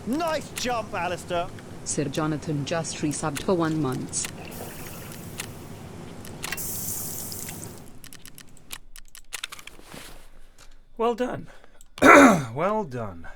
Nice jump, Alistair. Sir Jonathan just resubbed for 1 month. Well done. Well done.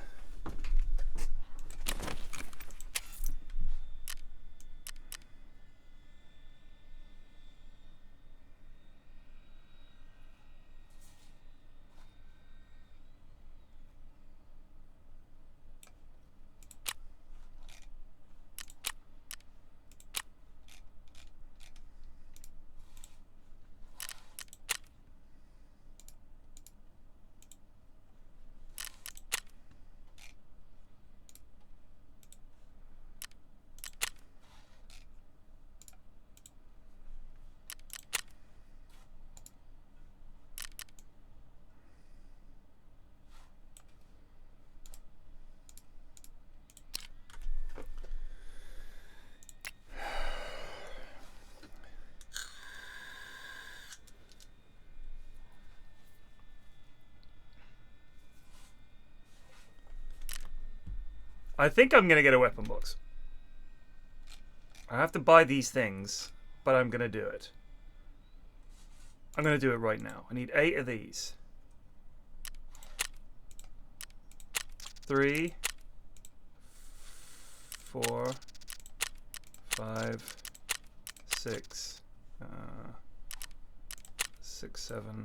I think I'm going to get a weapon box. I have to buy these things, but I'm going to do it. I'm going to do it right now. I need 8 of these. 3, 4, 5, 6, 6, 7.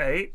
Eight.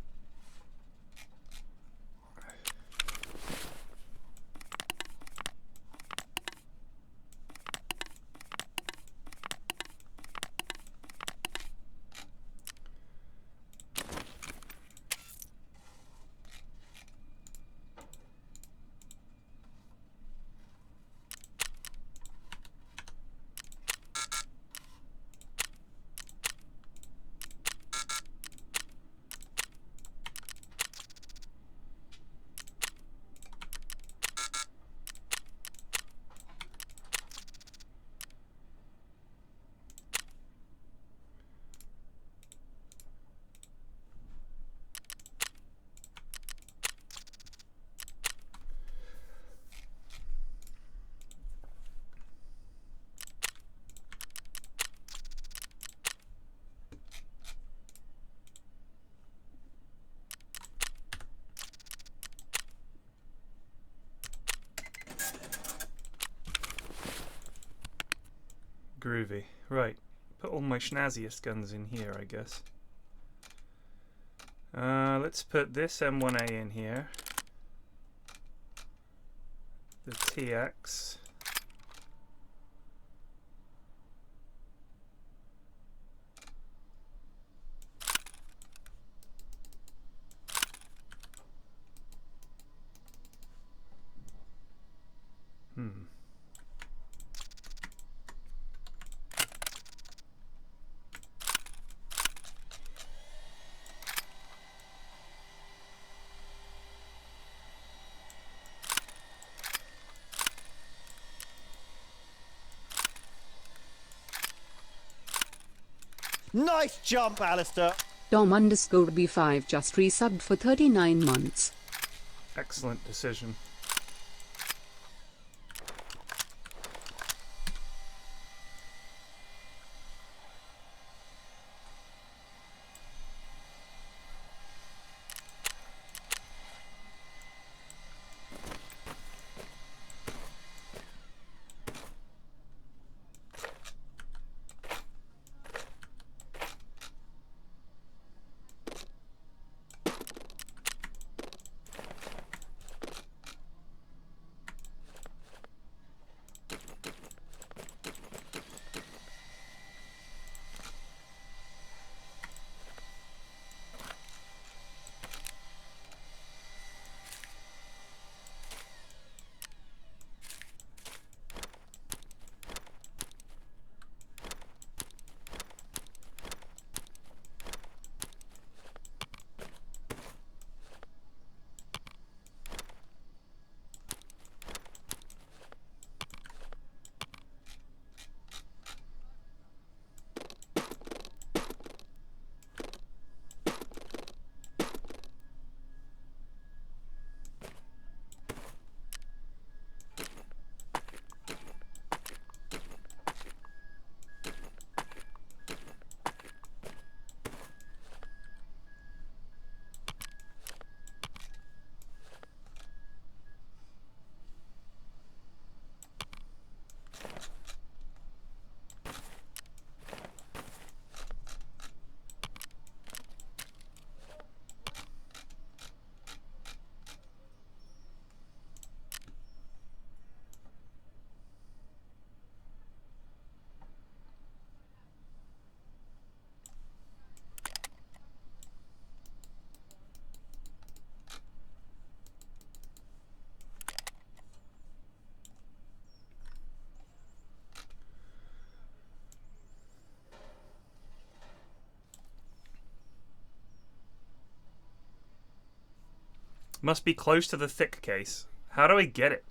Groovy. Right. Put all my schnazziest guns in here, I guess. Let's put this M1A in here. The TX. Nice jump, Alistair. Dom_B5 just resubbed for 39 months. Excellent decision. Must be close to the thick case. How do I get it?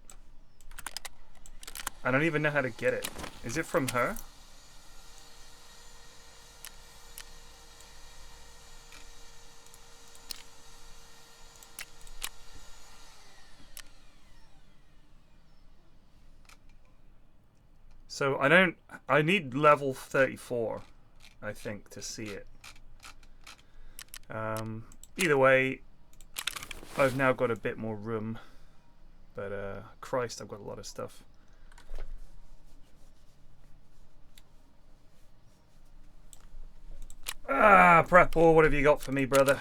I don't even know how to get it. Is it from her? So I need level 34, I think, to see it. Either way, I've now got a bit more room. But, Christ, I've got a lot of stuff. Ah, Prepor, what have you got for me, brother?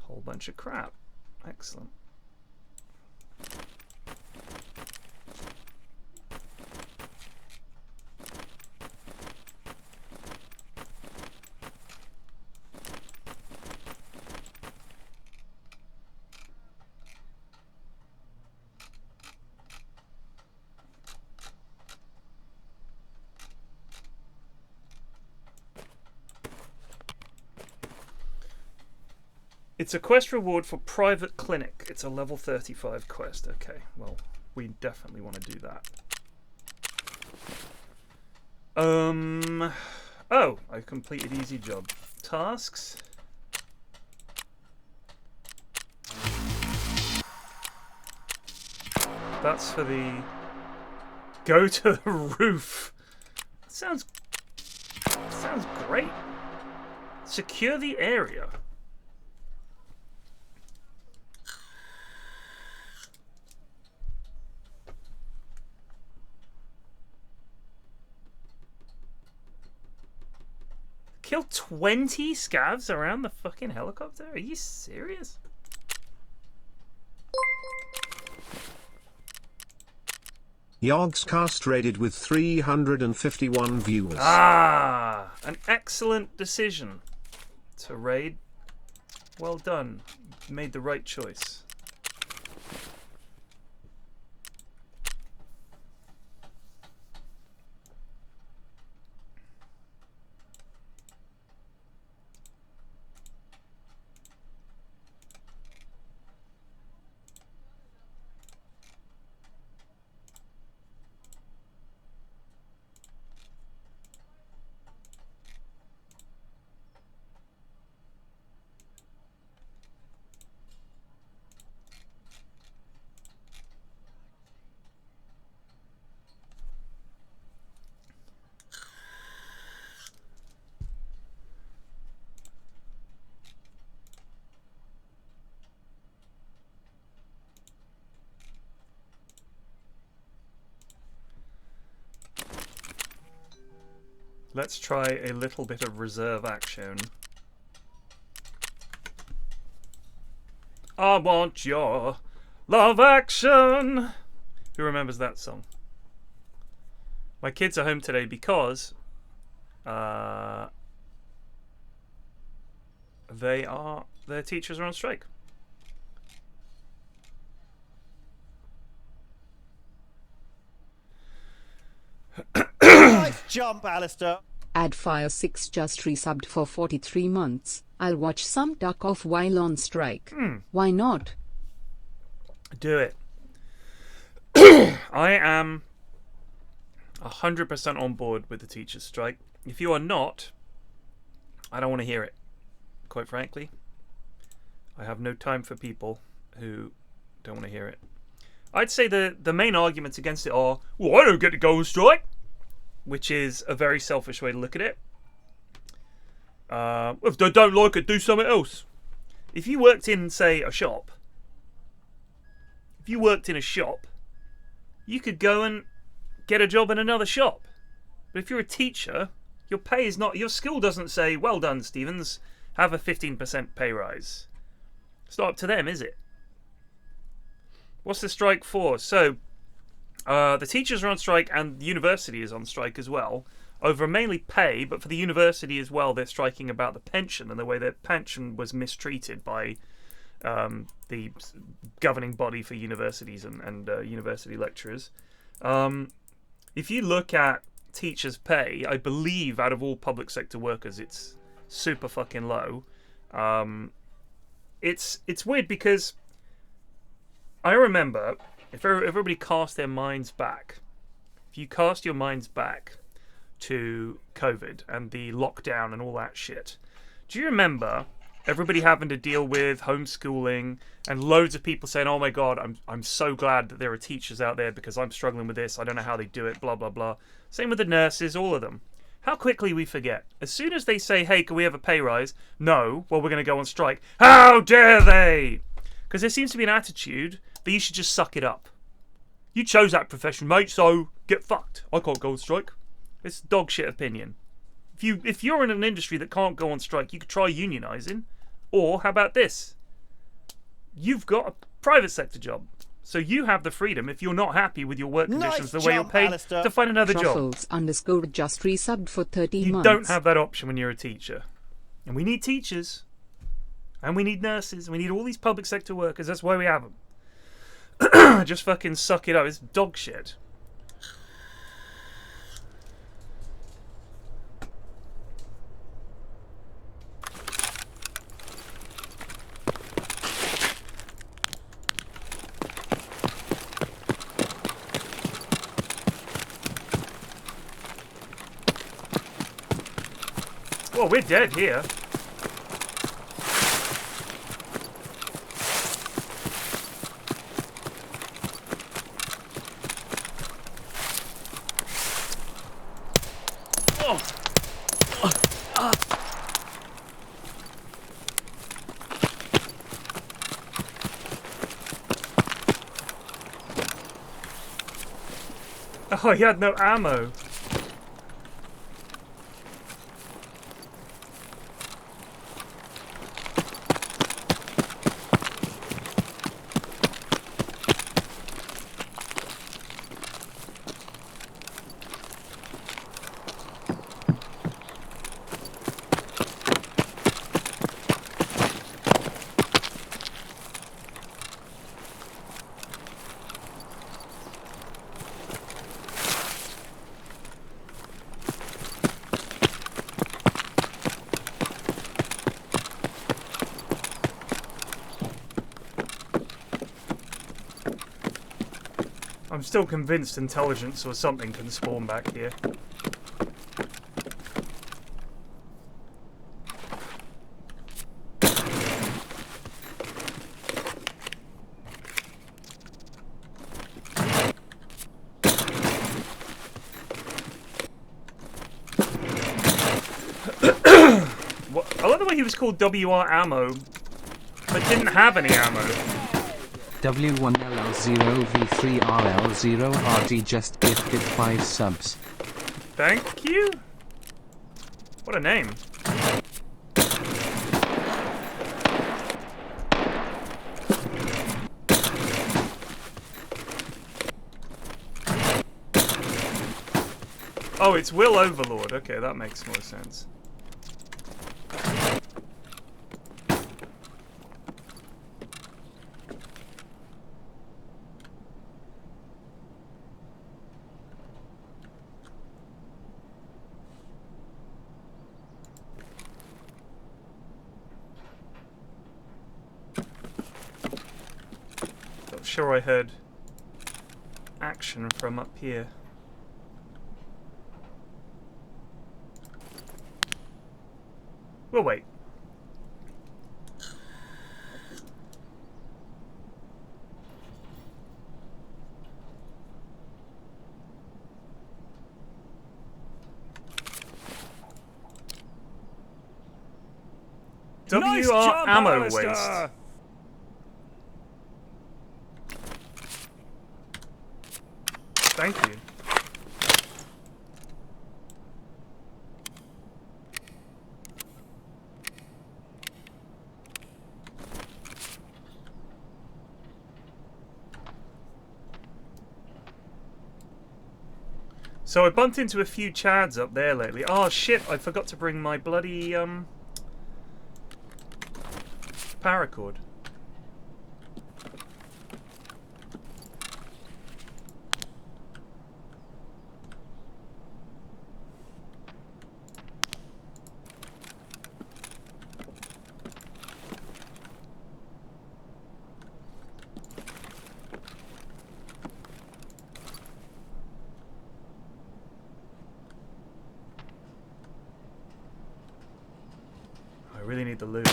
Whole bunch of crap. Excellent. It's a quest reward for private clinic. It's a level 35 quest. Okay, well, we definitely want to do that. Oh, I completed easy job. Tasks. That's for the go to the roof. Sounds great. Secure the area. Kill 20 scavs around the fucking helicopter? Are you serious? Yogg's cast rated with 351 viewers. Ah, an excellent decision to raid. Well done. You made the right choice. Let's try a little bit of reserve action. I want your love action. Who remembers that song? My kids are home today because their teachers are on strike. Nice jump, Alistair. Adfire6 just resubbed for 43 months. I'll watch some Tarkov while on strike. Why not? Do it. I am 100% on board with the teachers' strike. If you are not, I don't want to hear it. Quite frankly, I have no time for people who don't want to hear it. I'd say the main arguments against it are, well, I don't get to go on strike, which is a very selfish way to look at it. If they don't like it, do something else. If you worked in, say, a shop, you could go and get a job in another shop. But if you're a teacher, your pay is not, your school doesn't say, well done, Stevens, have a 15% pay rise. It's not up to them, is it? What's the strike for? So, the teachers are on strike and the university is on strike as well, over mainly pay, but for the university as well, they're striking about the pension and the way that pension was mistreated by the governing body for universities and university lecturers. If you look at teachers' pay, I believe out of all public sector workers, it's super fucking low. it's weird because I remember if everybody cast their minds back, if you cast your minds back to COVID and the lockdown and all that shit, do you remember everybody having to deal with homeschooling and loads of people saying, oh my god, I'm so glad that there are teachers out there because I'm struggling with this, I don't know how they do it, blah blah blah. Same with the nurses, all of them. How quickly we forget. As soon as they say, hey, can we have a pay rise? No, well, we're going to go on strike. How dare they? Because there seems to be an attitude that you should just suck it up. You chose that profession, mate, so get fucked. I can't go on strike. It's dog shit opinion. If you're in an industry that can't go on strike, you could try unionising. Or, how about this? You've got a private sector job. So you have the freedom, if you're not happy with your work conditions, the way you're paid, Alistair. to find another job. Truffles_ just resubbed for 30 You months. don't have that option when you're a teacher. And we need teachers. And we need nurses. And we need all these public sector workers. That's why we have them. Just fucking suck it up. It's dog shit. Well, we're dead here. Oh, he had no ammo. I'm still convinced intelligence or something can spawn back here. I love the way he was called WR Ammo, but didn't have any ammo. W1L0V3RL0RD just gifted 5 subs. Thank you. What a name. Oh, it's Will Overlord. Okay, that makes more sense. I'm sure I heard action from up here. We'll wait. Nice WR jump, ammo Alistair. waste. Thank you. So I bumped into a few chads up there lately. Oh shit, I forgot to bring my bloody paracord. really need the loot.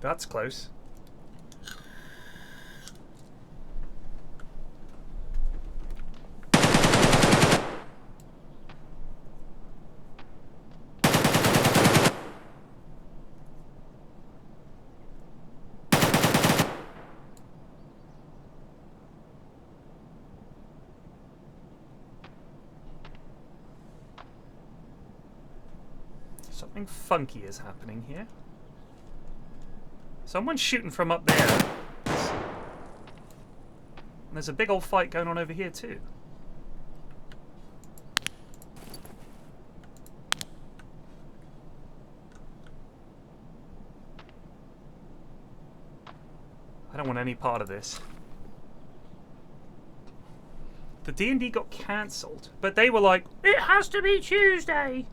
That's close. Something funky is happening here. Someone's shooting from up there. And there's a big old fight going on over here too. I don't want any part of this. The D&D got cancelled, but they were like, it has to be Tuesday!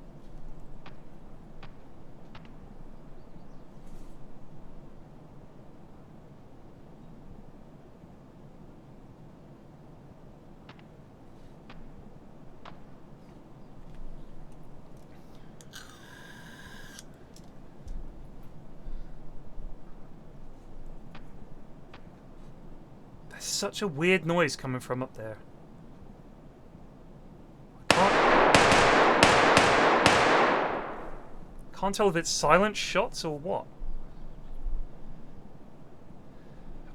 There's such a weird noise coming from up there. Can't tell if it's silent shots or what.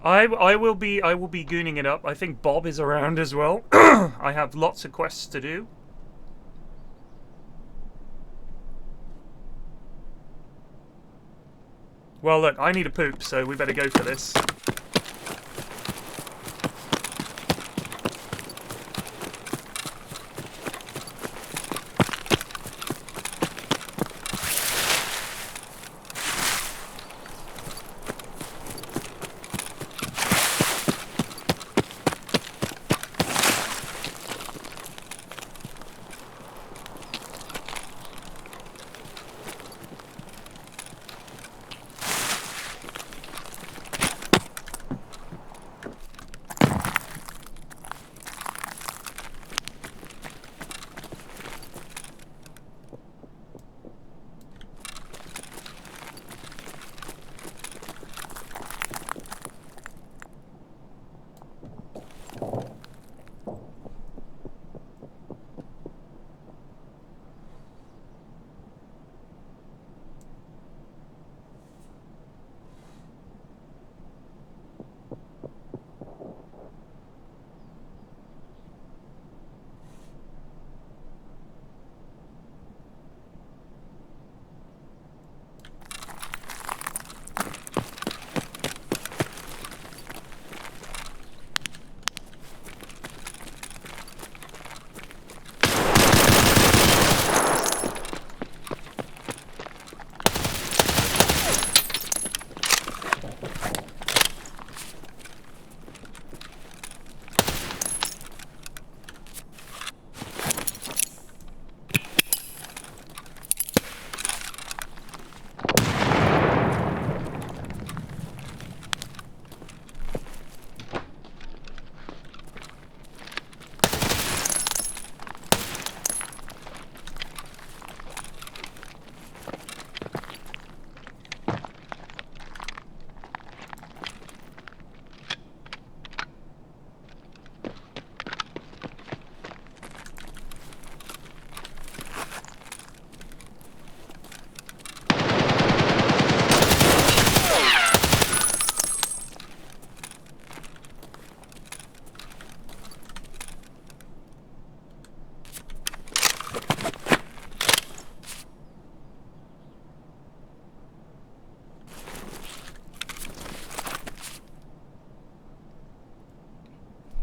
I will be gooning it up. I think Bob is around as well. I have lots of quests to do. Well, look, I need a poop, so we better go for this.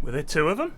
Were there two of them?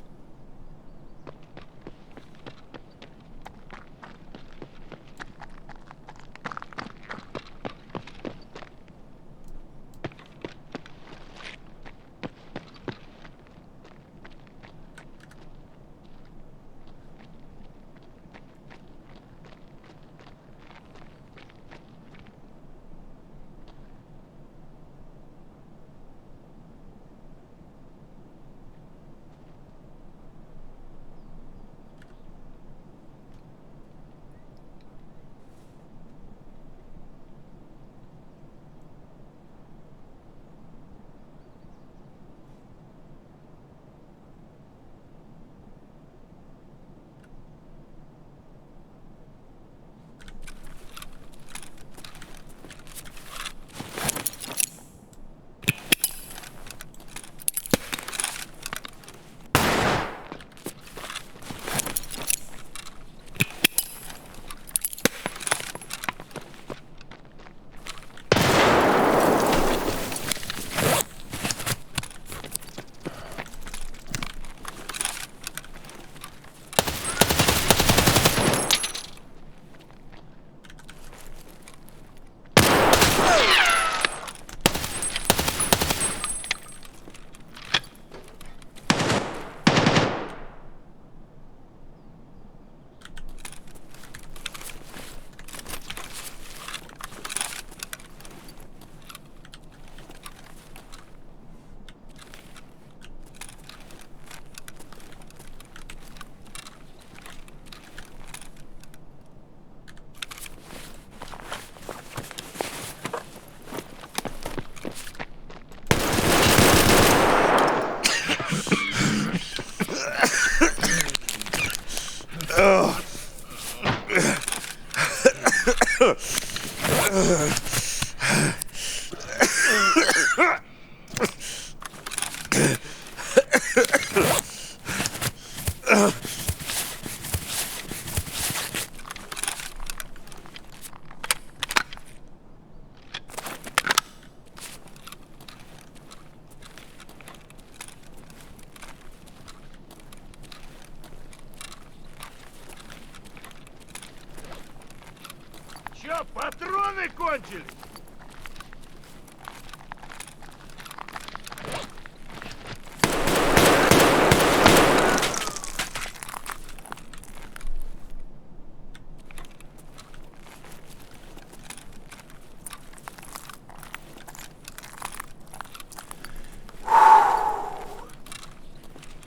Чё, патроны кончились?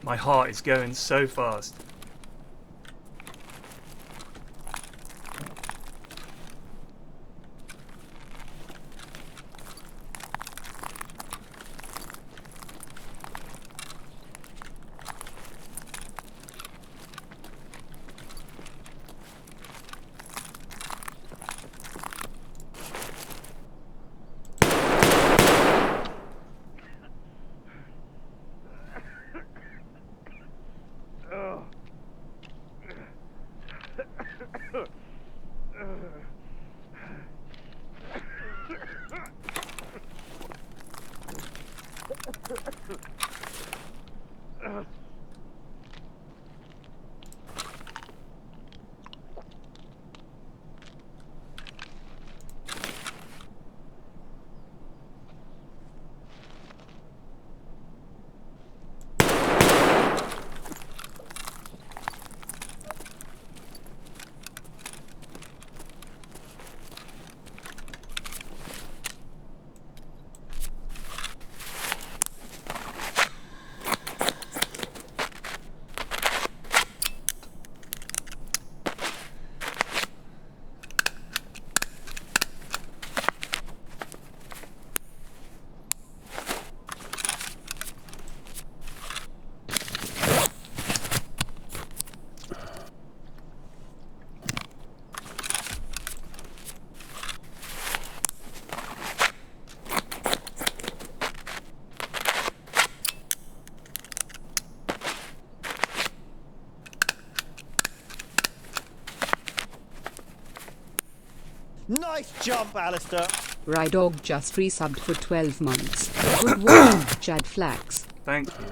My heart is going so fast. Nice jump, Alistair. Rydog just resubbed for 12 months. Good work, PFlax. Thank you.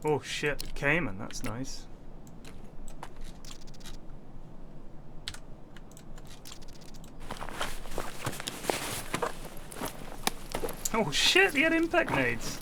Oh shit, Cayman, that's nice. Oh shit, he had impact nades.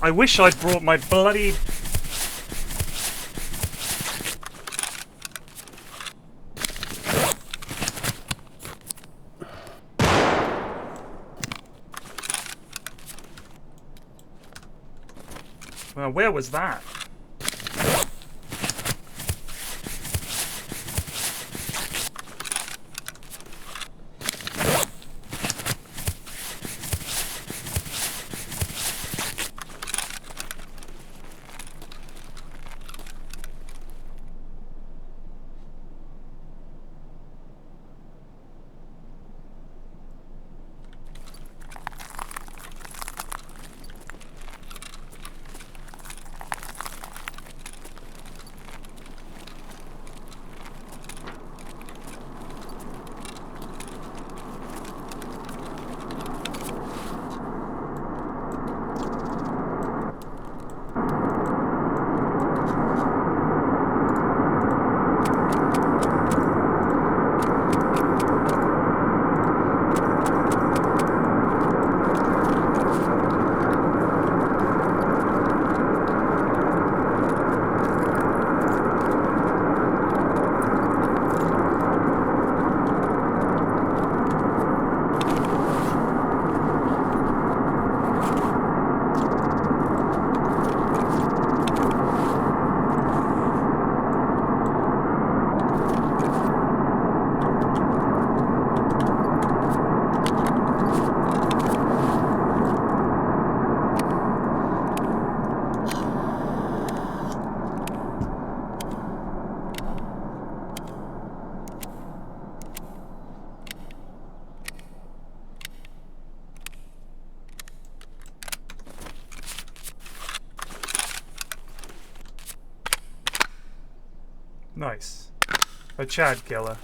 I wish I'd brought my bloody... Well, where was that? Nice. A Chad killer.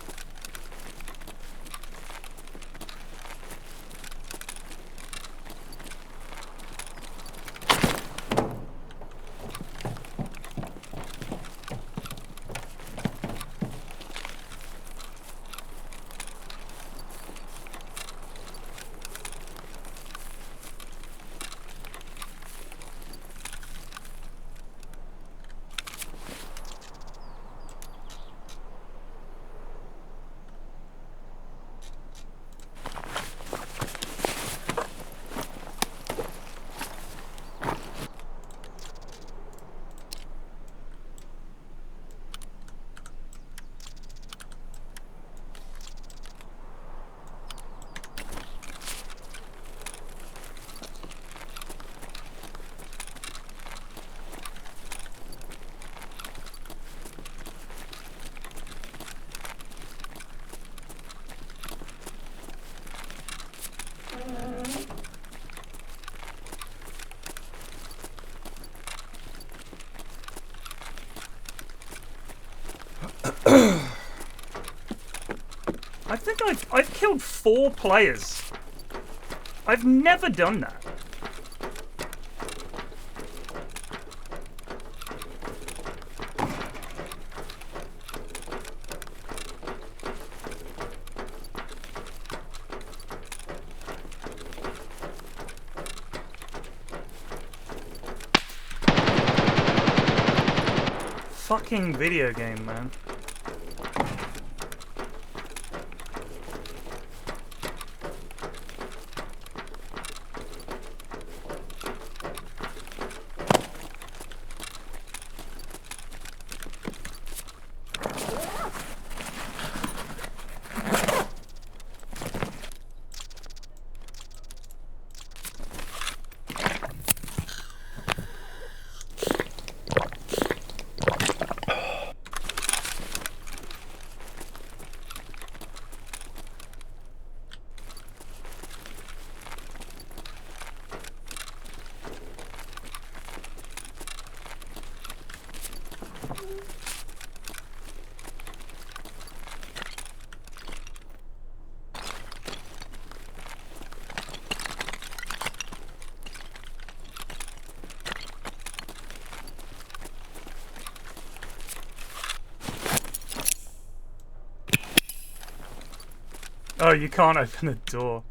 I think I've killed 4 players. I've never done that. Fucking video game, man. Oh, you can't open the door.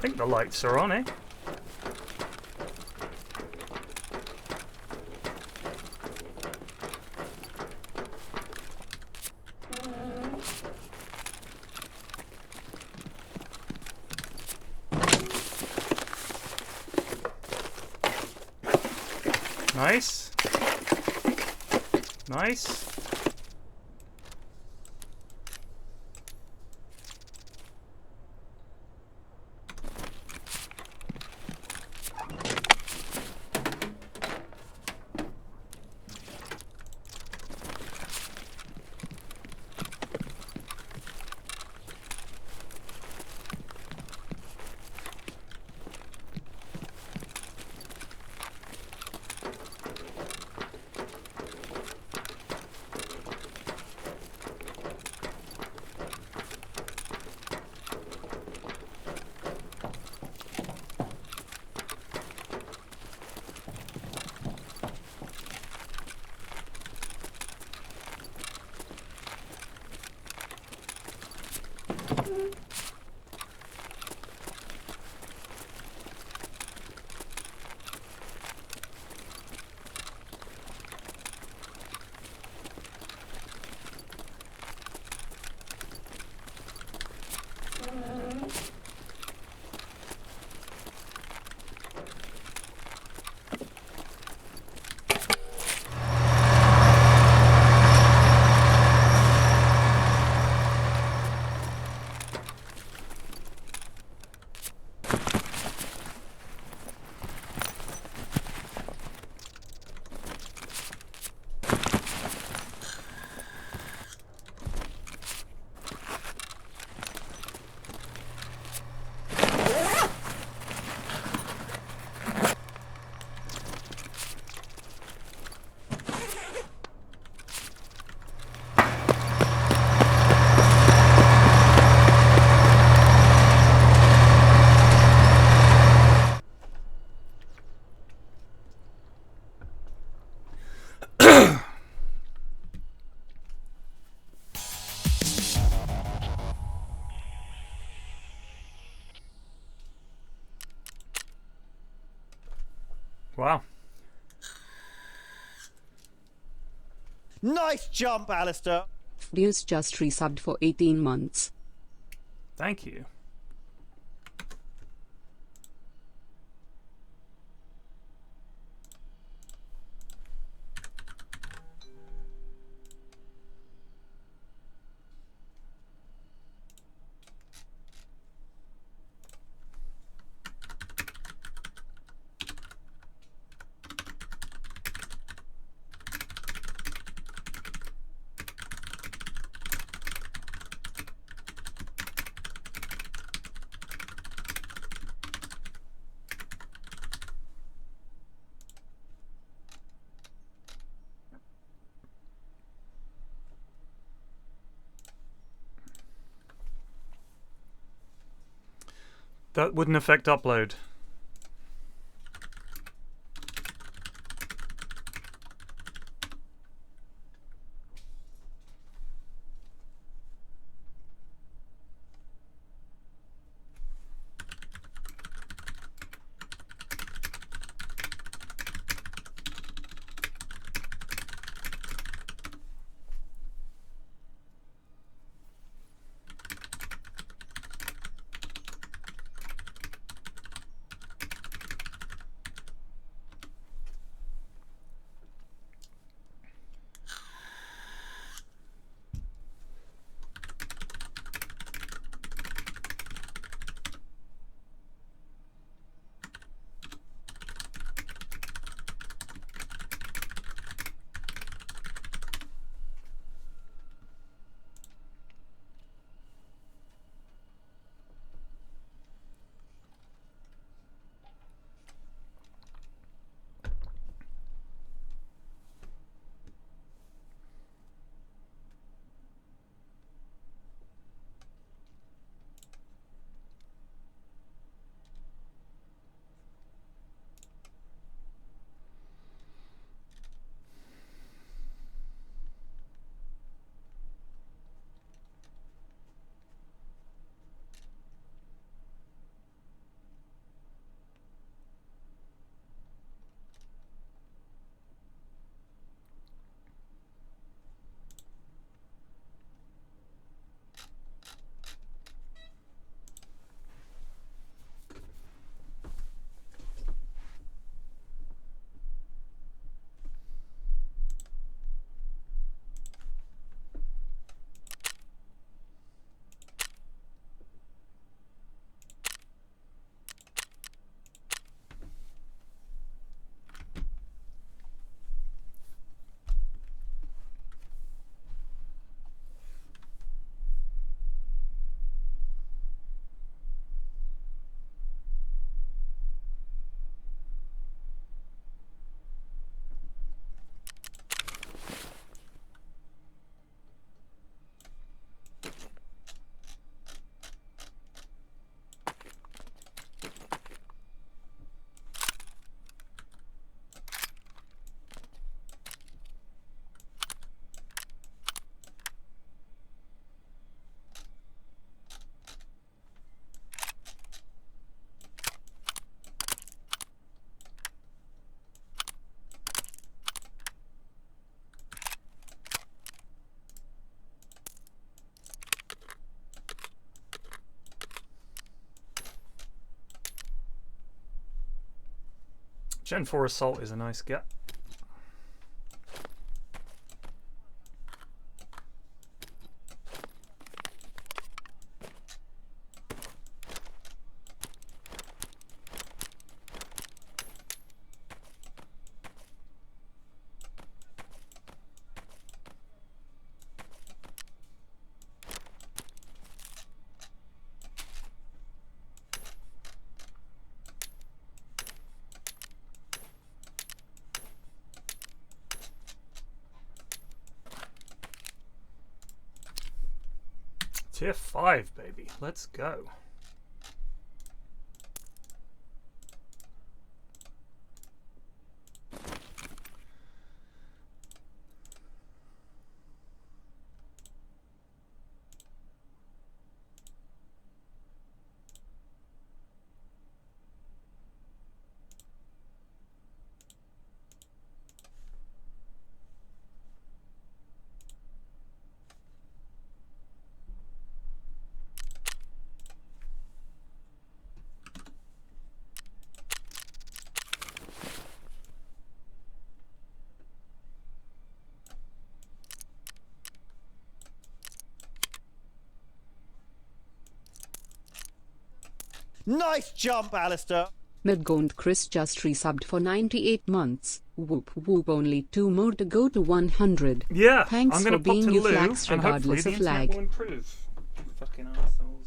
think the lights are on, eh? Nice. Nice. Wow. Nice jump, Alistair. Furious just resubbed for 18 months. Thank you. That wouldn't affect upload. Gen 4 Assault is a nice get. Tier 5, baby. Let's go. Nice jump, Alistair. Midgond Chris just resubbed for 98 months. Whoop whoop, only 2 more to go to 100. Yeah, Thanks I'm gonna for pop being to you Lou, flax and hopefully regardless the of internet lag. will improve. Fucking assholes.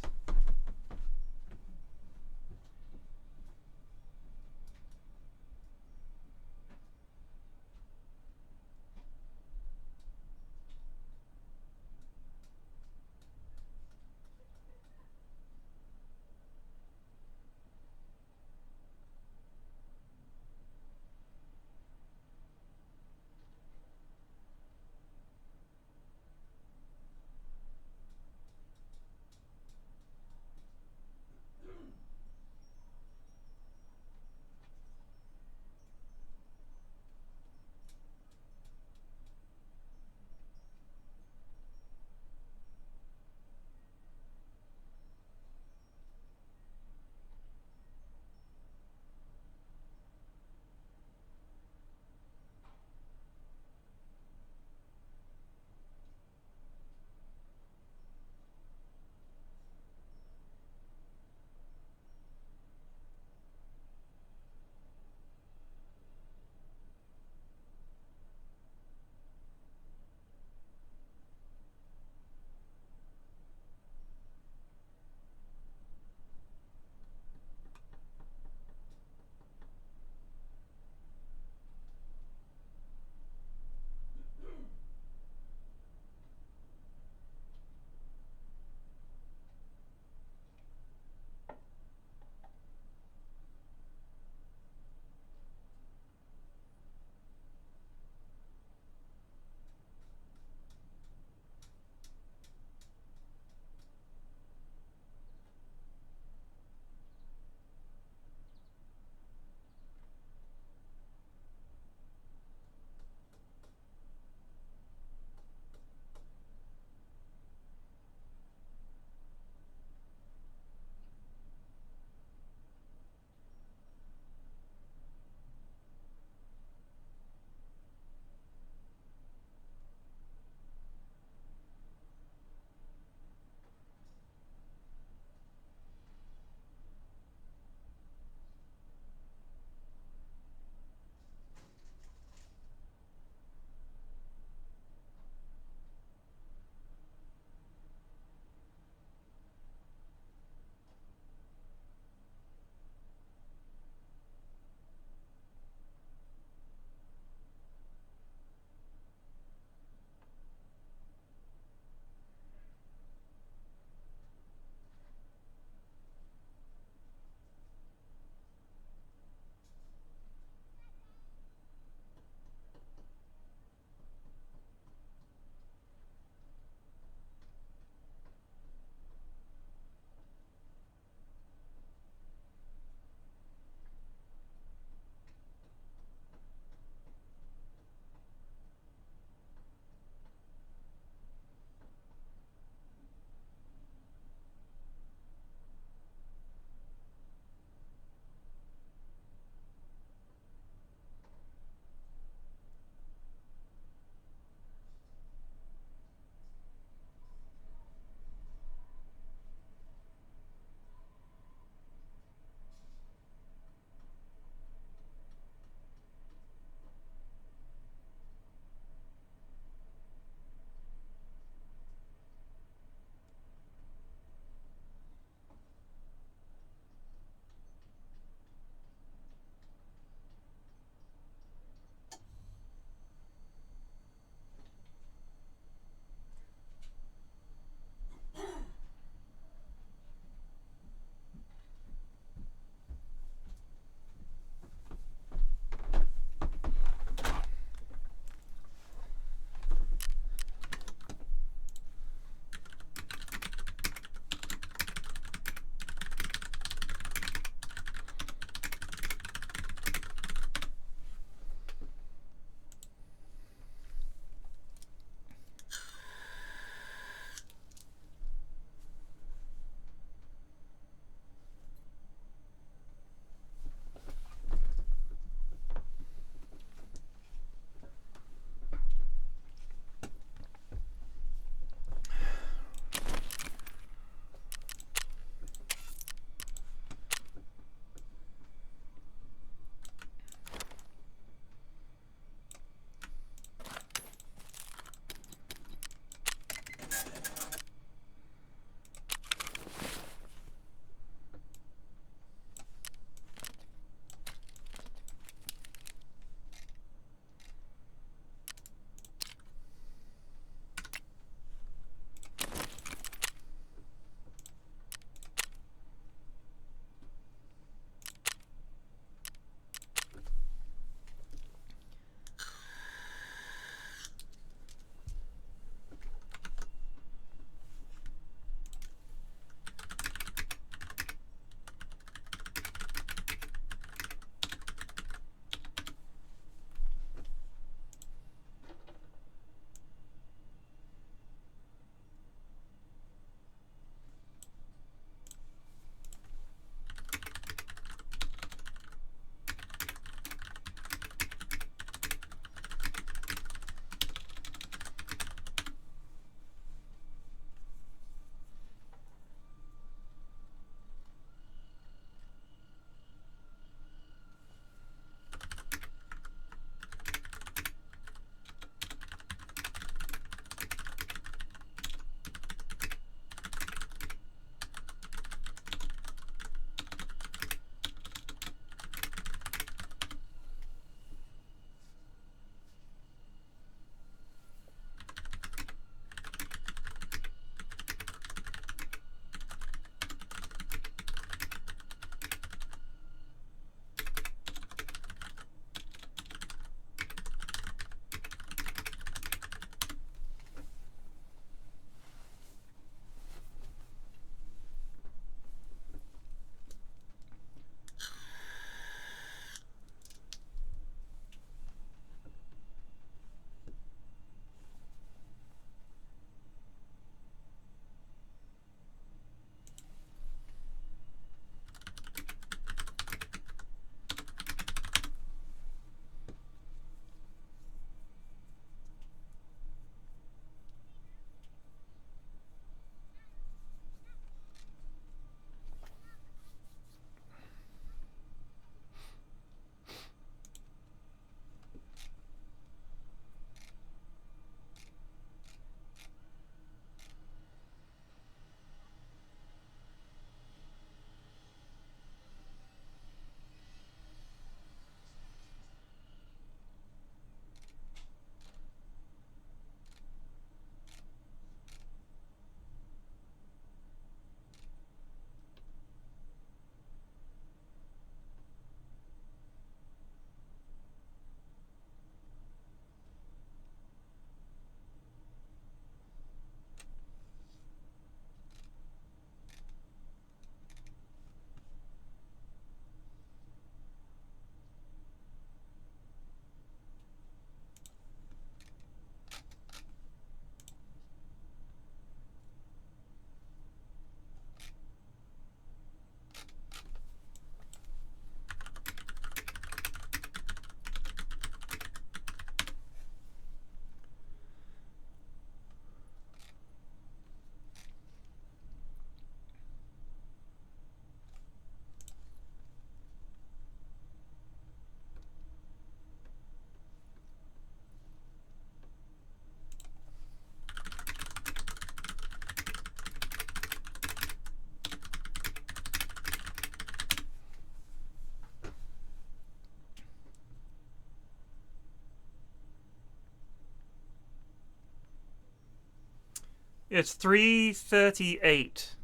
It's 3:38.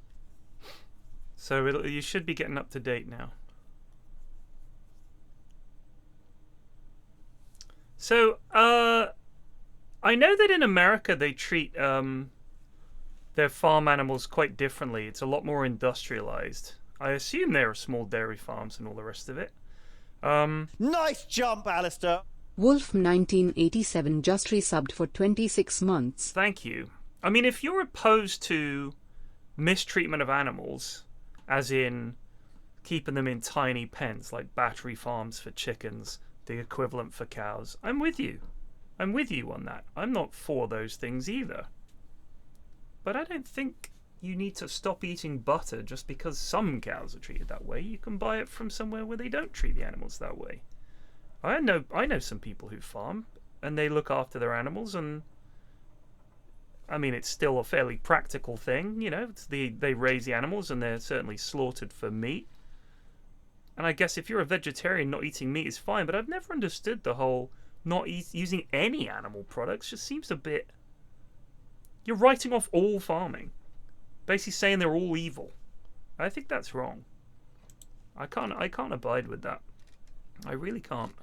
So you should be getting up to date now. So, I know that in America they treat their farm animals quite differently. It's a lot more industrialized. I assume there are small dairy farms and all the rest of it. Nice jump, Alistair. Wolf 1987 just resubbed for 26 months. Thank you. I mean, if you're opposed to mistreatment of animals, as in keeping them in tiny pens like battery farms for chickens, the equivalent for cows, I'm with you. I'm with you on that. I'm not for those things either. But I don't think you need to stop eating butter just because some cows are treated that way. You can buy it from somewhere where they don't treat the animals that way. I know some people who farm and they look after their animals, and I mean, it's still a fairly practical thing, you know. They raise the animals and they're certainly slaughtered for meat. And I guess if you're a vegetarian, not eating meat is fine, but I've never understood the whole not using any animal products. Just seems a bit... You're writing off all farming. Basically saying they're all evil. I think that's wrong. I can't abide with that. I really can't.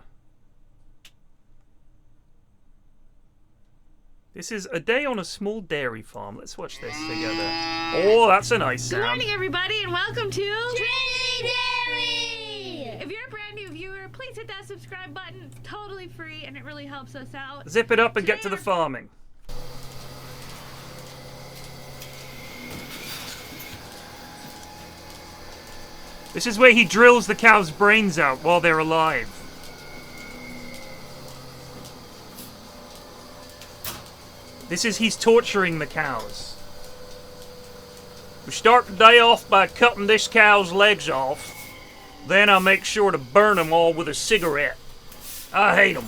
This is a day on a small dairy farm. Let's watch this together. Oh, that's a nice sound. Good morning, everybody, and welcome to Trinity Dairy! If you're a brand new viewer, please hit that subscribe button. It's totally free, and it really helps us out. Zip it up and get to the farming. This is where he drills the cow's brains out while they're alive. He's torturing the cows. We start the day off by cutting this cow's legs off. Then I make sure to burn them all with a cigarette. I hate them.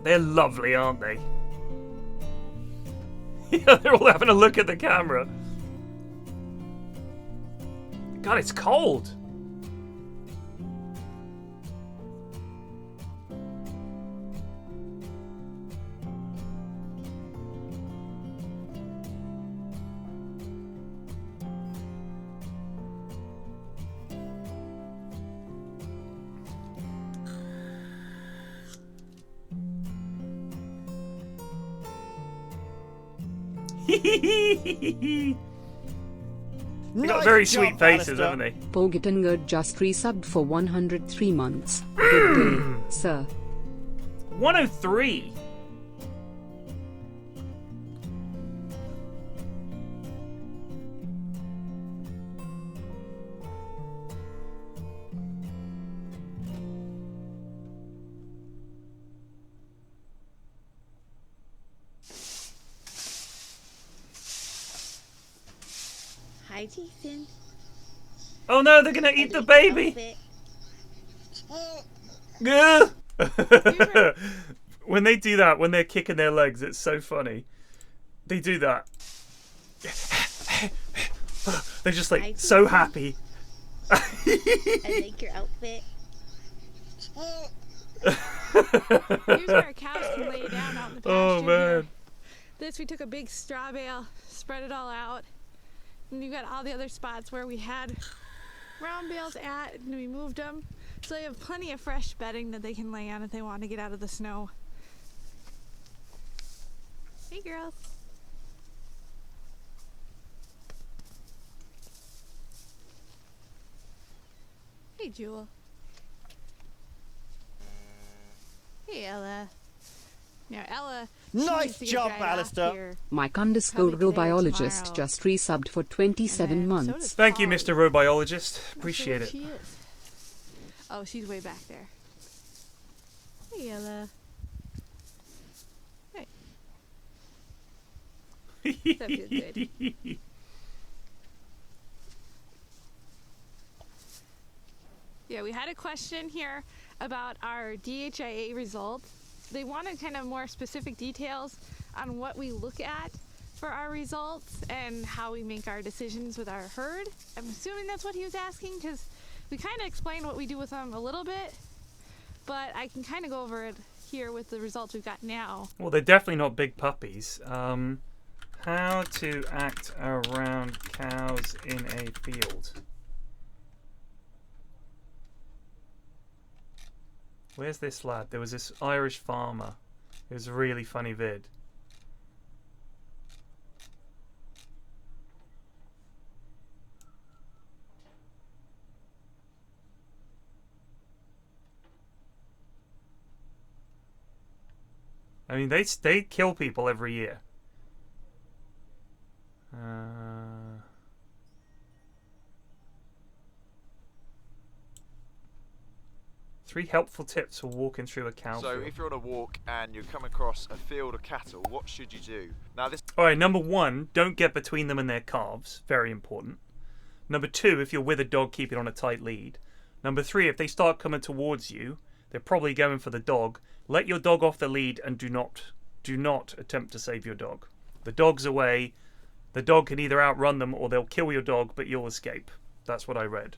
They're lovely, aren't they? Yeah, they're all having a look at the camera. God, it's cold. They got very sweet faces, haven't they? Pogittinger just resubbed for 103 months. Good day, sir. 103. Hi, Jason. Oh no, they're gonna eat the baby. Gah! When they do that, when they're kicking their legs, it's so funny. They do that. They're just like so happy. I like your outfit. Here's where our cows can lay down out in the pasture. Oh man. Here. This, we took a big straw bale, spread it all out. And you've got all the other spots where we had round bales at, and we moved them. So they have plenty of fresh bedding that they can lay on if they want to get out of the snow. Hey, girls. Hey, Jewel. Hey, Ella. Now, Ella... Nice jump, Alistair. Mike _ Robiologist just resubbed for 27 months. Thank you, Mr. Robiologist. Appreciate it. She is. Oh, she's way back there. Hey, Ella. Hey. That feels good. Yeah, we had a question here about our DHIA results. They wanted kind of more specific details on what we look at for our results and how we make our decisions with our herd. I'm assuming that's what he was asking, because we kind of explained what we do with them a little bit, but I can kind of go over it here with the results we've got now. Well, they're definitely not big puppies. How to act around cows in a field. Where's this lad? There was this Irish farmer. It was a really funny vid. I mean, they kill people every year. 3 helpful tips for walking through a cow So field. if you're on a walk and you come across a field of cattle, what should you do? Now this... Alright, number 1, don't get between them and their calves. Very important. Number 2, if you're with a dog, keep it on a tight lead. Number 3, if they start coming towards you, they're probably going for the dog. Let your dog off the lead and do not attempt to save your dog. The dog's away. The dog can either outrun them or they'll kill your dog, but you'll escape. That's what I read.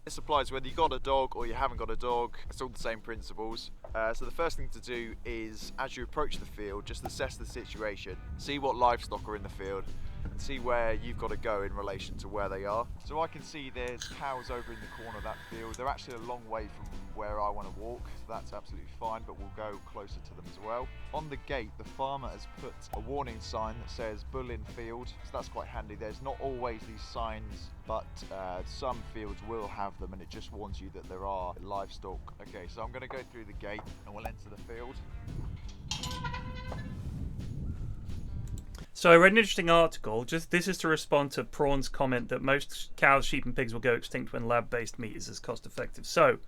This applies whether you've got a dog or you haven't got a dog. It's all the same principles. So the first thing to do is, as you approach the field, just assess the situation. See what livestock are in the field and see where you've got to go in relation to where they are. So I can see there's cows over in the corner of that field. They're actually a long way from where I want to walk, so that's absolutely fine, but we'll go closer to them as well. On the gate, the farmer has put a warning sign that says bull in field, so that's quite handy. There's not always these signs, but some fields will have them, and it just warns you that there are livestock. Okay, so I'm going to go through the gate and we'll enter the field. So I read an interesting article. This is to respond to Prawn's comment that most cows, sheep and pigs will go extinct when lab-based meat is as cost-effective. So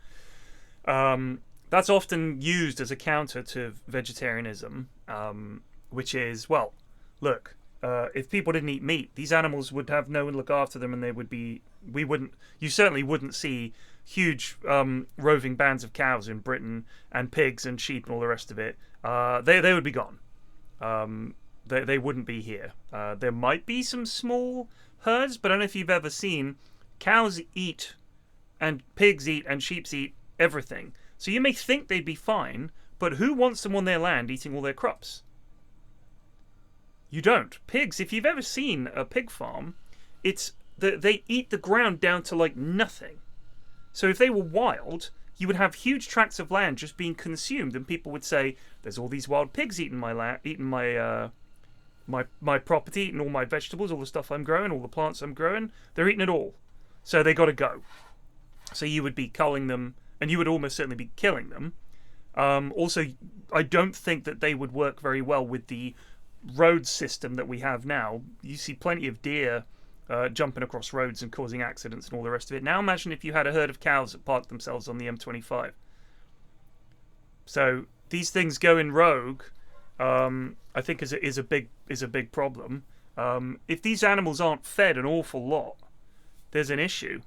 that's often used as a counter to vegetarianism, which is, well, look, if people didn't eat meat, these animals would have no one look after them, and they would be, you certainly wouldn't see huge roving bands of cows in Britain and pigs and sheep and all the rest of it. They would be gone. They wouldn't be here. There might be some small herds, but I don't know if you've ever seen cows eat and pigs eat and sheep eat everything. So you may think they'd be fine, but who wants them on their land eating all their crops? You don't. Pigs, if you've ever seen a pig farm, they eat the ground down to like nothing. So if they were wild, you would have huge tracts of land just being consumed, and people would say, "There's all these wild pigs eating my land, eating my property, eating all my vegetables, all the stuff I'm growing, all the plants I'm growing. They're eating it all, so they got to go." So you would be culling them, and you would almost certainly be killing them. Also, I don't think that they would work very well with the road system that we have now. You see plenty of deer jumping across roads and causing accidents and all the rest of it. Now imagine if you had a herd of cows that parked themselves on the M25. So these things going rogue, I think is a big problem. If these animals aren't fed an awful lot, there's an issue.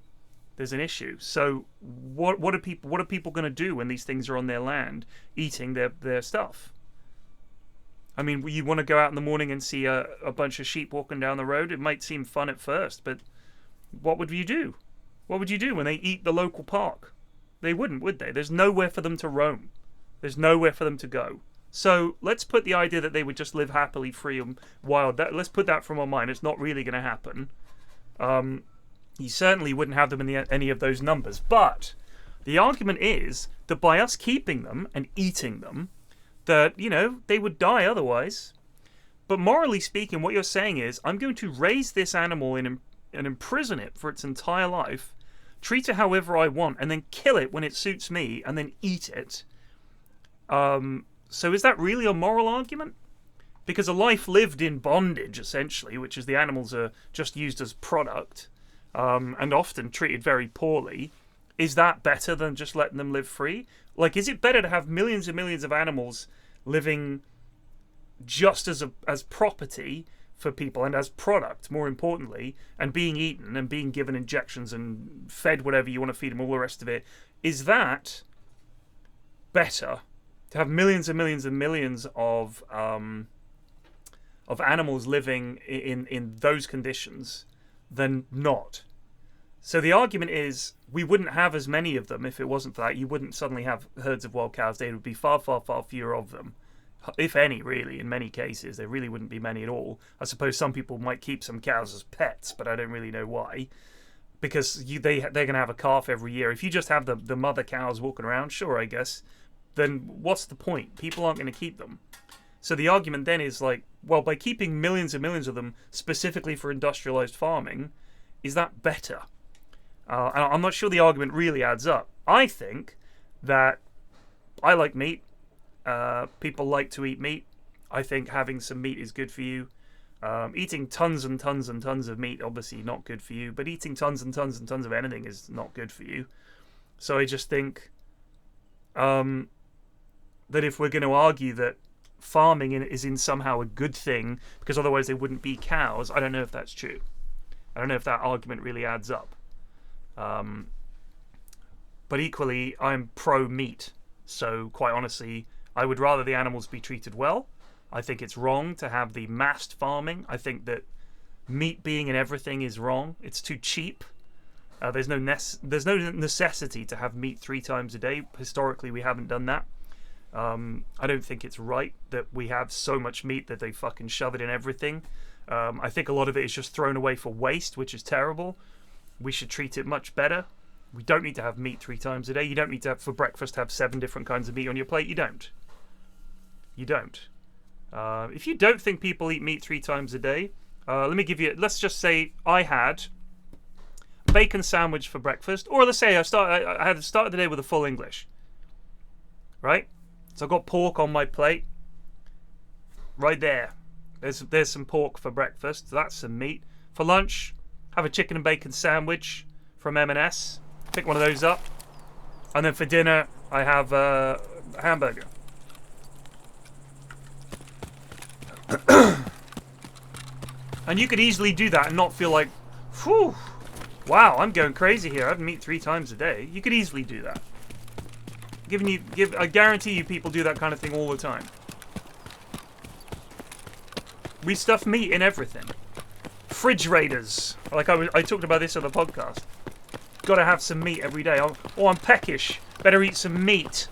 So what are people going to do when these things are on their land eating their stuff? I mean, you want to go out in the morning and see a bunch of sheep walking down the road. It might seem fun at first, but what would you do? What would you do when they eat the local park? They wouldn't, would they? There's nowhere for them to roam. There's nowhere for them to go. So let's put the idea that they would just live happily, free and wild. Let's put that from our mind. It's not really going to happen. You certainly wouldn't have them in any of those numbers. But the argument is that by us keeping them and eating them, that, they would die otherwise. But morally speaking, what you're saying is, I'm going to raise this animal and imprison it for its entire life, treat it however I want, and then kill it when it suits me, and then eat it. So is that really a moral argument? Because a life lived in bondage, essentially, which is the animals are just used as product, and often treated very poorly, is that better than just letting them live free? Like, is it better to have millions and millions of animals living just as property for people and as product, more importantly, and being eaten and being given injections and fed whatever you want to feed them, all the rest of it? Is that better to have millions and millions and millions of of animals living in those conditions than not. So the argument is we wouldn't have as many of them if it wasn't for that. You wouldn't suddenly have herds of wild cows. There would be far, far, far fewer of them, if any, really. In many cases, there really wouldn't be many at all. I suppose some people might keep some cows as pets, but I don't really know why. Because they're going to have a calf every year. If you just have the mother cows walking around, sure, I guess, then what's the point? People aren't going to keep them. So the argument then is like, well, by keeping millions and millions of them specifically for industrialized farming, is that better? And I'm not sure the argument really adds up. I think that I like meat. People like to eat meat. I think having some meat is good for you. Eating tons and tons and tons of meat, obviously not good for you. But eating tons and tons and tons of anything is not good for you. So I just think that if we're going to argue that farming is in somehow a good thing, because otherwise they wouldn't be cows, I don't know if that's true. I don't know if that argument really adds up. But equally, I'm pro-meat. So, quite honestly, I would rather the animals be treated well. I think it's wrong to have the massed farming. I think that meat being in everything is wrong. It's too cheap. There's no necessity to have meat 3 times a day. Historically, we haven't done that. I don't think it's right that we have so much meat that they fucking shove it in everything. I think a lot of it is just thrown away for waste, which is terrible. We should treat it much better. We don't need to have meat 3 times a day. You don't need to have, for breakfast, have 7 different kinds of meat on your plate. You don't. You don't. If you don't think people eat meat 3 times a day, let's just say I had a bacon sandwich for breakfast, or let's say I had started the day with a full English. Right? So I've got pork on my plate. Right there. There's some pork for breakfast. That's some meat. For lunch, have a chicken and bacon sandwich from M&S. Pick one of those up. And then for dinner, I have a hamburger. And you could easily do that and not feel like, whew, wow, I'm going crazy here. I have meat 3 times a day. You could easily do that. I guarantee you people do that kind of thing all the time. We stuff meat in everything. Fridge raiders. Like I talked about this on the podcast. Gotta have some meat every day. I'm peckish. Better eat some meat.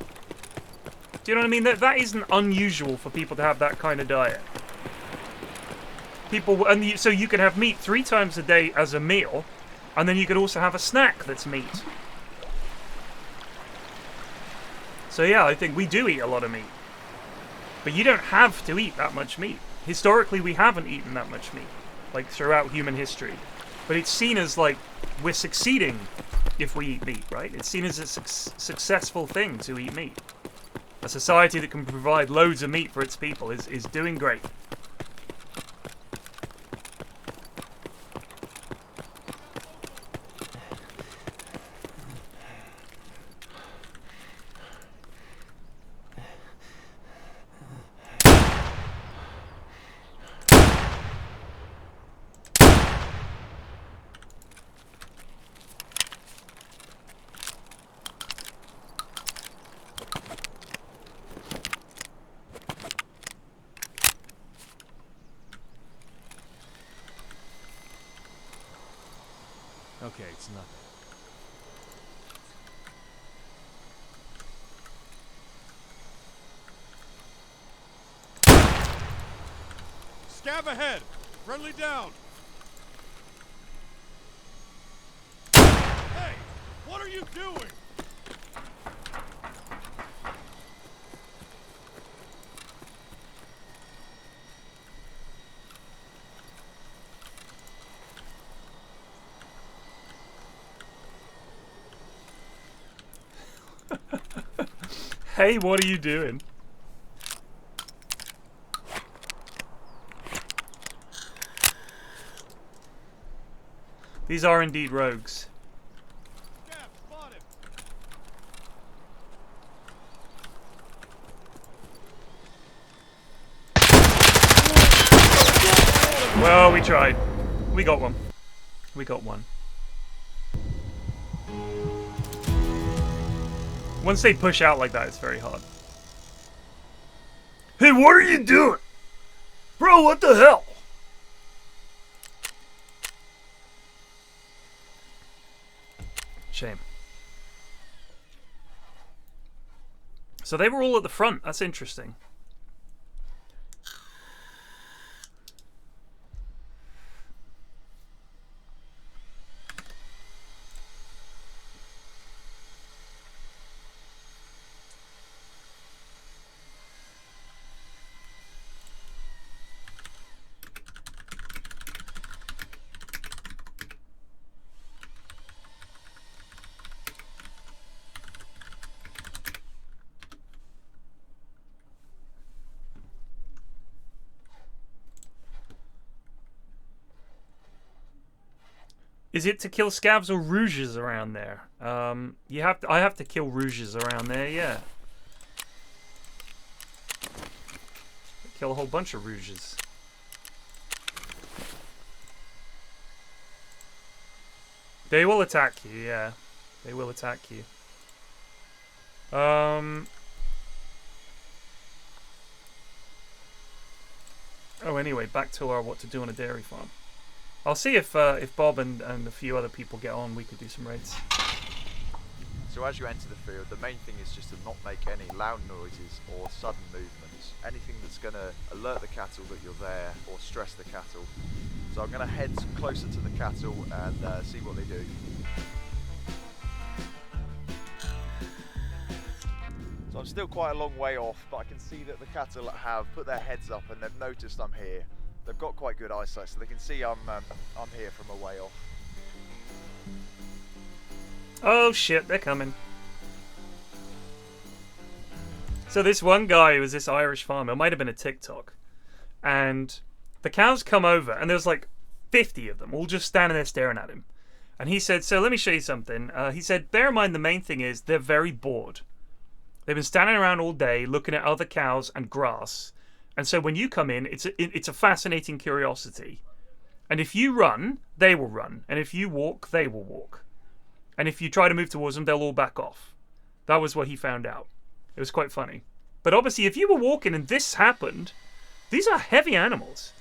Do you know what I mean? That isn't unusual for people to have that kind of diet. So you can have meat 3 times a day as a meal, and then you could also have a snack that's meat. So yeah, I think we do eat a lot of meat. But you don't have to eat that much meat. Historically, we haven't eaten that much meat, like throughout human history. But it's seen as like we're succeeding if we eat meat, right? It's seen as a successful thing to eat meat. A society that can provide loads of meat for its people is doing great. Okay, it's nothing. Scab ahead! Friendly down! Hey! What are you doing? Hey, what are you doing? These are indeed rogues. Well, we tried. We got one. We got one. Once they push out like that, it's very hard. Hey, what are you doing? Bro, what the hell? Shame. So they were all at the front. That's interesting. Is it to kill scavs or rouges around there? I have to kill rouges around there, yeah. Kill a whole bunch of rouges. They will attack you, yeah. They will attack you. Oh, anyway, back to our what to do on a dairy farm. I'll see if Bob and a few other people get on. We could do some raids. So as you enter the field, the main thing is just to not make any loud noises or sudden movements. Anything that's going to alert the cattle that you're there or stress the cattle. So I'm going to head closer to the cattle and see what they do. So I'm still quite a long way off, but I can see that the cattle have put their heads up and they've noticed I'm here. They've got quite good eyesight, so they can see I'm here from a way off. Oh shit, they're coming. So this one guy was this Irish farmer, it might have been a TikTok, and the cows come over, and there's like 50 of them, all just standing there staring at him. And he said, so let me show you something. He said, bear in mind the main thing is they're very bored. They've been standing around all day looking at other cows and grass. And so when you come in, it's a fascinating curiosity. And if you run, they will run. And if you walk, they will walk. And if you try to move towards them, they'll all back off. That was what he found out. It was quite funny. But obviously, if you were walking and this happened, these are heavy animals.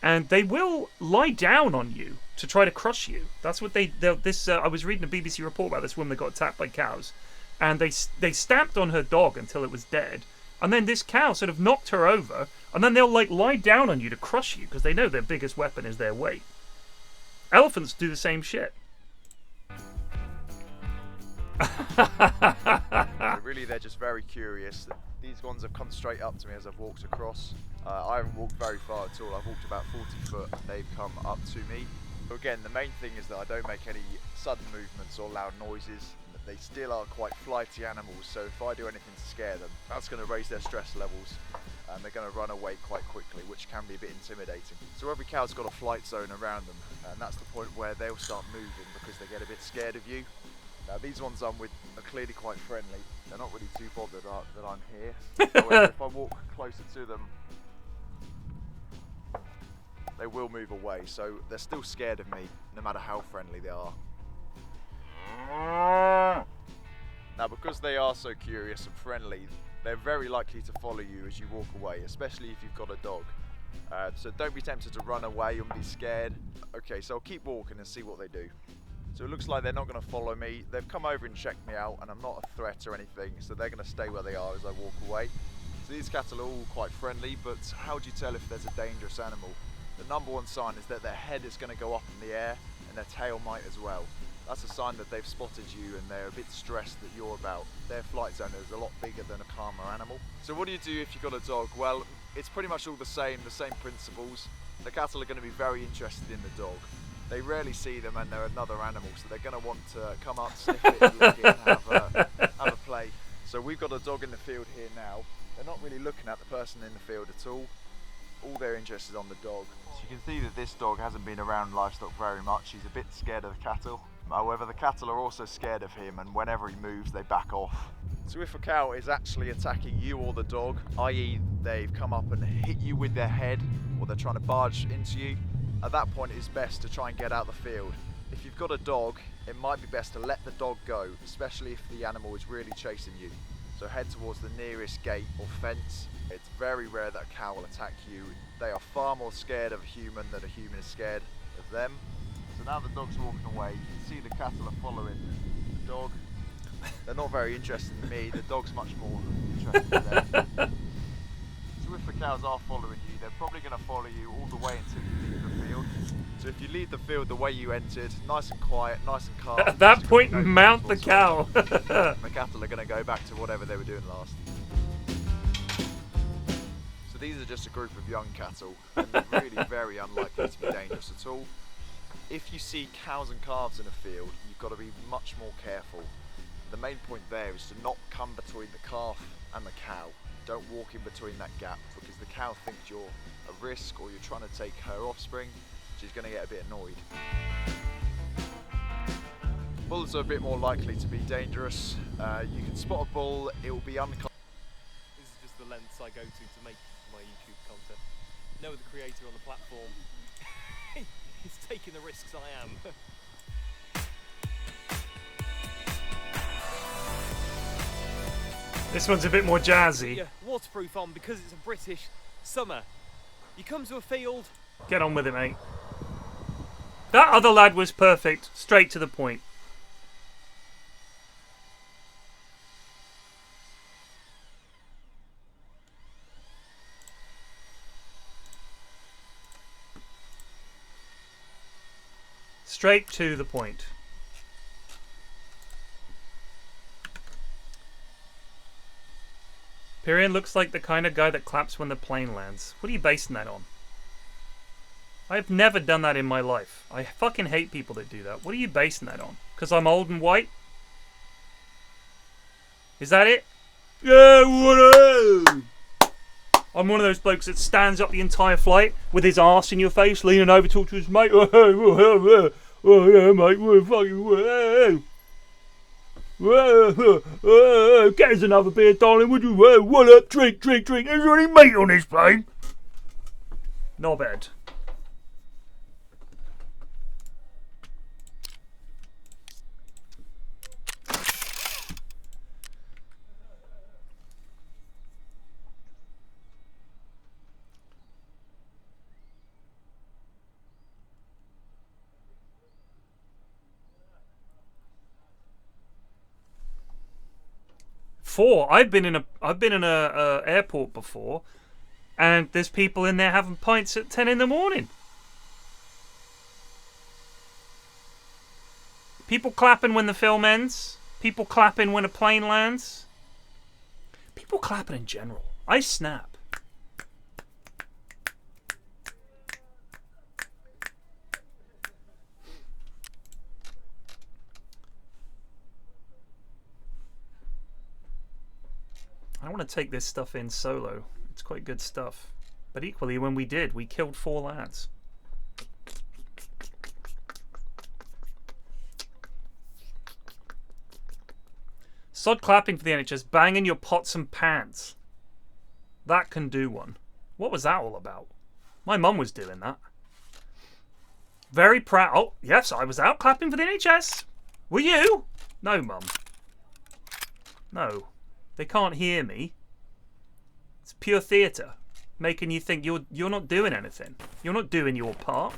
And they will lie down on you to try to crush you. That's what I was reading a BBC report about this woman that got attacked by cows. And they stamped on her dog until it was dead. And then this cow sort of knocked her over, and then they'll like lie down on you to crush you because they know their biggest weapon is their weight. Elephants do the same shit. Really, they're just very curious. These ones have come straight up to me as I've walked across. I haven't walked very far at all. I've walked about 40 foot and they've come up to me. So again, the main thing is that I don't make any sudden movements or loud noises. They still are quite flighty animals, so if I do anything to scare them, that's going to raise their stress levels and they're going to run away quite quickly, which can be a bit intimidating. So every cow's got a flight zone around them, and that's the point where they'll start moving because they get a bit scared of you. Now these ones I'm with are clearly quite friendly. They're not really too bothered that I'm here. However, if I walk closer to them, they will move away, so they're still scared of me no matter how friendly they are. Now because they are so curious and friendly, they're very likely to follow you as you walk away, especially if you've got a dog. So don't be tempted to run away and be scared. Okay, so I'll keep walking and see what they do. So it looks like they're not going to follow me. They've come over and checked me out and I'm not a threat or anything, so they're going to stay where they are as I walk away. So these cattle are all quite friendly, but how do you tell if there's a dangerous animal? The number one sign is that their head is going to go up in the air and their tail might as well. That's a sign that they've spotted you and they're a bit stressed that you're about. Their flight zone is a lot bigger than a calmer animal. So what do you do if you've got a dog? Well, it's pretty much all the same principles. The cattle are going to be very interested in the dog. They rarely see them and they're another animal, so they're going to want to come up, sniff it, lick it, and have a play. So we've got a dog in the field here now. They're not really looking at the person in the field at all. All they're interested is on the dog. So you can see that this dog hasn't been around livestock very much. He's a bit scared of the cattle. However, the cattle are also scared of him, and whenever he moves, they back off. So if a cow is actually attacking you or the dog, i.e. they've come up and hit you with their head, or they're trying to barge into you, at that point it's best to try and get out the field. If you've got a dog, it might be best to let the dog go, especially if the animal is really chasing you. So head towards the nearest gate or fence. It's It's very rare that a cow will attack you. They are far more scared of a human than a human is scared of them. So now the dog's walking away, you can see the cattle are following the dog. They're not very interested in me, the dog's much more interested in them. So if the cows are following you, they're probably going to follow you all the way until you leave the field. So if you leave the field the way you entered, nice and quiet, nice and calm. At that point, mount the cow. The cattle are going to go back to whatever they were doing last. So these are just a group of young cattle, and they're really very unlikely to be dangerous at all. If you see cows and calves in a field, you've got to be much more careful. The main point there is to not come between the calf and the cow. Don't walk in between that gap, because the cow thinks you're a risk or you're trying to take her offspring. She's going to get a bit annoyed. Bulls are a bit more likely to be dangerous. You can spot a bull, it will be unconscious. This is just the lengths I go to make my YouTube content. No other creator on the platform is taking the risks I am. This one's a bit more jazzy. Yeah, waterproof on because it's a British summer. You come to a field. Get on with it, mate. That other lad was perfect. Straight to the point. Straight to the point. Pyrian looks like the kind of guy that claps when the plane lands. What are you basing that on? I've never done that in my life. I fucking hate people that do that. What are you basing that on? Because I'm old and white? Is that it? Yeah, what up? I'm one of those blokes that stands up the entire flight with his arse in your face, leaning over to talk to his mate. Oh yeah, mate, we're fucking... Get us another beer, darling, would you? What up? Drink. Is there any meat on this plane? Not bad. I've been in a airport before, and there's people in there having pints at 10 in the morning. People clapping when the film ends. People clapping when a plane lands. People clapping in general. I snap. I want to take this stuff in solo. It's quite good stuff. But equally, when we did, we killed 4 lads. Sod clapping for the NHS, banging your pots and pans. That can do one. What was that all about? My mum was doing that. Very proud. Oh, yes, I was out clapping for the NHS. Were you? No, mum. No. They can't hear me. It's pure theatre, making you think you're not doing anything. You're not doing your part.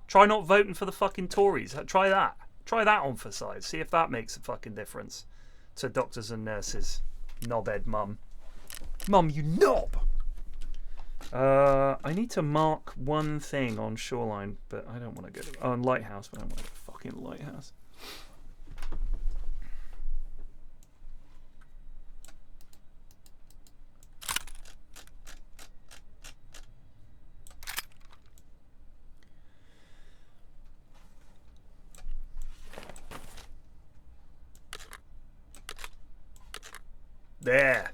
Try not voting for the fucking Tories. Try that. Try that on for size. See if that makes a fucking difference to doctors and nurses. Knobhead mum. Mum, you knob! I need to mark one thing on Shoreline, but I don't want to go to... on Lighthouse, but I don't want to go to fucking Lighthouse. There.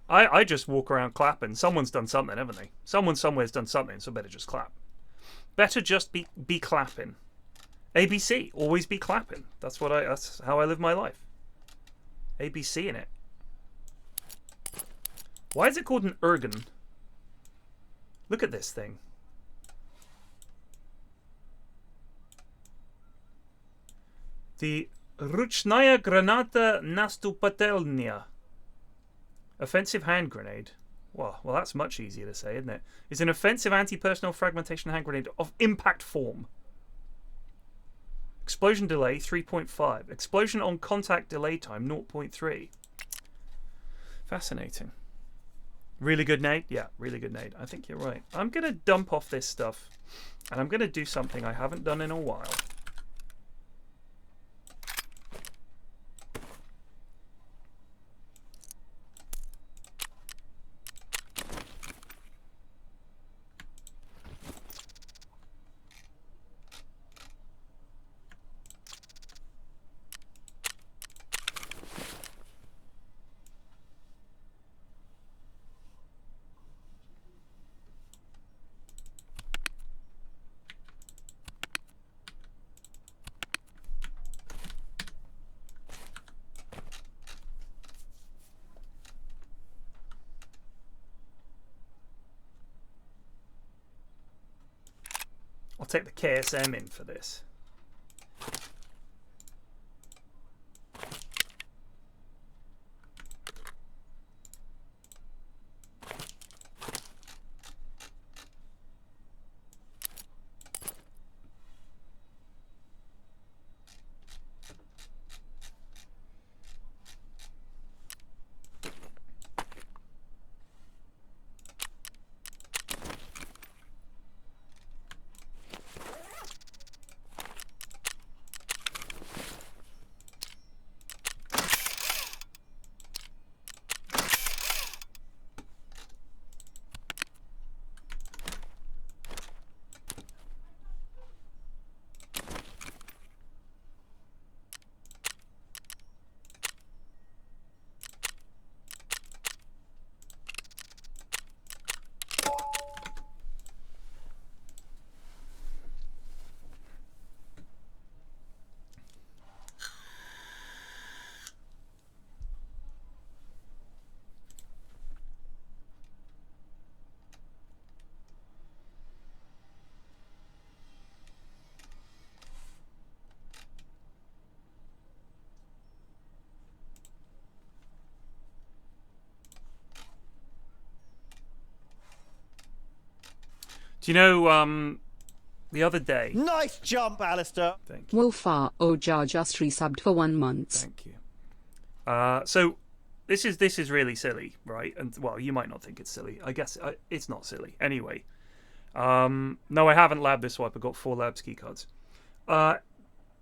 I just walk around clapping. Someone's done something, haven't they? Someone somewhere's done something, so better just clap. Better just be clapping. ABC, always be clapping. That's how I live my life. ABC in it. Why is it called an ergon? Look at this thing. The Ruchnaya Granata Nastupatelnia. Offensive hand grenade. Well, that's much easier to say, isn't it? It's an offensive anti-personnel fragmentation hand grenade of impact form. Explosion delay 3.5. Explosion on contact delay time 0.3. Fascinating. Really good nade? Yeah, really good nade. I think you're right. I'm going to dump off this stuff. And I'm going to do something I haven't done in a while. I'll take the KSM in for this. Do you know, the other day... Nice jump, Alistair. Thank you. Wolfar Ojar just resubbed for 1 month. Thank you. So, this is really silly, right? And, well, you might not think it's silly. I guess it's not silly. Anyway. No, I haven't labbed this swipe. I've got 4 lab ski cards. The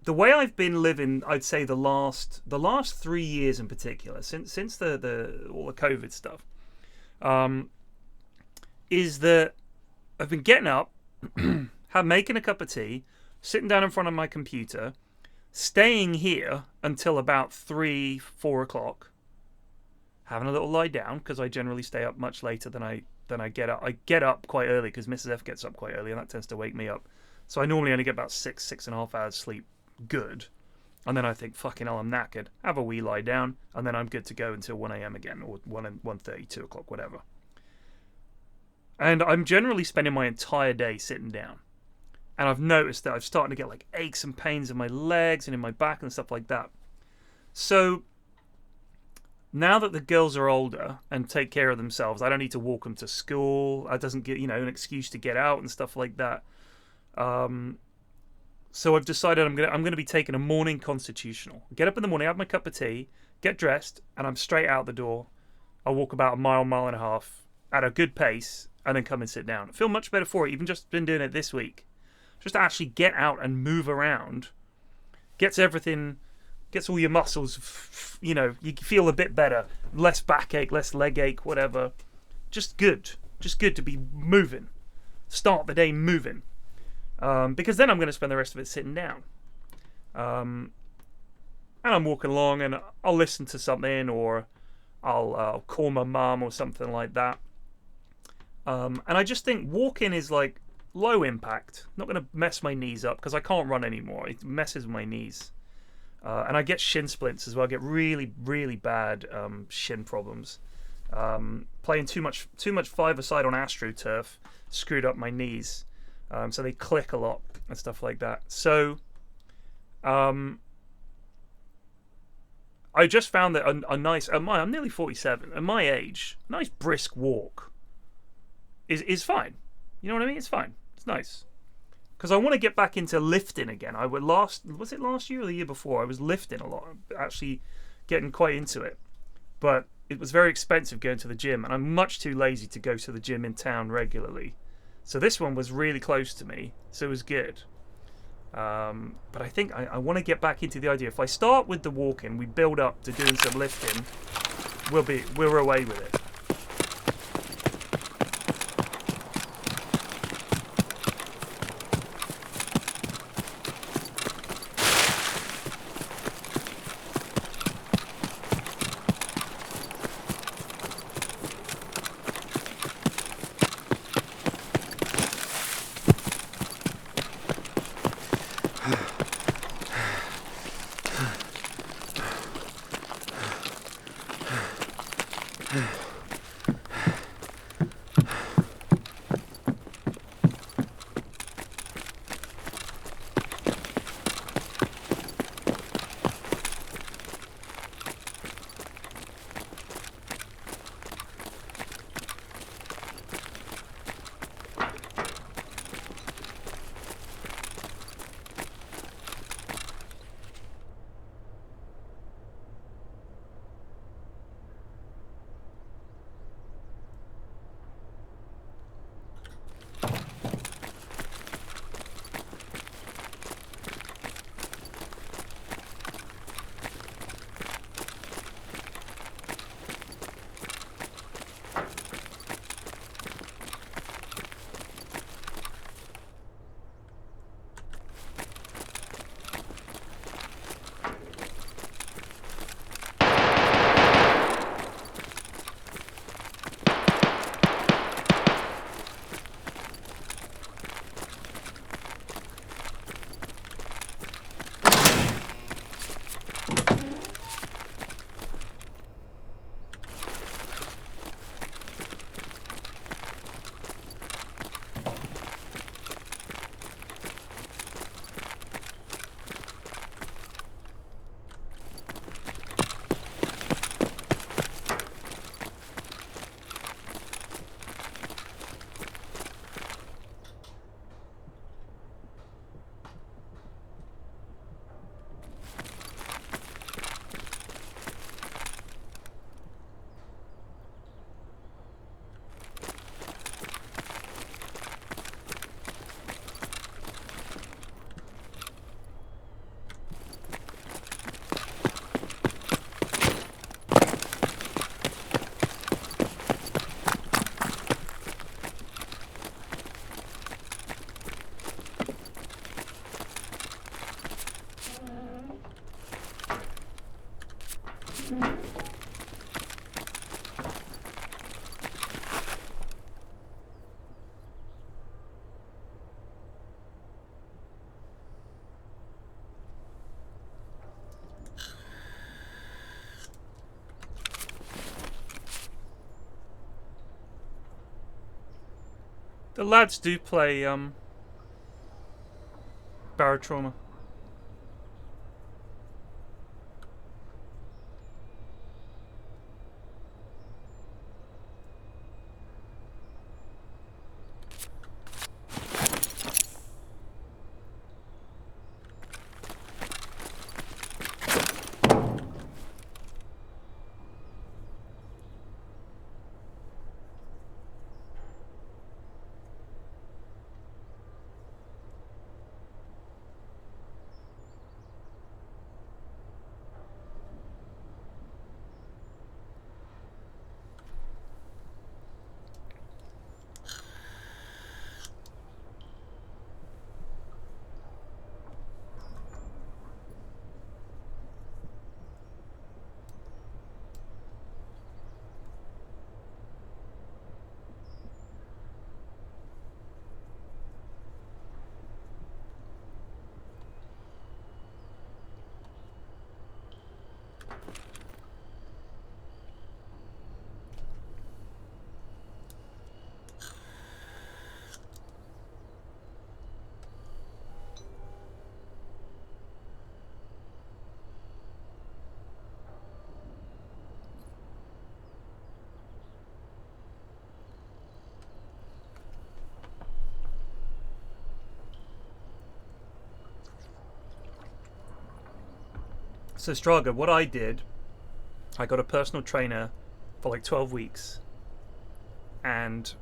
way I've been living, I'd say the last 3 years in particular, since all the COVID stuff, is that I've been getting up, making a cup of tea, sitting down in front of my computer, staying here until about 3, 4 o'clock, having a little lie down because I generally stay up much later than I get up. I get up quite early because Mrs. F gets up quite early, and that tends to wake me up. So I normally only get about 6.5 hours sleep. Good. And then I think, fucking hell, I'm knackered. Have a wee lie down, and then I'm good to go until 1 a.m. again, or 1:30, 2 o'clock, whatever. And I'm generally spending my entire day sitting down. And I've noticed that I'm starting to get like aches and pains in my legs and in my back and stuff like that. So now that the girls are older and take care of themselves, I don't need to walk them to school. I doesn't get, an excuse to get out and stuff like that. So I've decided I'm gonna be taking a morning constitutional. Get up in the morning, have my cup of tea, get dressed, and I'm straight out the door. I'll walk about a mile and a half at a good pace, and then come and sit down. I feel much better for it. Even just been doing it this week. Just to actually get out and move around. Gets all your muscles, you feel a bit better. Less backache, less leg ache, whatever. Just good. Just good to be moving. Start the day moving. Because then I'm going to spend the rest of it sitting down. And I'm walking along and I'll listen to something, or I'll call my mum or something like that. And I just think walking is like low impact. Not going to mess my knees up because I can't run anymore. It messes my knees. And I get shin splints as well. I get really, really bad shin problems. Playing too much 5-a-side on AstroTurf screwed up my knees. So they click a lot and stuff like that. So I just found that a nice. I'm nearly 47. At my age, a nice brisk walk is fine. You know what I mean? It's fine. It's nice. Because I want to get back into lifting again. Was it last year or the year before? I was lifting a lot, actually getting quite into it. But it was very expensive going to the gym, and I'm much too lazy to go to the gym in town regularly. So this one was really close to me, so it was good. But I think I want to get back into the idea. If I start with the walking, we build up to doing some lifting, we're away with it. The lads do play Barotrauma. So Straga, what I did, I got a personal trainer for like 12 weeks, and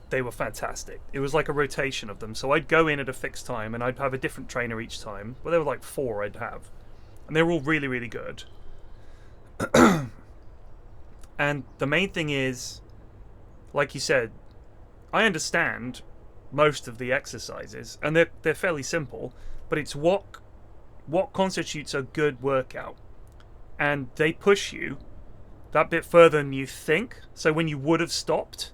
they were fantastic. It was like a rotation of them. So I'd go in at a fixed time, and I'd have a different trainer each time. Well, there were like 4 I'd have, and they were all really, really good. And the main thing is, like you said, I understand most of the exercises, and they're fairly simple, but it's what constitutes a good workout. And they push you that bit further than you think. So when you would have stopped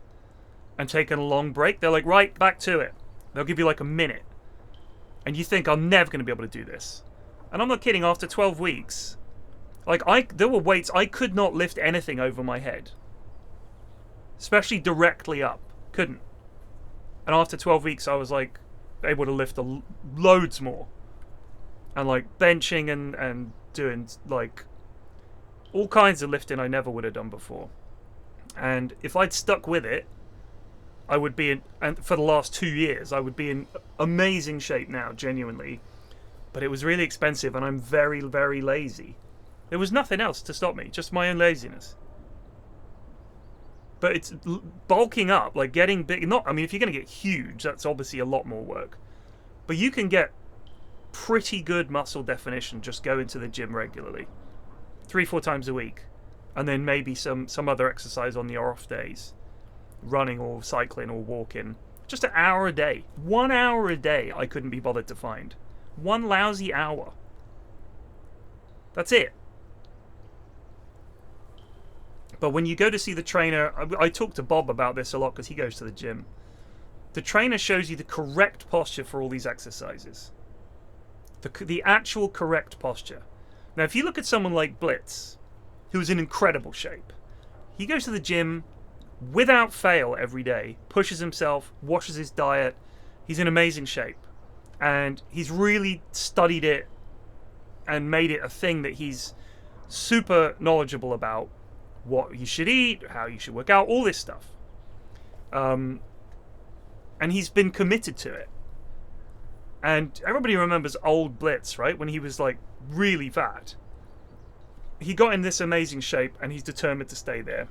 and taken a long break, they're like, right, back to it. They'll give you like a minute. And you think, I'm never going to be able to do this. And I'm not kidding, after 12 weeks, like there were weights, I could not lift anything over my head. Especially directly up. Couldn't. And after 12 weeks, I was like able to lift loads more. And like benching and doing like all kinds of lifting I never would have done before. And if I'd stuck with it, I would be in, and for the last 2 years, I would be in amazing shape now, genuinely. But it was really expensive, and I'm very, very lazy. There was nothing else to stop me, just my own laziness. But it's bulking up, like getting big. I mean, if you're going to get huge, that's obviously a lot more work. But you can get pretty good muscle definition just going to the gym regularly. 3-4 times a week. And then maybe some other exercise on the off days. Running or cycling or walking. Just an hour a day. 1 hour a day I couldn't be bothered to find. 1 lousy hour. That's it. But when you go to see the trainer, I talk to Bob about this a lot because he goes to the gym. The trainer shows you the correct posture for all these exercises. The actual correct posture. Now, if you look at someone like Blitz, who's in incredible shape, he goes to the gym without fail every day, pushes himself, washes his diet. He's in amazing shape. And he's really studied it and made it a thing that he's super knowledgeable about. What you should eat, how you should work out, all this stuff. And he's been committed to it. And everybody remembers old Blitz, right? When he was like really fat. He got in this amazing shape and he's determined to stay there.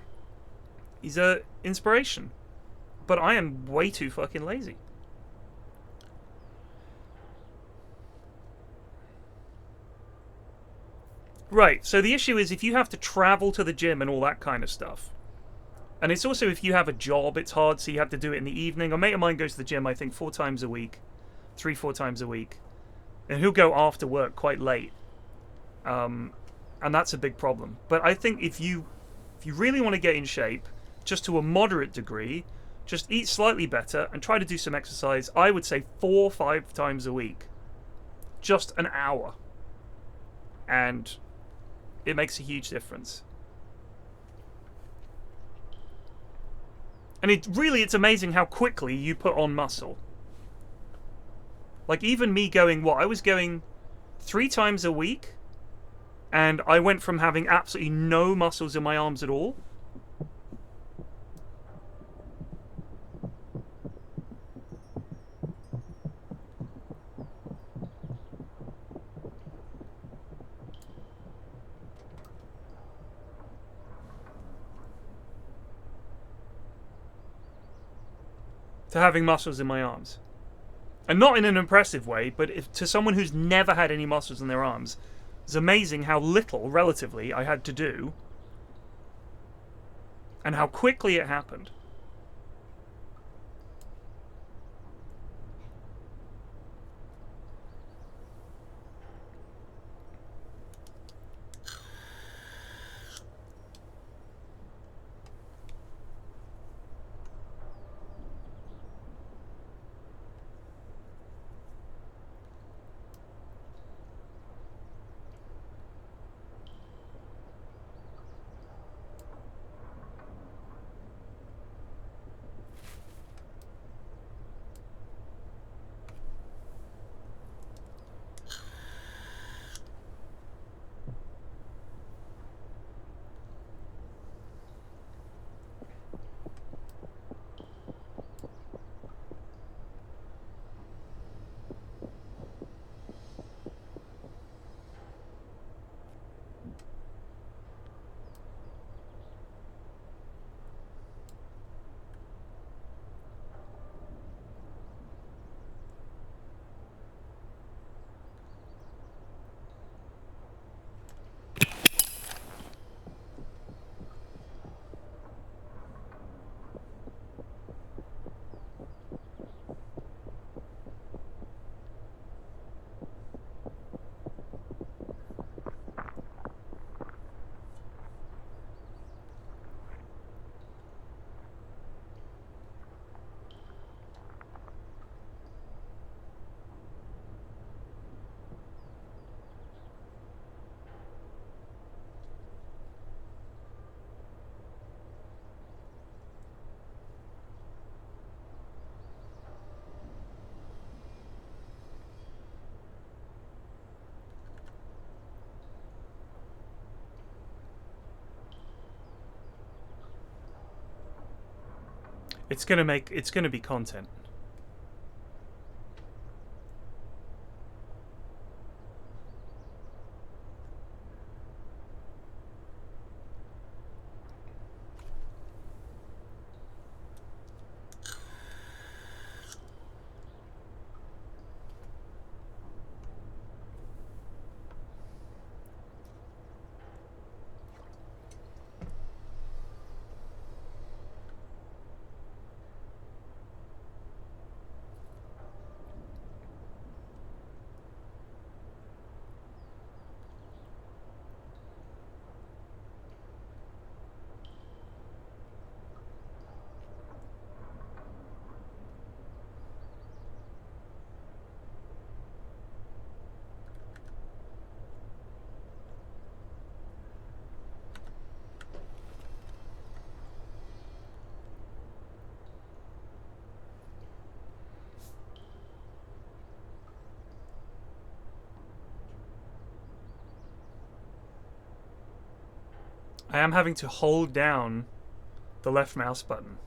He's an inspiration. But I am way too fucking lazy. Right, so the issue is if you have to travel to the gym and all that kind of stuff. And it's also if you have a job, it's hard, so you have to do it in the evening. A mate of mine goes to the gym, I think, 4 times a week. 3-4 times a week. And he'll go after work quite late. And that's a big problem. But I think if you really want to get in shape, just to a moderate degree, just eat slightly better and try to do some exercise. I would say 4 or 5 times a week. Just an hour. And it makes a huge difference. And it's amazing how quickly you put on muscle. Like even me going, I was going 3 times a week, and I went from having absolutely no muscles in my arms at all to having muscles in my arms. And not in an impressive way, but to someone who's never had any muscles in their arms, it's amazing how little, relatively, I had to do. And how quickly it happened. It's gonna be content. I am having to hold down the left mouse button.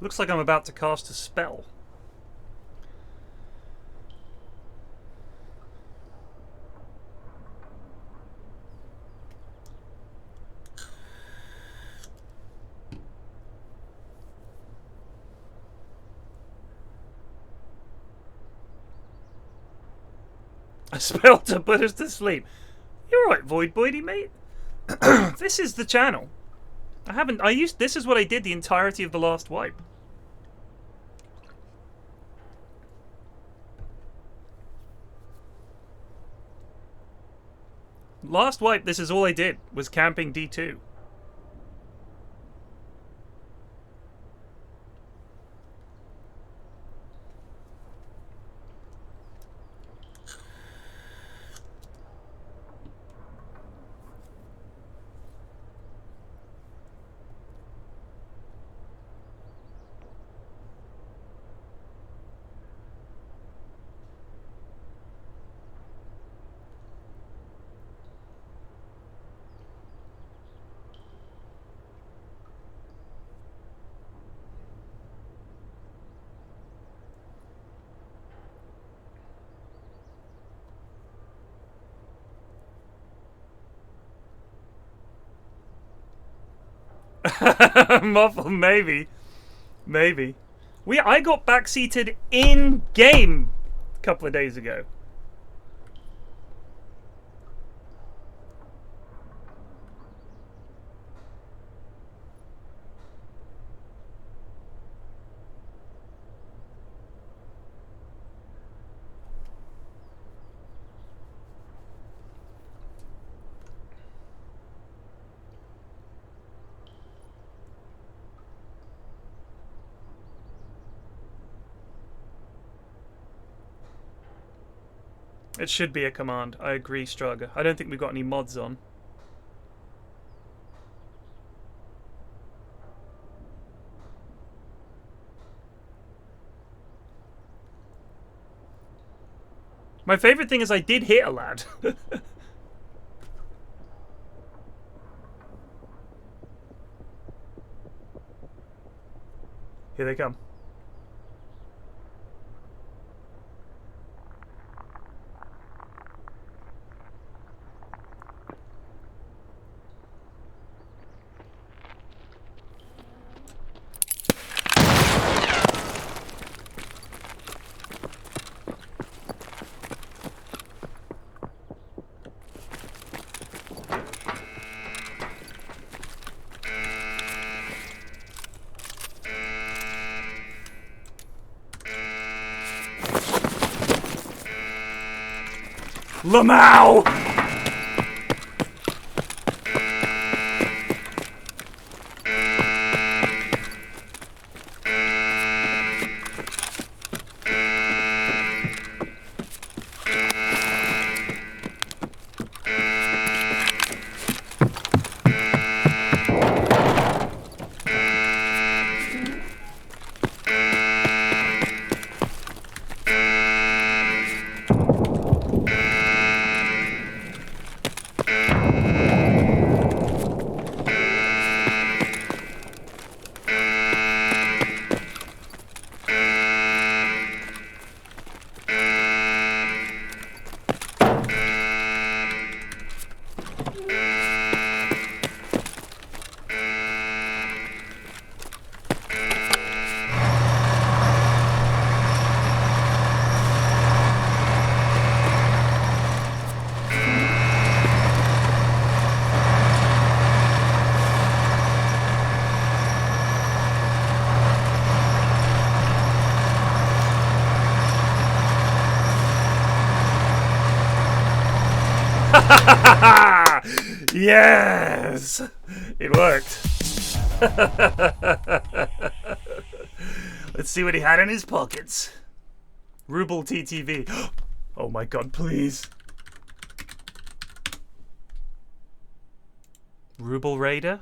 Looks like I'm about to cast a spell. A spell to put us to sleep. You're right, Void Boydie, mate. This is the channel. This is what I did the entirety of the last wipe. Last wipe, this is all I did, was camping D2. Muffle, maybe. I got backseated in game a couple of days ago. It should be a command. I agree, Straga. I don't think we've got any mods on. My favourite thing is I did hit a lad. Here they come. Lamau! Yes! It worked. Let's see what he had in his pockets. Ruble TTV. Oh my god, please. Ruble Raider?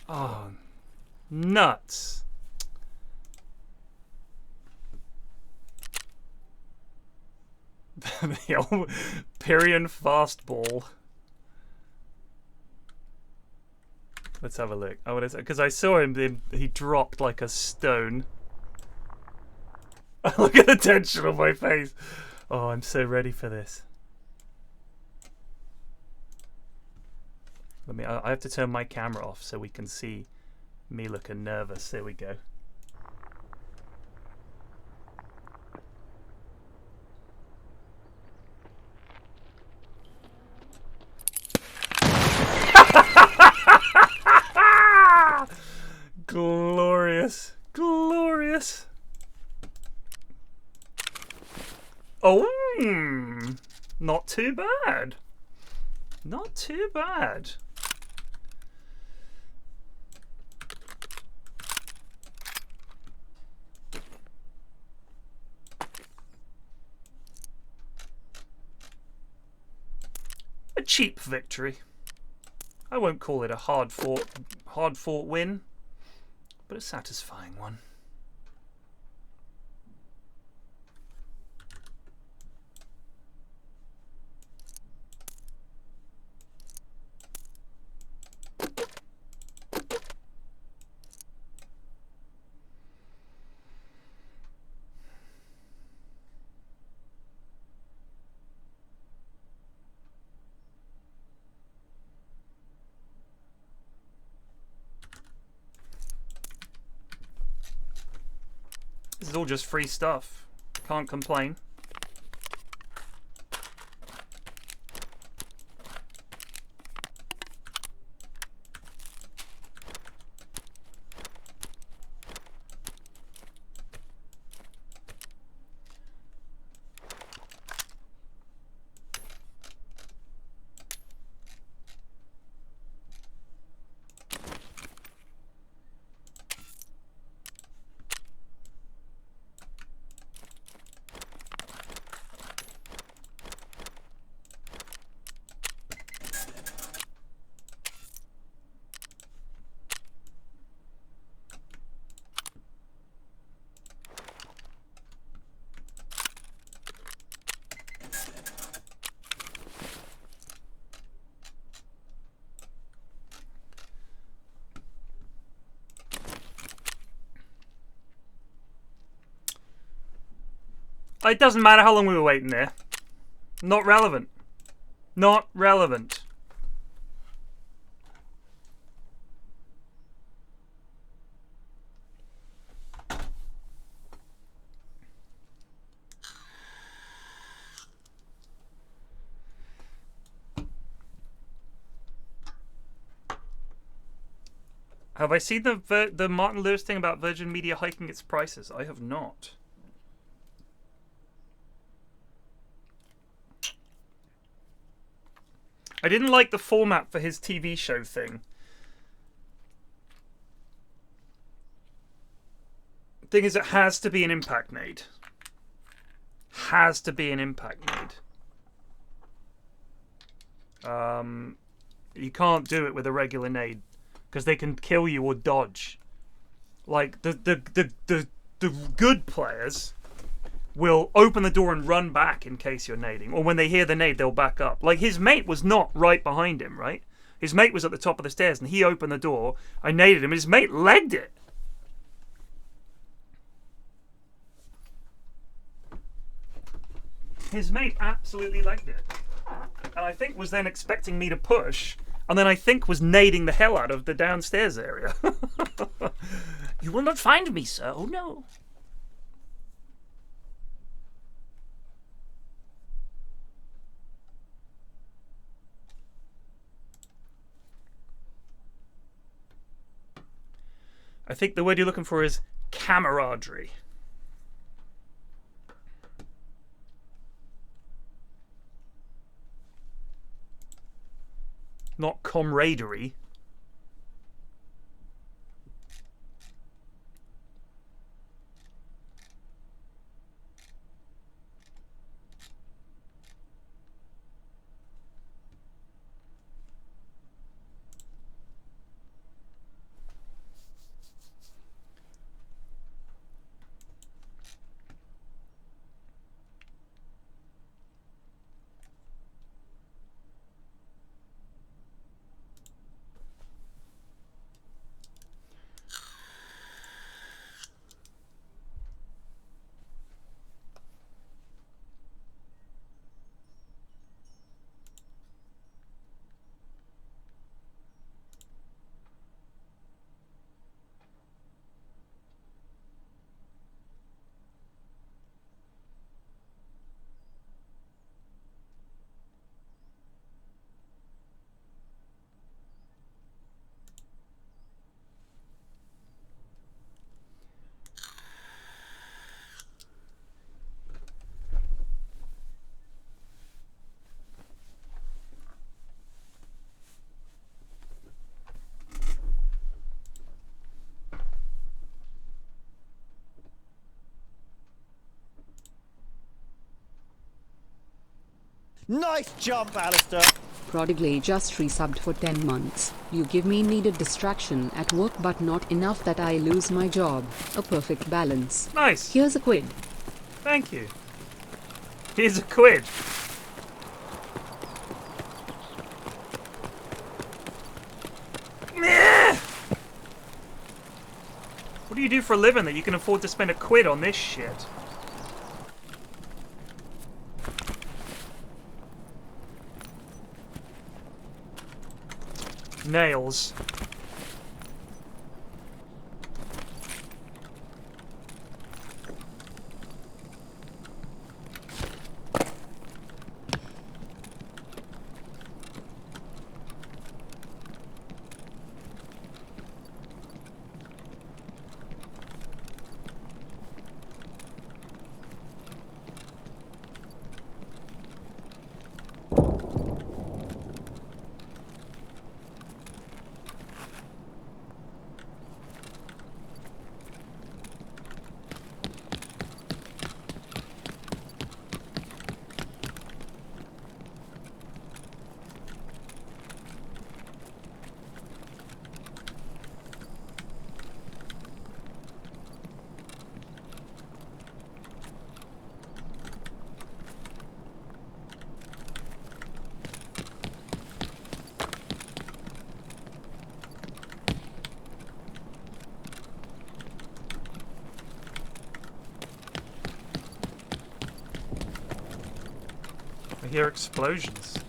Oh, nuts. The old Pyrian fastball. Let's have a look. Oh, what is it? Because I saw him, he dropped like a stone. Look at the tension on my face. Oh, I'm so ready for this. I have to turn my camera off so we can see me looking nervous. There we go. Glorious. Glorious. Oh, not too bad. Not too bad. A cheap victory. I won't call it a hard-fought win, but a satisfying one. This is all just free stuff. Can't complain. It doesn't matter how long we were waiting there. Not relevant. Not relevant. Have I seen the Martin Lewis thing about Virgin Media hiking its prices? I have not. I didn't like the format for his TV show thing. Thing is, it has to be an impact nade. Has to be an impact nade. You can't do it with a regular nade because they can kill you or dodge. Like the good players will open the door and run back in case you're nading, or when they hear the nade, they'll back up. Like his mate was not right behind him, right? His mate was at the top of the stairs, and he opened the door. I naded him, and his mate legged it. His mate absolutely legged it. And I think was then expecting me to push, and then I think was nading the hell out of the downstairs area. You will not find me, sir. Oh, no. I think the word you're looking for is camaraderie. Not camaraderie. Nice jump, Alistair. Prodigally just resubbed for 10 months. You give me needed distraction at work but not enough that I lose my job. A perfect balance. Nice. Here's a quid. Thank you. Here's a quid. What do you do for a living that you can afford to spend a quid on this shit? Nails. I hear explosions.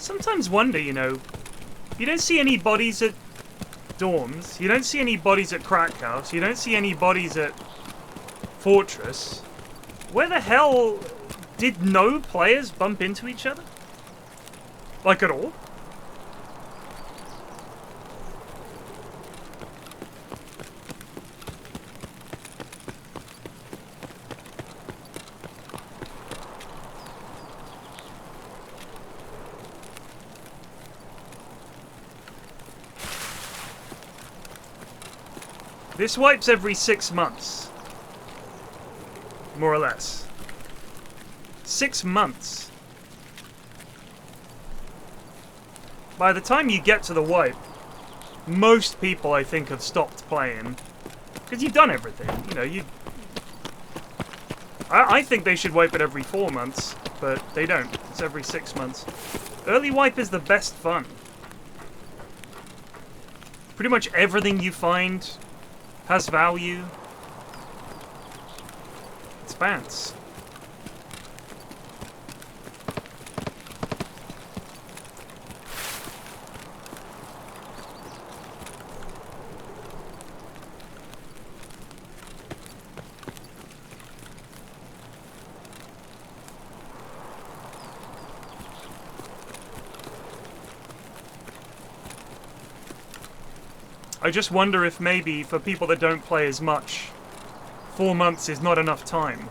sometimes wonder, you know, you don't see any bodies at dorms, you don't see any bodies at Crack House, you don't see any bodies at Fortress. Where the hell did no players bump into each other? Like at all? This wipes every 6 months. More or less. 6 months. By the time you get to the wipe, most people, I think, have stopped playing. Because you've done everything. You know, you... I think they should wipe it every 4 months, but they don't. It's every 6 months. Early wipe is the best fun. Pretty much everything you find has value. It's pants. I just wonder if maybe for people that don't play as much, 4 months is not enough time.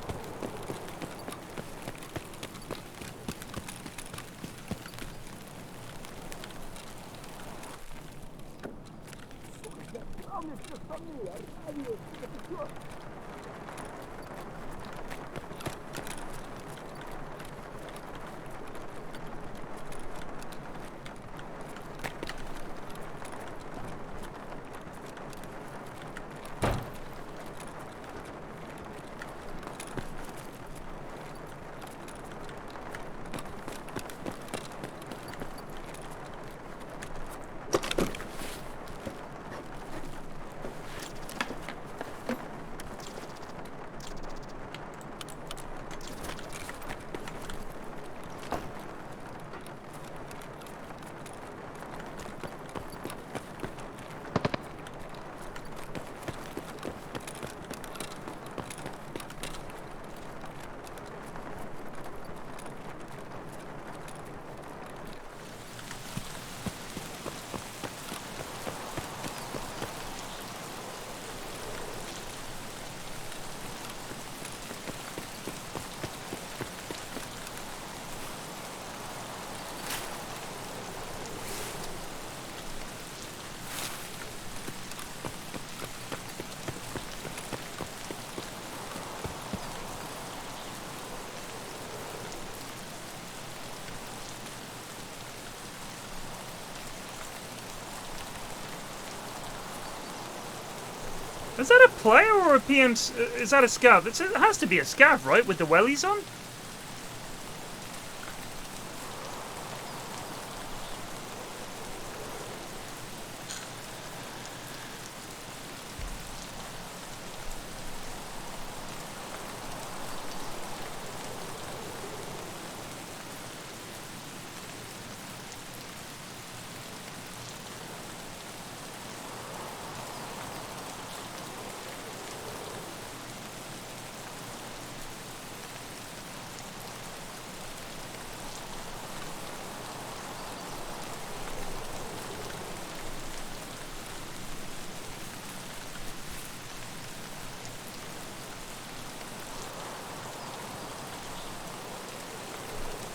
Is that a player or a PM? Is that a scav? It has to be a scav, right? With the wellies on?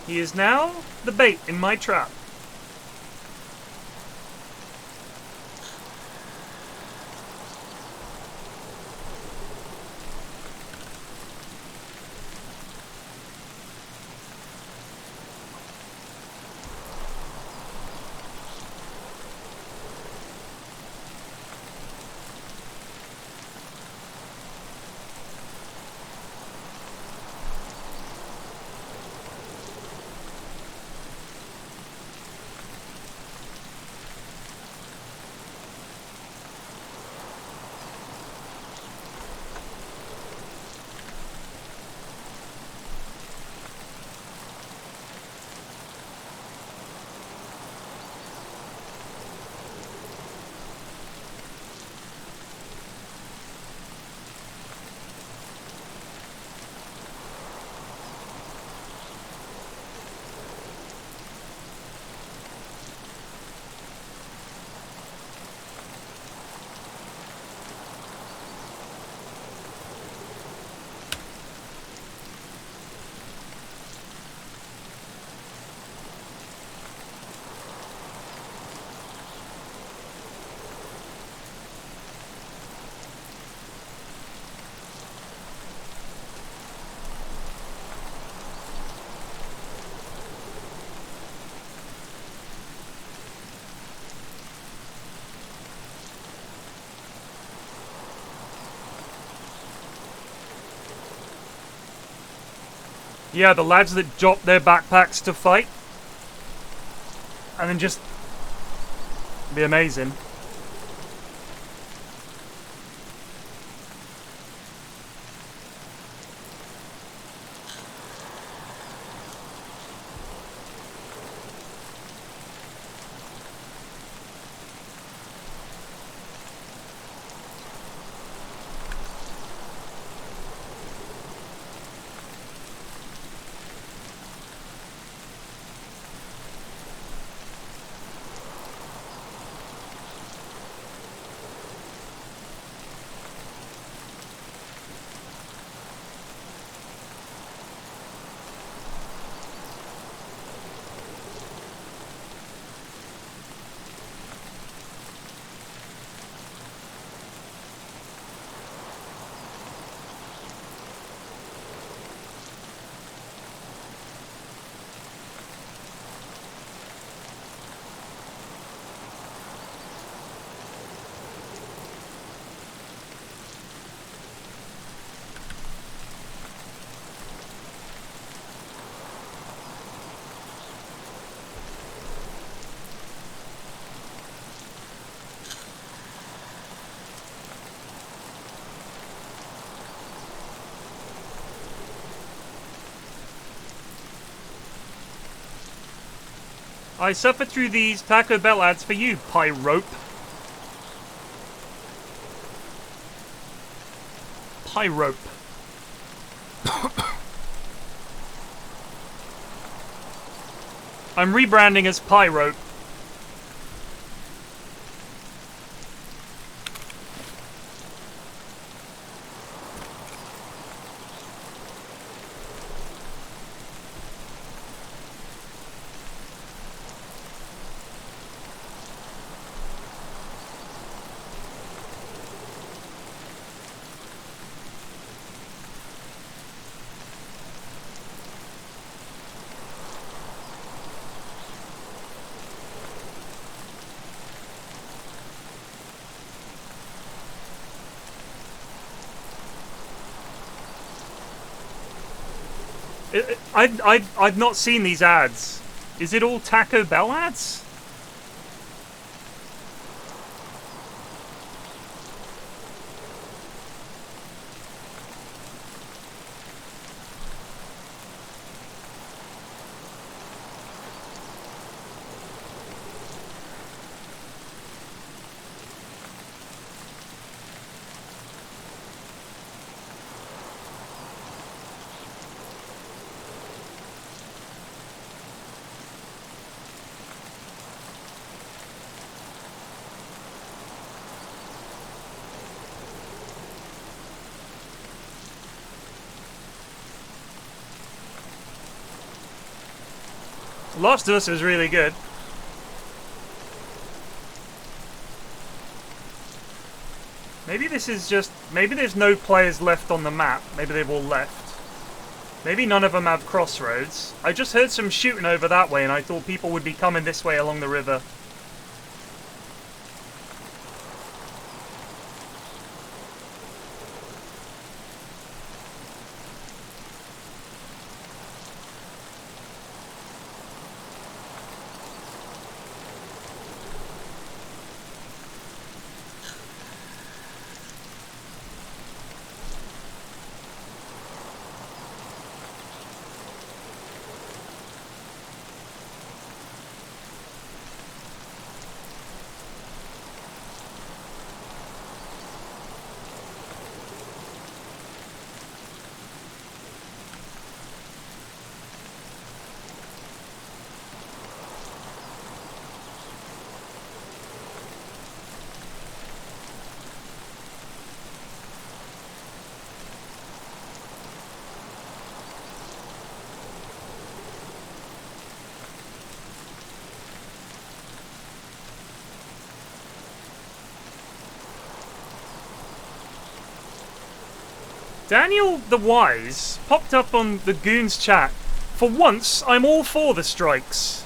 He is now the bait in my trap. Yeah, the lads that drop their backpacks to fight. And then just... be amazing. I suffer through these Taco Bell ads for you, Pyrope. Pyrope. I'm rebranding as Pyrope. I've not seen these ads. Is it all Taco Bell ads? Last of Us was really good. Maybe this is just... maybe there's no players left on the map. Maybe they've all left. Maybe none of them have crossroads. I just heard some shooting over that way and I thought people would be coming this way along the river. Daniel the Wise popped up on the Goons chat. For once, I'm all for the strikes.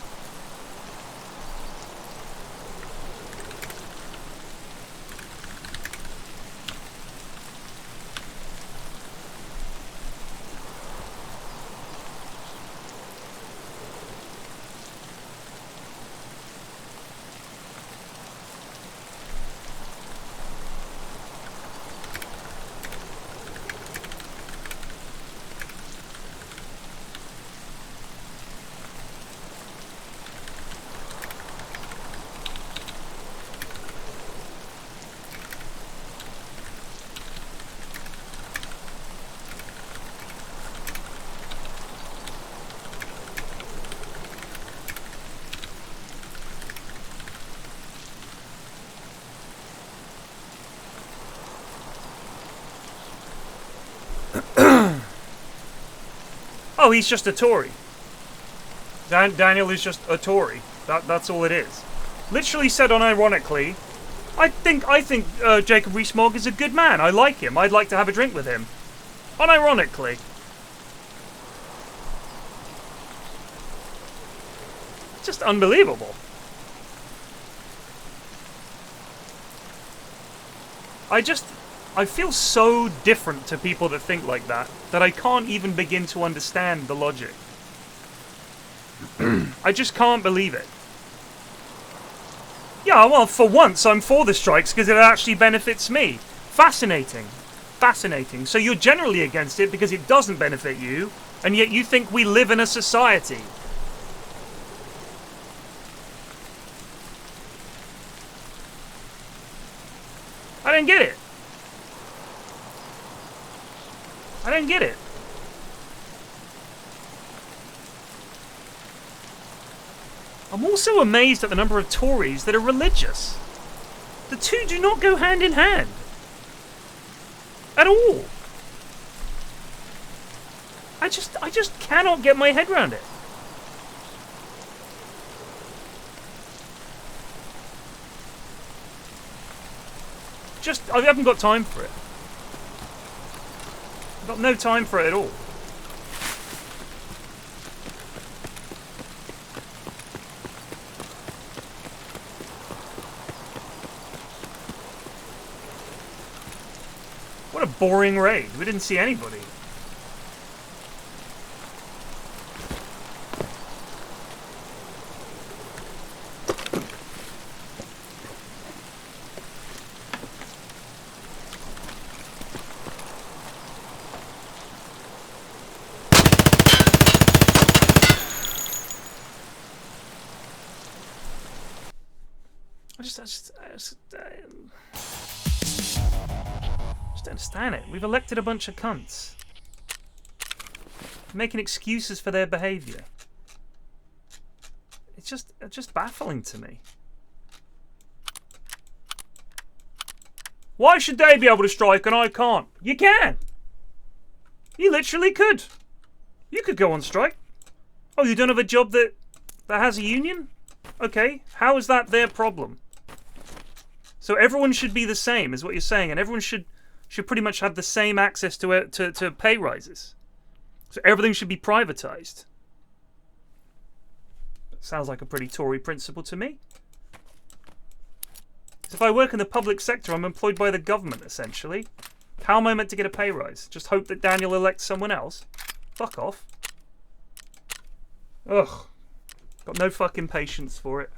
Oh, he's just a Tory. Daniel is just a Tory. That's all it is. Literally said unironically, I think Jacob Rees-Mogg is a good man. I like him. I'd like to have a drink with him. Unironically. Just unbelievable. I feel so different to people that think like that I can't even begin to understand the logic. I just can't believe it. Yeah, well, for once I'm for the strikes because it actually benefits me. Fascinating. Fascinating. So you're generally against it because it doesn't benefit you, and yet you think we live in a society. I don't get it. I don't get it. I'm also amazed at the number of Tories that are religious. The two do not go hand in hand. At all. I just cannot get my head around it. I haven't got time for it. I've got no time for it at all. What a boring raid. We didn't see anybody. I just don't understand it. We've elected a bunch of cunts. Making excuses for their behaviour. It's just baffling to me. Why should they be able to strike and I can't? You can! You literally could. You could go on strike. Oh, you don't have a job that has a union? Okay, how is that their problem? So everyone should be the same, is what you're saying, and everyone should pretty much have the same access to pay rises. So everything should be privatised. Sounds like a pretty Tory principle to me. So if I work in the public sector, I'm employed by the government, essentially. How am I meant to get a pay rise? Just hope that Daniel elects someone else? Fuck off. Ugh. Got no fucking patience for it.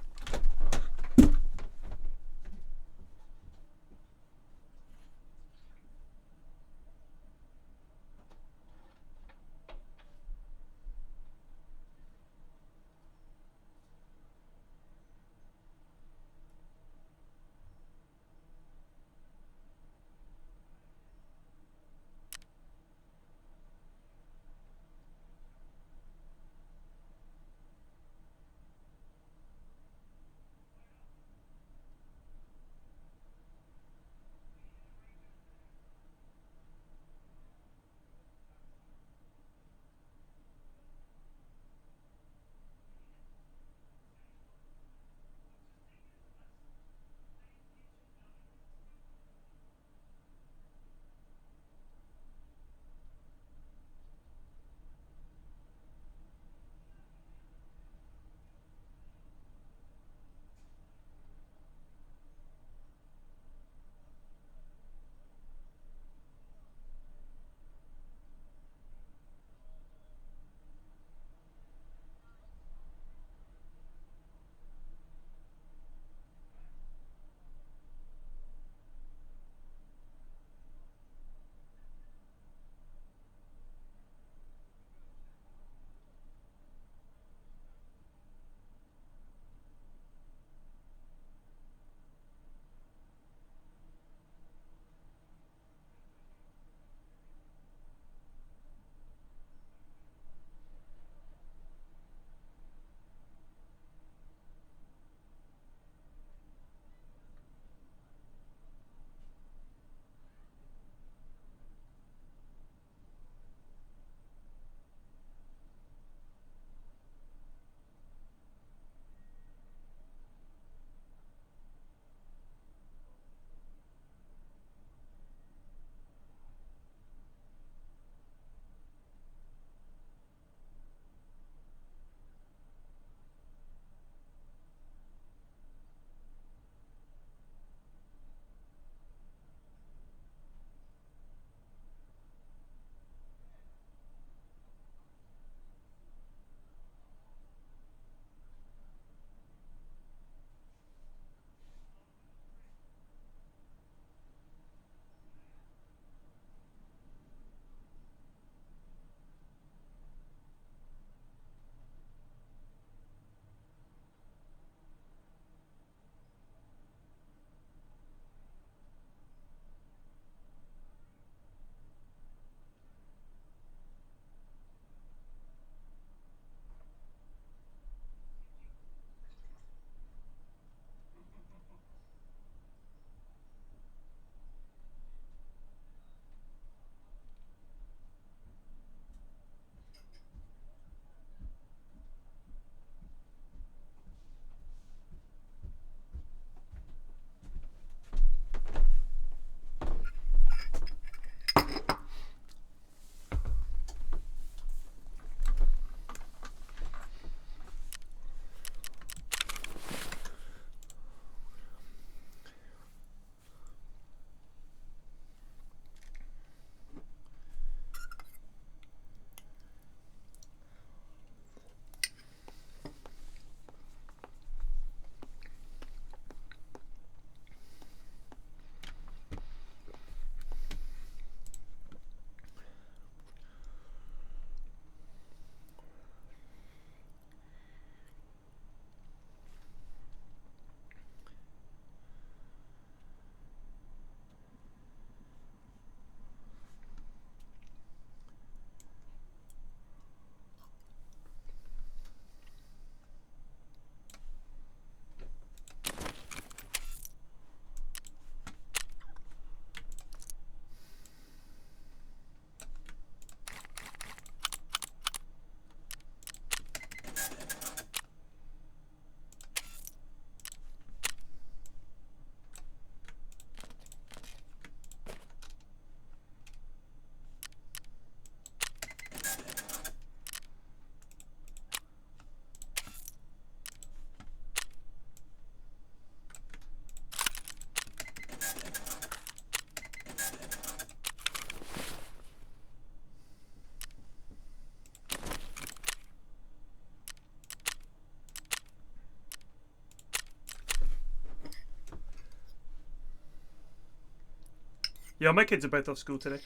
Yeah, my kids are both off school today.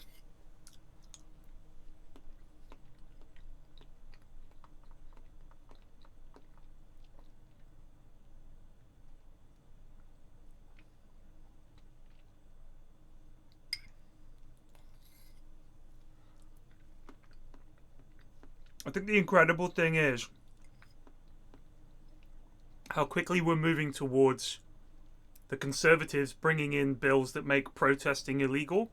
I think the incredible thing is how quickly we're moving towards the Conservatives bringing in bills that make protesting illegal.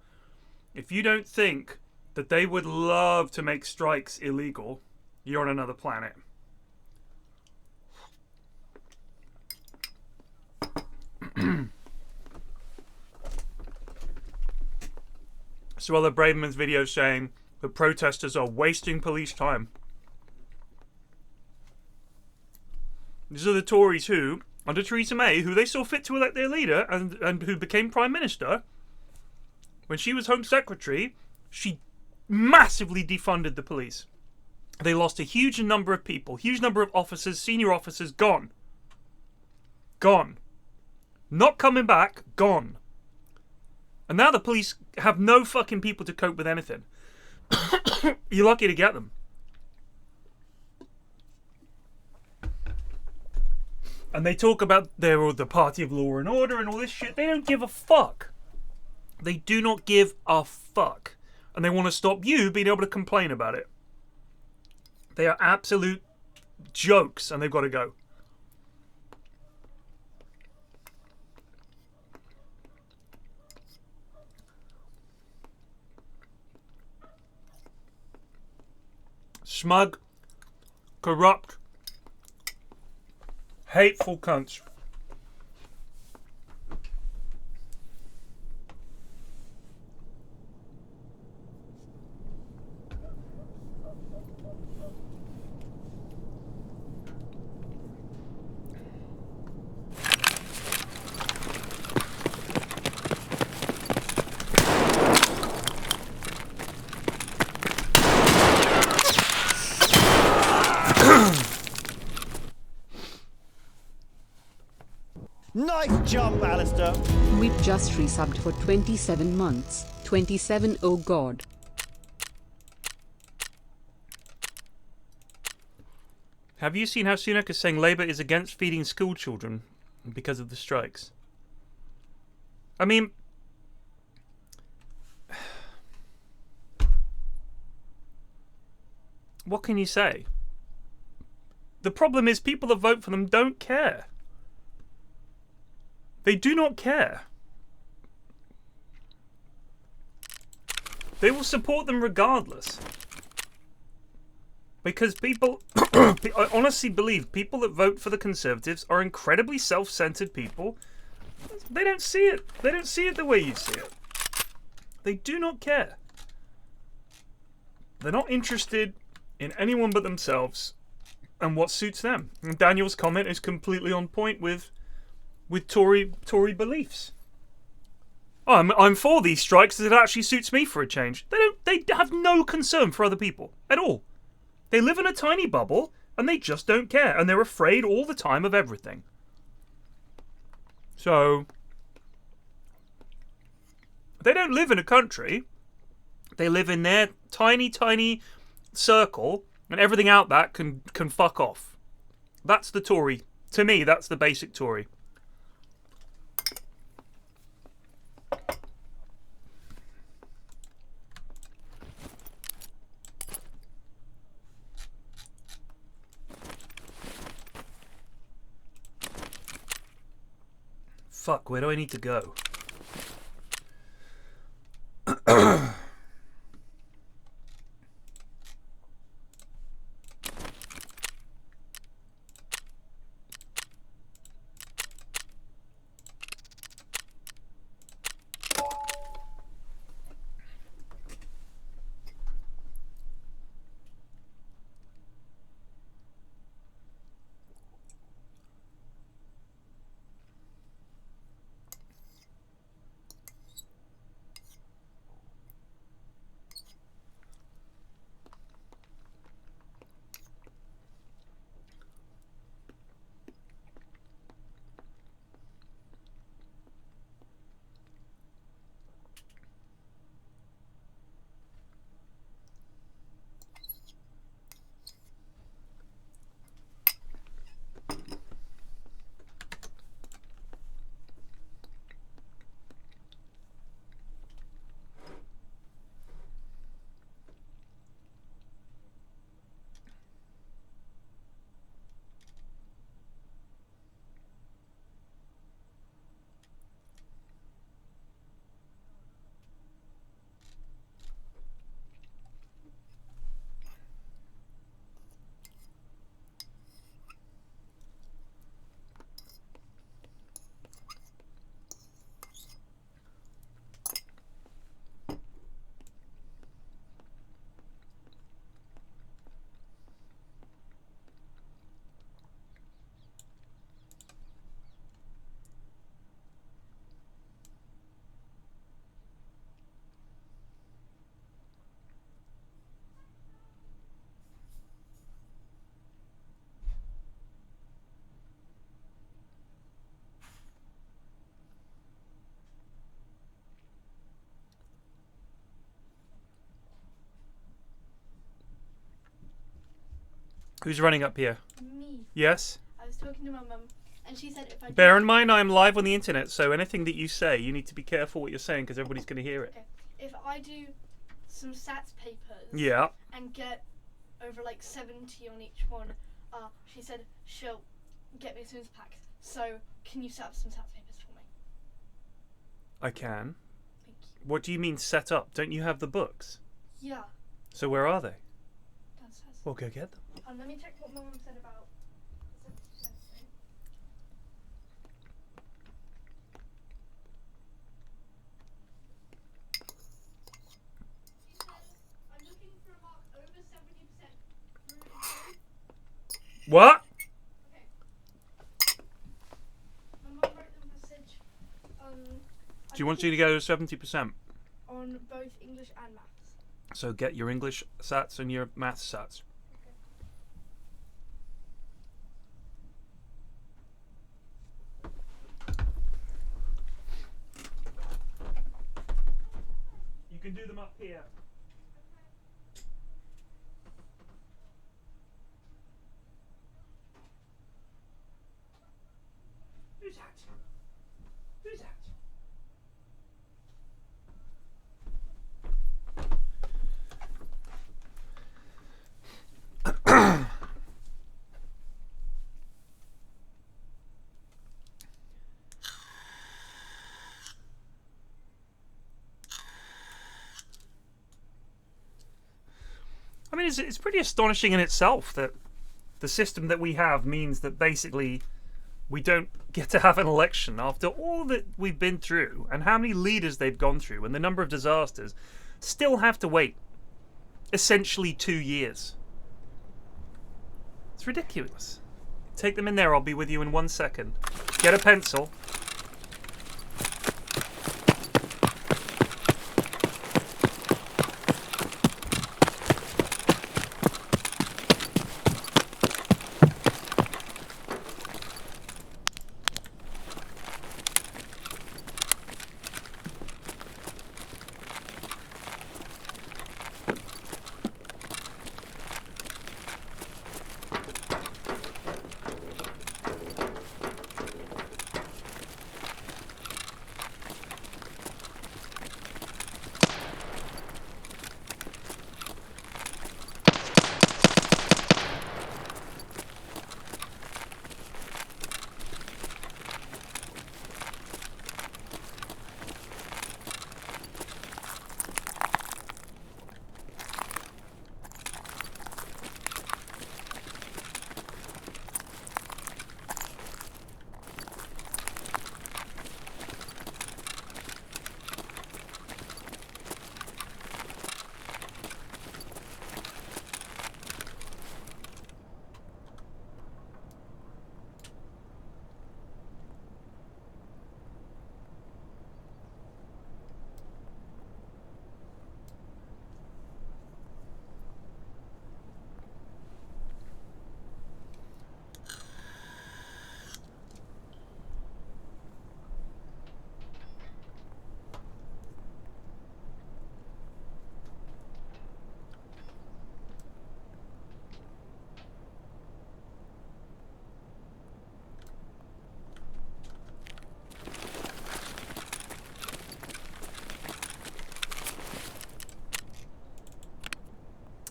If you don't think that they would love to make strikes illegal, you're on another planet. Suella Braverman's video saying that protesters are wasting police time. These are the Tories who, under Theresa May, who they saw fit to elect their leader and who became Prime Minister, when she was Home Secretary, she massively defunded the police. They lost a huge number of people, huge number of officers, senior officers, gone. Gone. Not coming back, gone. And now the police have no fucking people to cope with anything. You're lucky to get them. And they talk about they're the party of law and order and all this shit. They don't give a fuck. They do not give a fuck. And they want to stop you being able to complain about it. They are absolute jokes and they've got to go. Smug, corrupt, hateful cunts. Nice jump, Alistair. We've just resubbed for 27 months. 27, oh god. Have you seen how Sunak is saying Labour is against feeding school children because of the strikes? I mean, what can you say? The problem is people that vote for them don't care. They do not care. They will support them regardless. Because people, I honestly believe people that vote for the Conservatives are incredibly self-centered people. They don't see it. They don't see it the way you see it. They do not care. They're not interested in anyone but themselves and what suits them. And Daniel's comment is completely on point with Tory beliefs. Oh, I'm for these strikes as it actually suits me for a change. They have no concern for other people at all. They live in a tiny bubble and they just don't care and they're afraid all the time of everything. So they don't live in a country. They live in their tiny circle and everything out that can fuck off. That's the Tory. To me, that's the basic Tory. Fuck, where do I need to go? Who's running up here? Me. Yes? I was talking to my mum, and she said if I Bear in mind I'm live on the internet, so anything that you say, you need to be careful what you're saying because everybody's going to hear it. Okay. If I do some SATs papers Yeah. and get over like 70 on each one, she said she'll get me a Sims pack. So can you set up some SATs papers for me? I can. Thank you. What do you mean set up? Don't you have the books? Yeah. So where are they? Downstairs. Well, go get them. Let me check what my mum said about. What? Okay. My mum wrote the message. She wants you to go to 70%. On both English and maths. So get your English sats and your maths sats. You can do them up here. Who's that? Who's that? I mean, it's pretty astonishing in itself that the system that we have means that basically we don't get to have an election after all that we've been through and how many leaders they've gone through and the number of disasters. Still have to wait essentially 2 years. It's ridiculous. Take them in there. I'll be with you in 1 second. Get a pencil.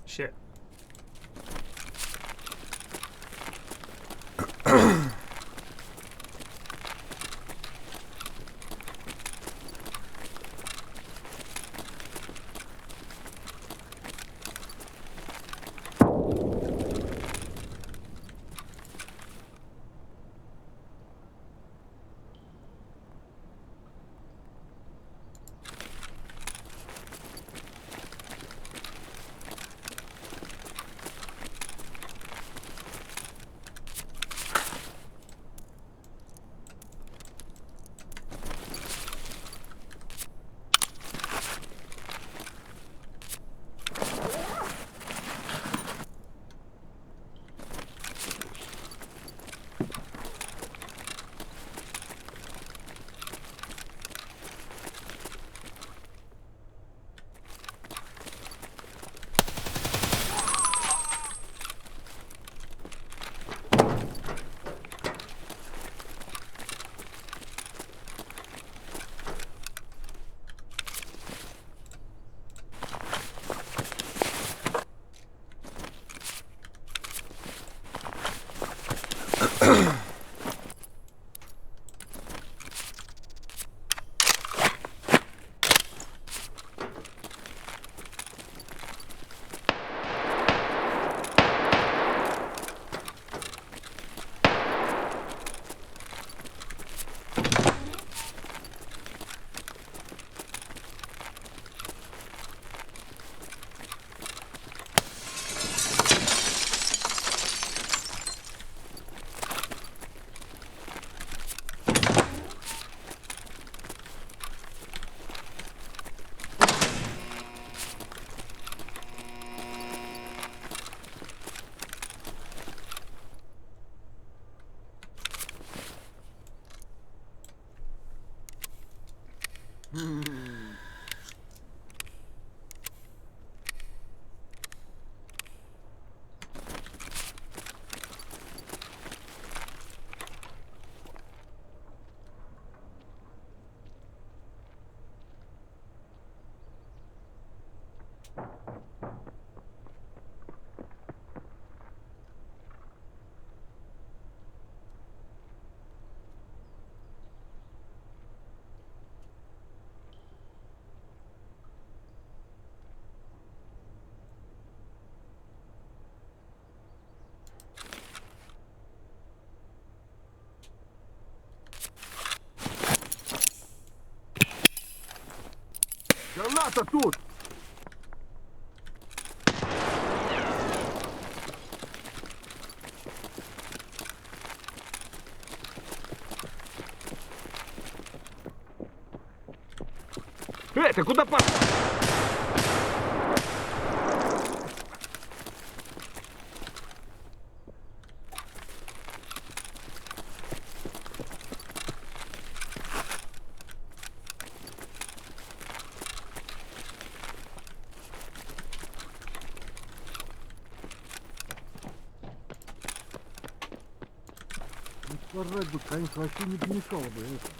Shit. Граната тут! Ты куда пошел? Сожрать бы, конечно, вообще не помешало бы это.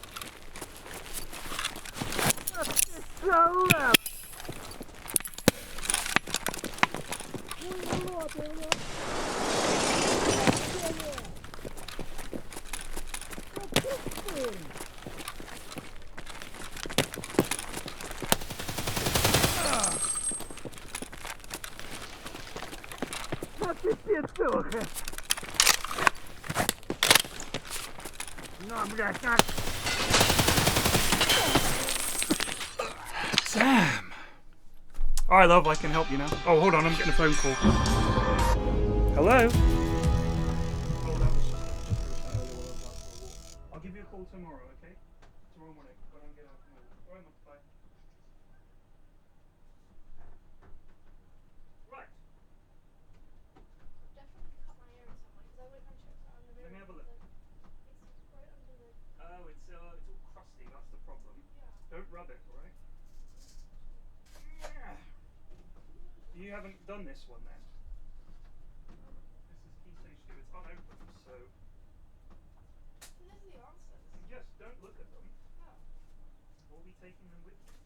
Sam! Alright, love, I can help you now. Oh, hold on, I'm getting a phone call. Hello? I'll give you a call tomorrow, okay? Tomorrow morning, when I get out from work. Alright, bye. Right. Definitely cut my ear somewhere because I went and checked it on the Let me room. have a look. It's right under the. Oh, it's all crusty, that's the problem. Yeah. Don't rub it, alright? You haven't done this one then? This is key stage 2, it's unopened, so... There's the answers. Yes, don't look at them. No. We'll be taking them with you.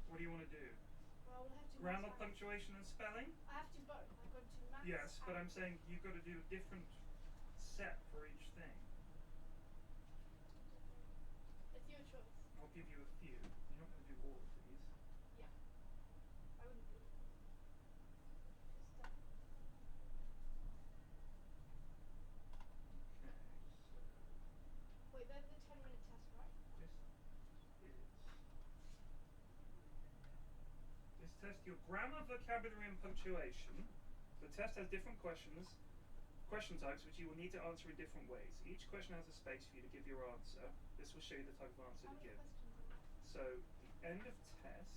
What do you want to do? Well, we'll have to. Grammar, punctuation and spelling? I have to do both. I've got to do maths. Yes, but I'm saying you've got to do a different set for each thing. It's your choice. I'll give you a few. You're not going to do all of these. Yeah. I wouldn't do it. Just Okay, so wait, they're the 10-minute test, right? this test your grammar, vocabulary and punctuation. The test has different question types which you will need to answer in different ways. Each question has a space for you to give your answer. This will show you the type of answer to give. So the end of test.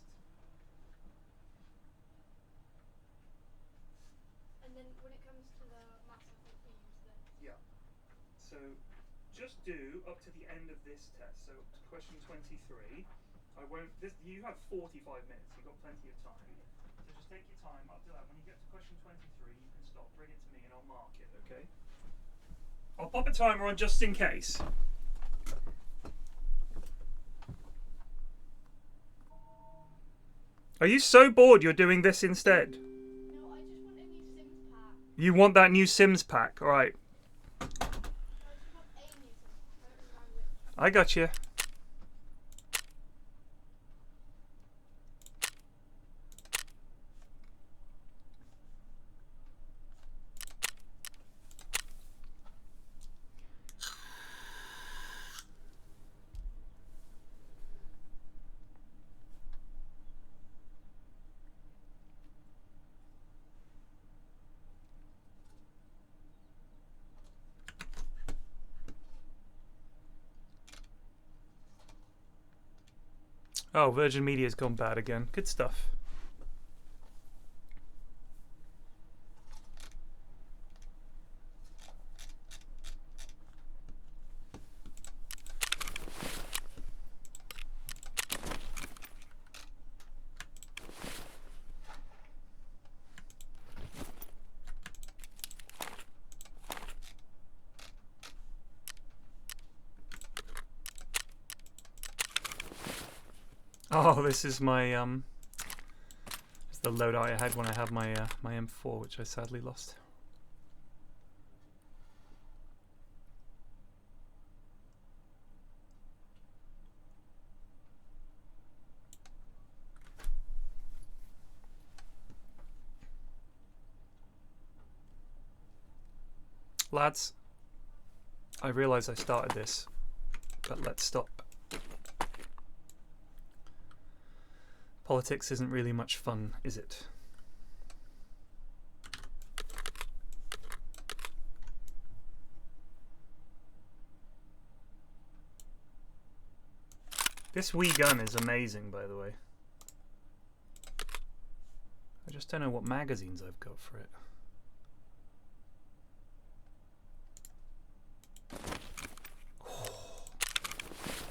And then when it comes to the maths, I think we use this. Yeah. So just do up to the end of this test. So up to question 23. You have 45 minutes. You've got plenty of time. So just take your time up to that. When you get to question 23, you can stop. Bring it to me and I'll mark it, okay? I'll pop a timer on just in case. Are you so bored you're doing this instead? No, I just want a new Sims pack. You want that new Sims pack, alright. No, I just want a new Sims pack. I don't remember which. I got you. Oh, Virgin Media's gone bad again. Good stuff. Oh, this is my it's the loadout I had when I had my my M4, which I sadly lost. Lads, I realise I started this, but let's stop. Politics isn't really much fun, is it? This wee gun is amazing, by the way. I just don't know what magazines I've got for it.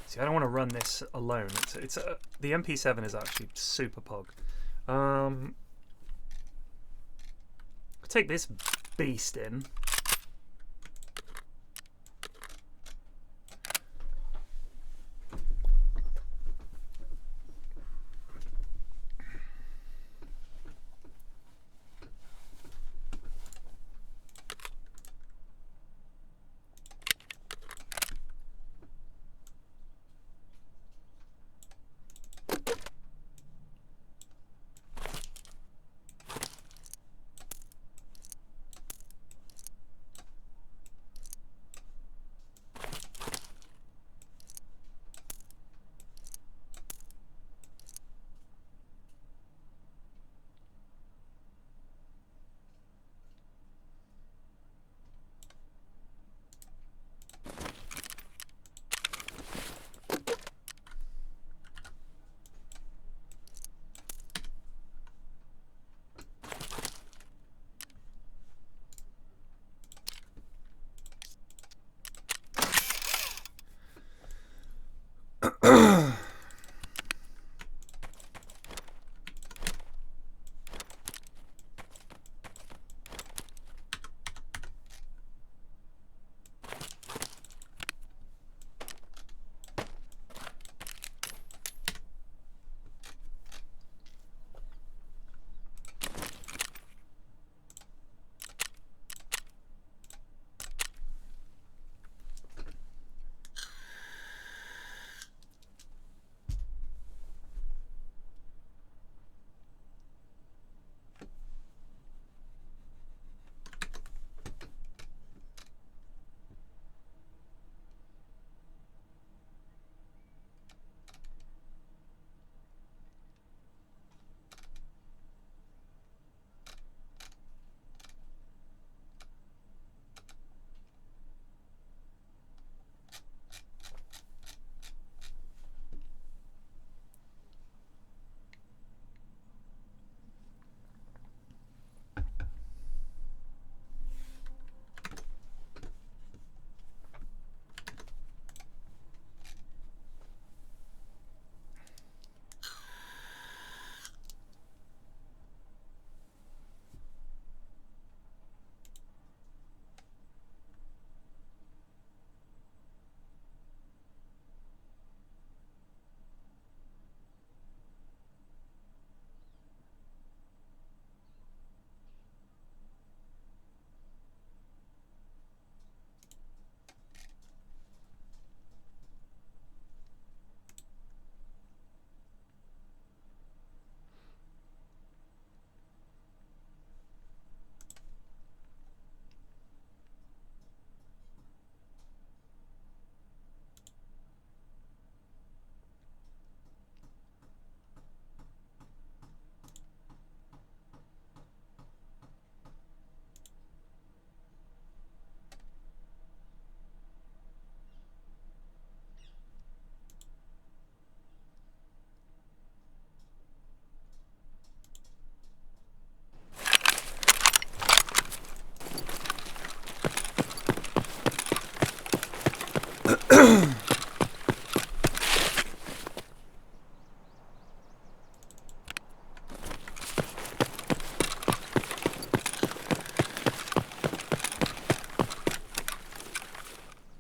See, I don't want to run this alone. The MP7 is actually super pog. I'll take this beast in.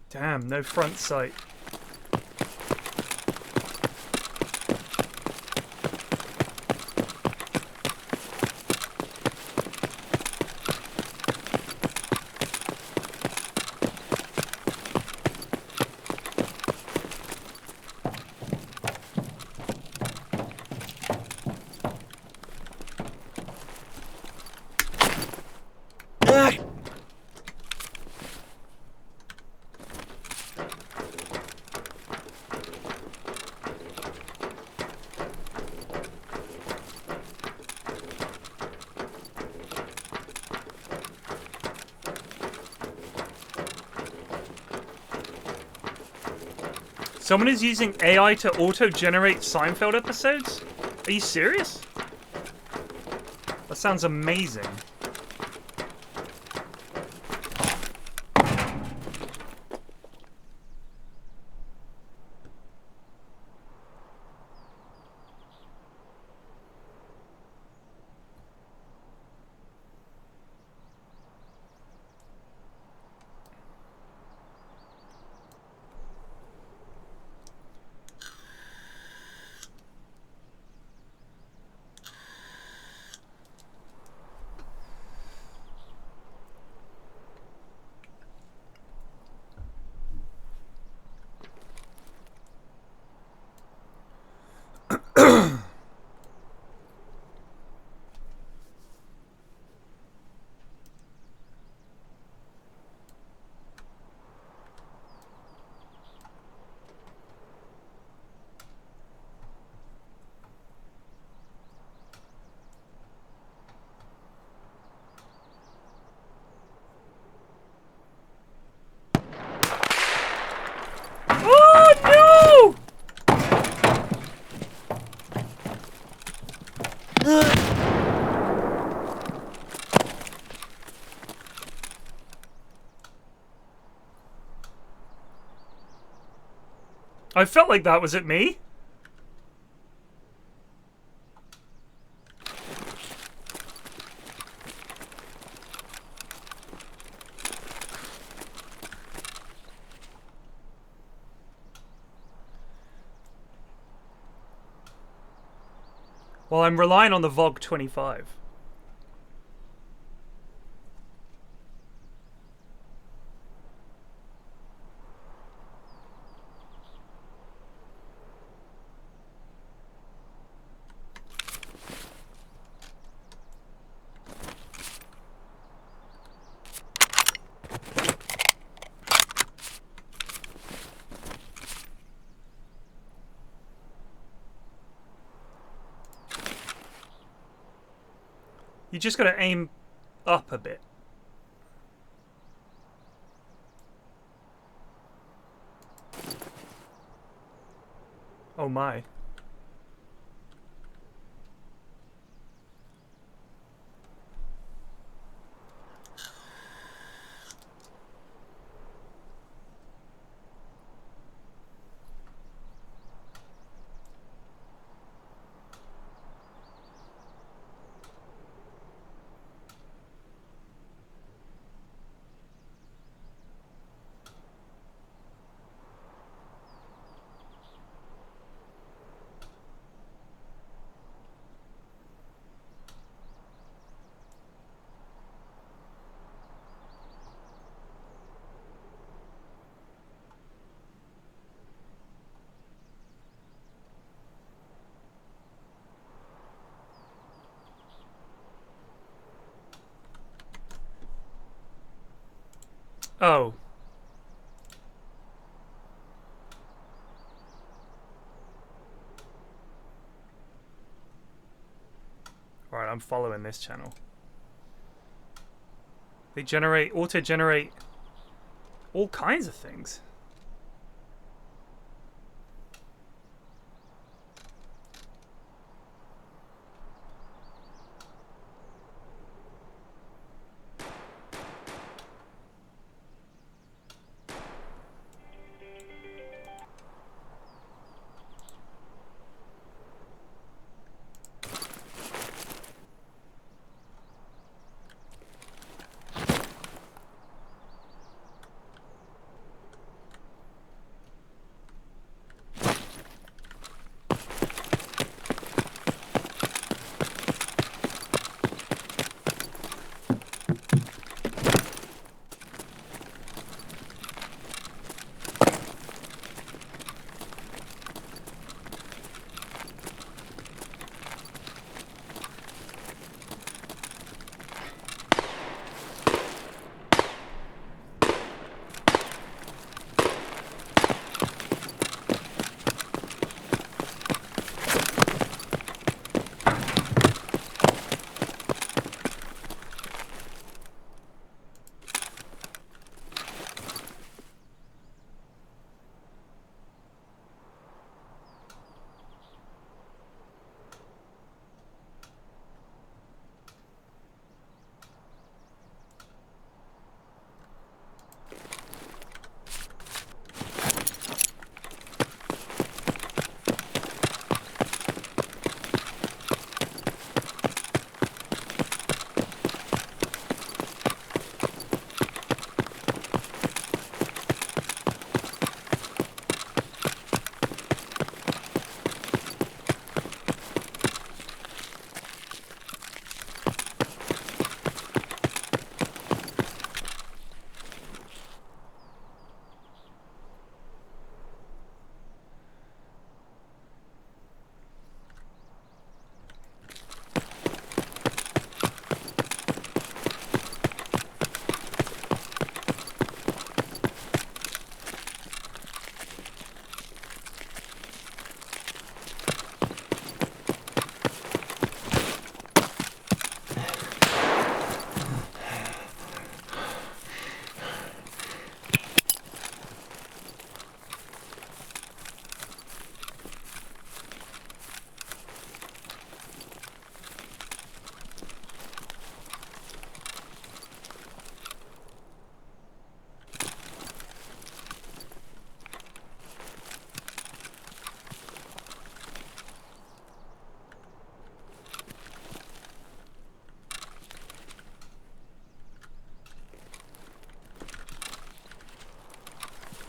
Damn, no front sight. Someone is using AI to auto-generate Seinfeld episodes? Are you serious? That sounds amazing. Oh no! I felt like that was at me. Well, I'm relying on the VOG 25. You just gotta aim up a bit. Oh my. Oh. Alright, I'm following this channel. They auto-generate all kinds of things.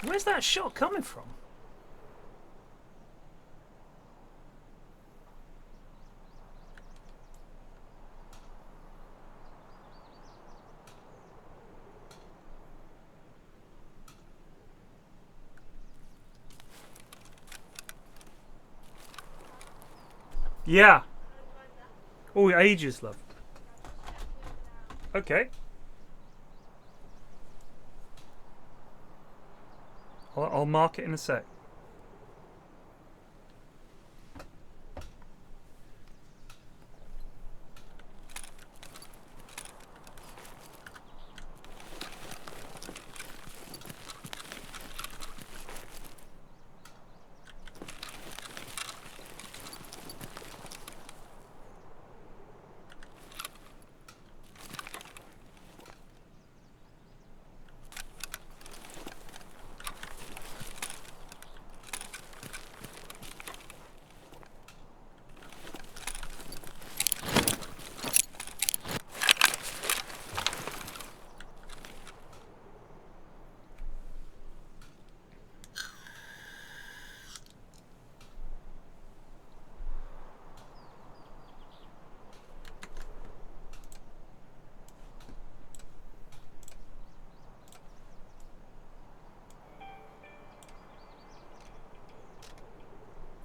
Where's that shot coming from? Yeah. Oh, ages, love. Okay. I'll mark it in a sec.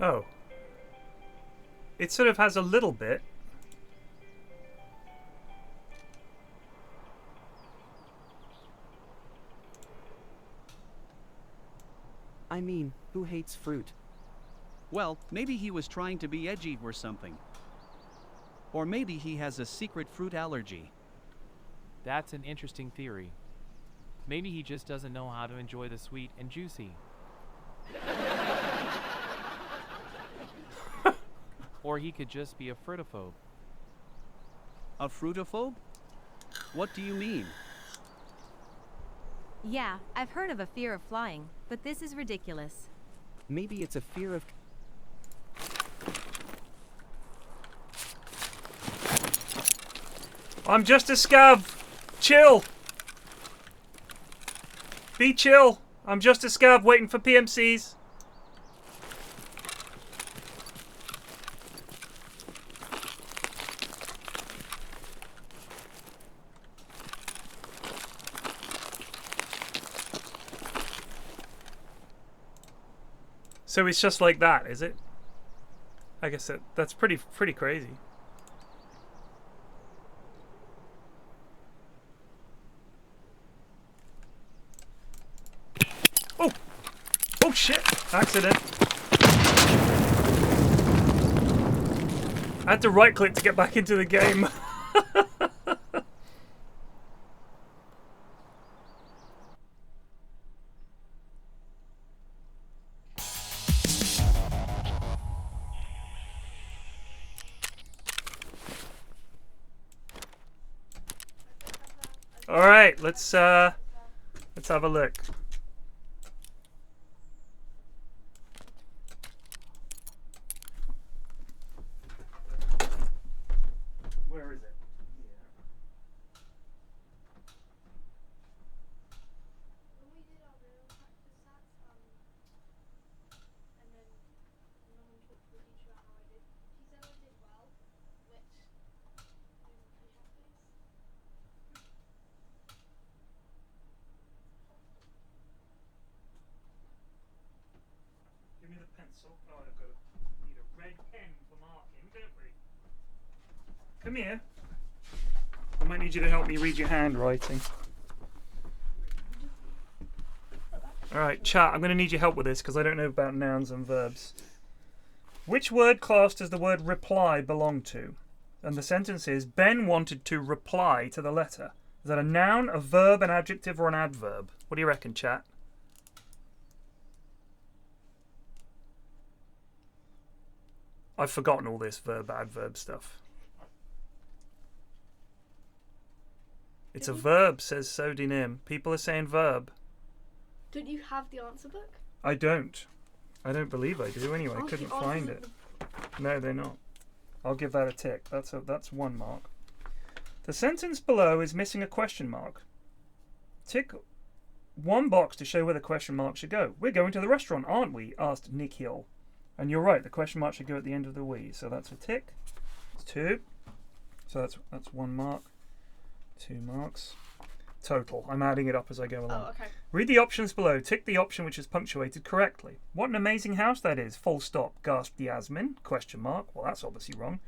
Oh. It sort of has a little bit. I mean, who hates fruit? Well, maybe he was trying to be edgy or something. Or maybe he has a secret fruit allergy. That's an interesting theory. Maybe he just doesn't know how to enjoy the sweet and juicy. Or he could just be a fruitophobe. A fruitophobe? What do you mean? Yeah, I've heard of a fear of flying, but this is ridiculous. Maybe it's a fear of... I'm just a scav. Chill. Be chill. I'm just a scav waiting for PMCs. So it's just like that, is it? I guess that's pretty crazy. Oh! Oh shit! Accident. I had to right click to get back into the game. All right, let's have a look. Where is it? When we did our real practice stats, and then no one talked to the teacher about how I did, she said I did well, which I'm pretty happy with. Give me the pencil. Oh, I've got need a red pen for marking, don't we? Come here. I might need you to help me read your handwriting. Alright, chat, I'm going to need your help with this because I don't know about nouns and verbs. Which word class does the word reply belong to? And the sentence is, Ben wanted to reply to the letter. Is that a noun, a verb, an adjective, or an adverb? What do you reckon, chat? I've forgotten all this verb, adverb stuff. It's a verb, says Sodinim. People are saying verb. Don't you have the answer book? I don't. I don't believe I do anyway. I Aren't couldn't the find answers it. No, they're not. I'll give that a tick. That's one mark. The sentence below is missing a question mark. Tick one box to show where the question mark should go. We're going to the restaurant, aren't we? Asked Nick Hill. And you're right, the question mark should go at the end of the we. So that's a tick. It's 2. So that's 1 mark. 2 marks. Total. I'm adding it up as I go along. Oh, okay. Read the options below. Tick the option which is punctuated correctly. What an amazing house that is. Full stop. Gasped Yasmin. Question mark. Well, that's obviously wrong.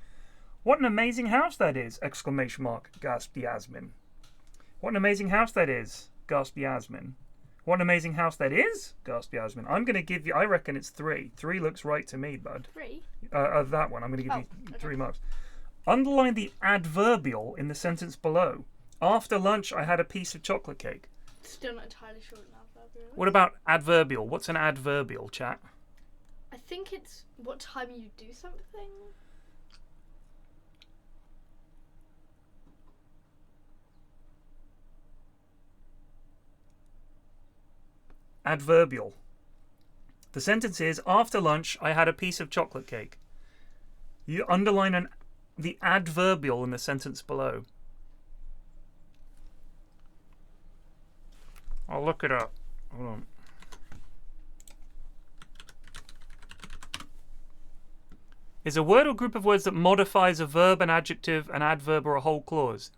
What an amazing house that is! Exclamation mark. Gasped Yasmin. What an amazing house that is! Gasped Yasmin. What an amazing house that is! Gasped Yasmin. I'm going to give you, I reckon it's 3. 3 looks right to me, bud. 3? That one. I'm going to give you 3 marks. Underline the adverbial in the sentence below. After lunch, I had a piece of chocolate cake. Still not entirely sure what an adverbial is. What about adverbial? What's an adverbial, chat? I think it's what time you do something. Adverbial. The sentence is, after lunch, I had a piece of chocolate cake. You underline the adverbial in the sentence below. I'll look it up. Hold on. Is a word or group of words that modifies a verb, an adjective, an adverb, or a whole clause,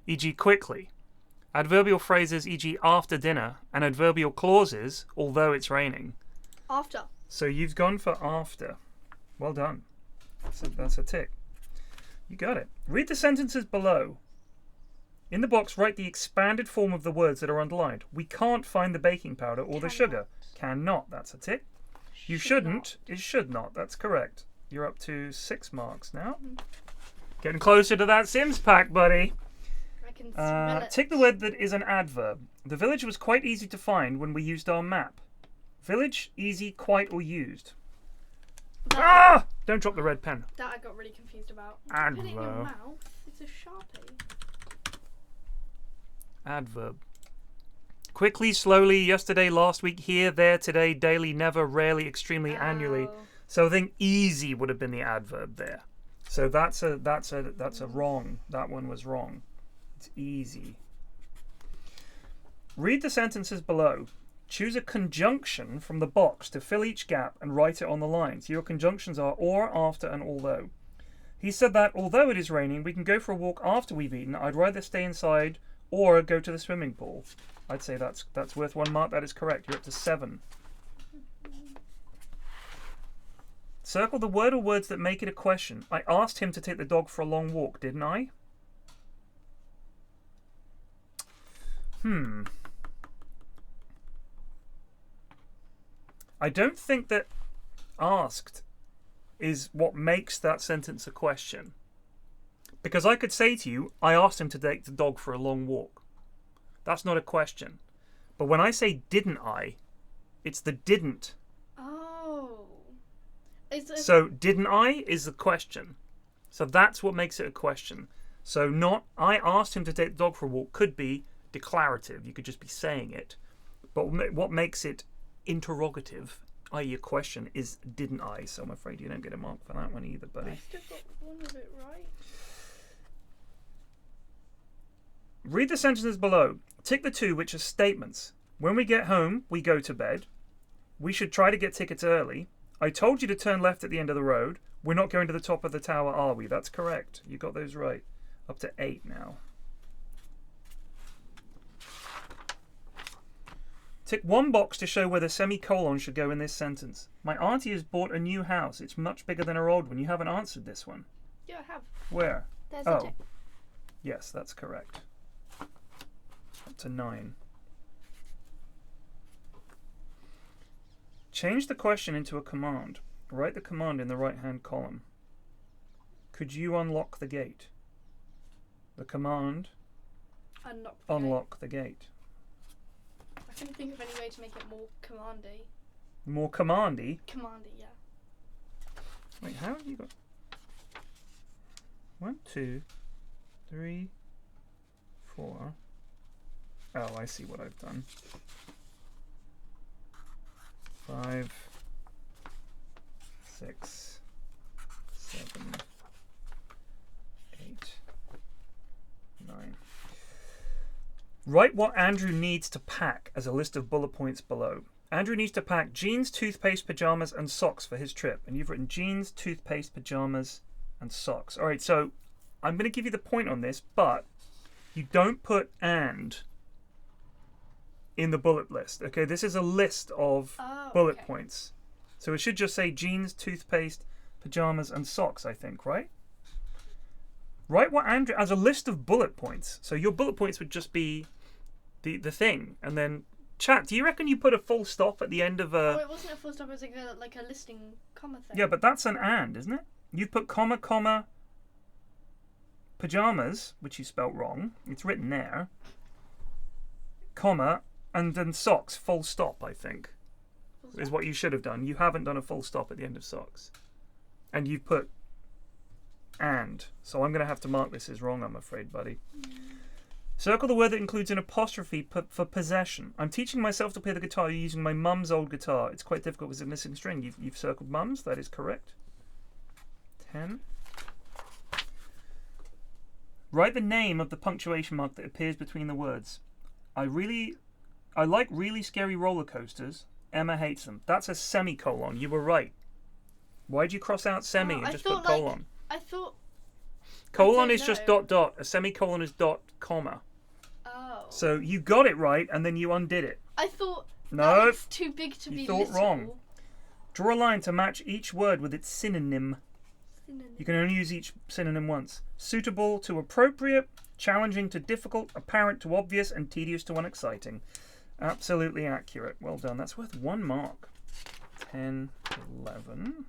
e.g. quickly. Adverbial phrases, e.g. after dinner, and adverbial clauses, although it's raining. After. So you've gone for after. Well done. That's a tick. You got it. Read the sentences below. In the box, write the expanded form of the words that are underlined. We can't find the baking powder or the sugar. Cannot. That's a tick. You shouldn't is should not. That's correct. You're up to 6 marks now. Getting closer to that Sims pack, buddy. I can smell it. Tick the word that is an adverb. The village was quite easy to find when we used our map. Village, easy, quite, or used. Ah! Don't drop the red pen. That I got really confused about. Adverb. Put it in your mouth. It's a Sharpie. Adverb. Quickly, slowly, yesterday, last week, here, there, today, daily, never, rarely, extremely, annually. So I think easy would have been the adverb there. So that's a wrong. That one was wrong. It's easy. Read the sentences below. Choose a conjunction from the box to fill each gap and write it on the lines. Your conjunctions are or, after, and although. He said that although it is raining, we can go for a walk after we've eaten. I'd rather stay inside or go to the swimming pool. I'd say that's worth 1 mark. That is correct. You're up to 7. Circle the word or words that make it a question. I asked him to take the dog for a long walk, didn't I? I don't think that asked is what makes that sentence a question. Because I could say to you, I asked him to take the dog for a long walk. That's not a question. But when I say didn't I, it's the didn't. Oh. So didn't I is the question. So that's what makes it a question. So not I asked him to take the dog for a walk could be declarative. You could just be saying it. But what makes it interrogative, i.e. a question, is didn't I? So I'm afraid you don't get a mark for that one either, buddy. I still got one of it right. Read the sentences below. Tick the 2 which are statements. When we get home, we go to bed. We should try to get tickets early. I told you to turn left at the end of the road. We're not going to the top of the tower, are we? That's correct. You got those right. Up to 8 now. Tick 1 box to show where the semicolon should go in this sentence. My auntie has bought a new house. It's much bigger than her old one. You haven't answered this one. Yeah, I have. Where? There's a tick. Yes, that's correct. Up to 9. Change the question into a command. Write the command in the right-hand column. Could you unlock the gate? The command, unlock the gate. I couldn't think of any way to make it more commandy. More commandy? Commandy, yeah. Wait, how have you got... 1, 2, 3, 4... Oh, I see what I've done. 5, 6, 7, 8, 9. Write what Andrew needs to pack as a list of bullet points below. Andrew needs to pack jeans, toothpaste, pajamas, and socks for his trip. And you've written jeans, toothpaste, pajamas, and socks. All right, so I'm going to give you the point on this, but you don't put "and" in the bullet list. Okay, this is a list of bullet points. So it should just say jeans, toothpaste, pajamas, and socks, I think, right? Write what Andrew as a list of bullet points. So your bullet points would just be the thing, and then chat. Do you reckon you put a full stop at the end of a? Oh, it wasn't a full stop. It was like a listing comma thing. Yeah, but that's an "and", isn't it? You've put comma, pajamas, which you spelt wrong. It's written there. Comma, and then socks, full stop, I think, is what you should have done. You haven't done a full stop at the end of socks. And you've put "and". So I'm going to have to mark this as wrong, I'm afraid, buddy. Circle the word that includes an apostrophe for possession. I'm teaching myself to play the guitar using my mum's old guitar. It's quite difficult because of missing string. You've circled mum's. That is correct. 10. Write the name of the punctuation mark that appears between the words. I like really scary roller coasters. Emma hates them. That's a semicolon. You were right. Why'd you cross out semi and just put colon? I thought... Colon is just dot dot. A semicolon is dot comma. Oh. So you got it right and then you undid it. I thought no, it's too big to be thought little. Wrong. Draw a line to match each word with its synonym. You can only use each synonym once. Suitable to appropriate, challenging to difficult, apparent to obvious, and tedious to unexciting. Absolutely accurate. Well done. That's worth 1 mark. 10, 11.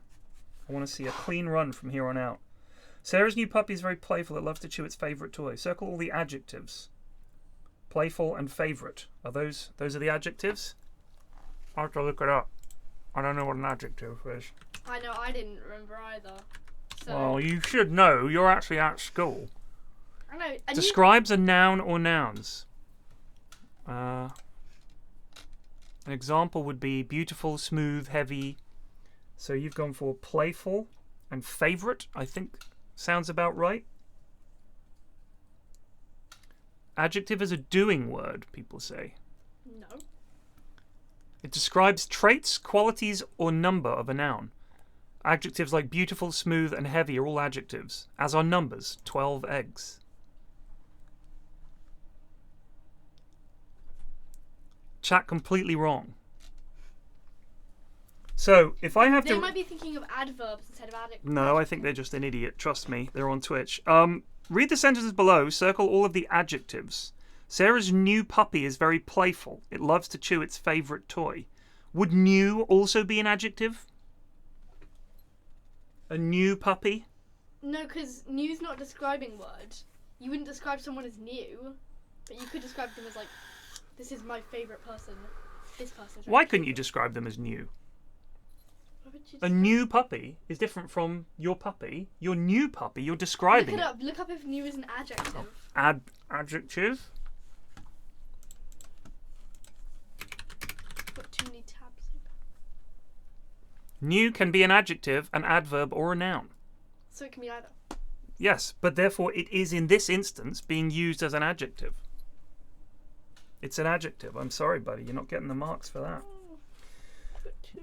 I want to see a clean run from here on out. Sarah's new puppy is very playful. It loves to chew its favourite toy. Circle all the adjectives. Playful and favourite. Are those are the adjectives? I'll have to look it up. I don't know what an adjective is. I know, I didn't remember either. So. Well, you should know. You're actually at school. I know. Describes a noun or nouns. An example would be beautiful, smooth, heavy. So you've gone for playful and favourite, I think sounds about right. Adjective is a doing word, people say. No. It describes traits, qualities, or number of a noun. Adjectives like beautiful, smooth, and heavy are all adjectives, as are numbers, 12 eggs. Chat completely wrong. So, if I have They to... might be thinking of adverbs instead of adjectives. No, I think they're just an idiot. Trust me, they're on Twitch. Read the sentences below. Circle all of the adjectives. Sarah's new puppy is very playful. It loves to chew its favourite toy. Would new also be an adjective? A new puppy? No, because new's not a describing word. You wouldn't describe someone as new, but you could describe them as like, this is my favourite person. This person's Why couldn't you describe them as new? A new puppy is different from your puppy. Your new puppy, you're describing Look it up. Look up if new is an adjective. Adjective? Got too many tabs. New can be an adjective, an adverb, or a noun. So it can be either. Yes, but therefore it is in this instance being used as an adjective. It's an adjective. I'm sorry, buddy. You're not getting the marks for that.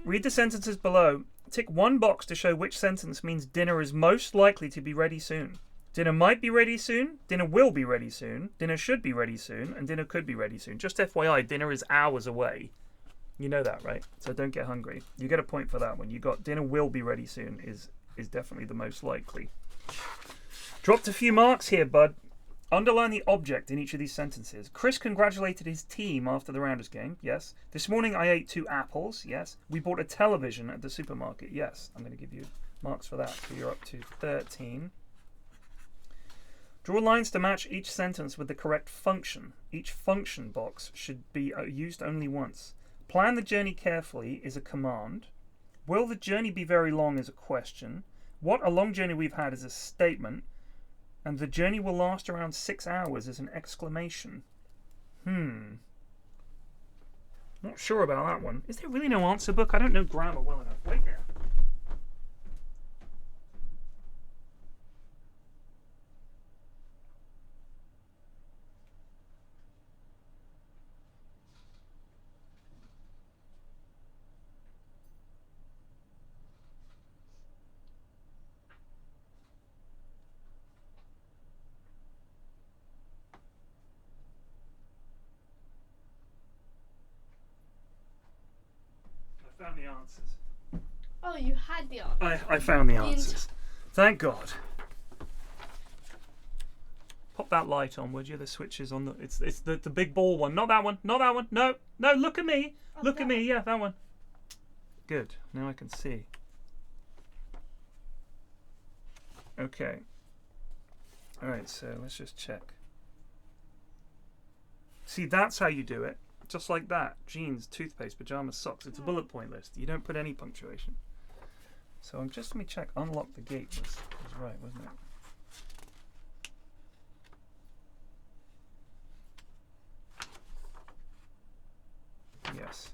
Read the sentences below. Tick one box to show which sentence means dinner is most likely to be ready soon. Dinner might be ready soon, dinner will be ready soon, dinner should be ready soon, and dinner could be ready soon. Just FYI, dinner is hours away. You know that, right? So don't get hungry. You get a point for that one. You got dinner will be ready soon is definitely the most likely. Dropped a few marks here, bud. Underline the object in each of these sentences. Chris congratulated his team after the Rounders game. Yes. This morning I ate 2 apples. Yes. We bought a television at the supermarket. Yes. I'm going to give you marks for that. So you're up to 13. Draw lines to match each sentence with the correct function. Each function box should be used only once. Plan the journey carefully is a command. Will the journey be very long is a question. What a long journey we've had is a statement. And the journey will last around 6 hours is an exclamation. Not sure about that one. Is there really no answer book? I don't know grammar well enough. Wait there. answers. Oh, you had the answer. I found the The answers. Thank God. Pop that light on, would you? The switch is on the. It's the big ball one. Not that one. Not that one. No. No. Look at me. Look at me. Yeah, that one. Good. Now I can see. Okay. All right. So let's just check. See, that's how you do it. Just like that. Jeans, toothpaste, pajamas, socks. It's a bullet point list. You don't put any punctuation. So I'm just, let me check. Unlock the gate was right, wasn't it? Yes.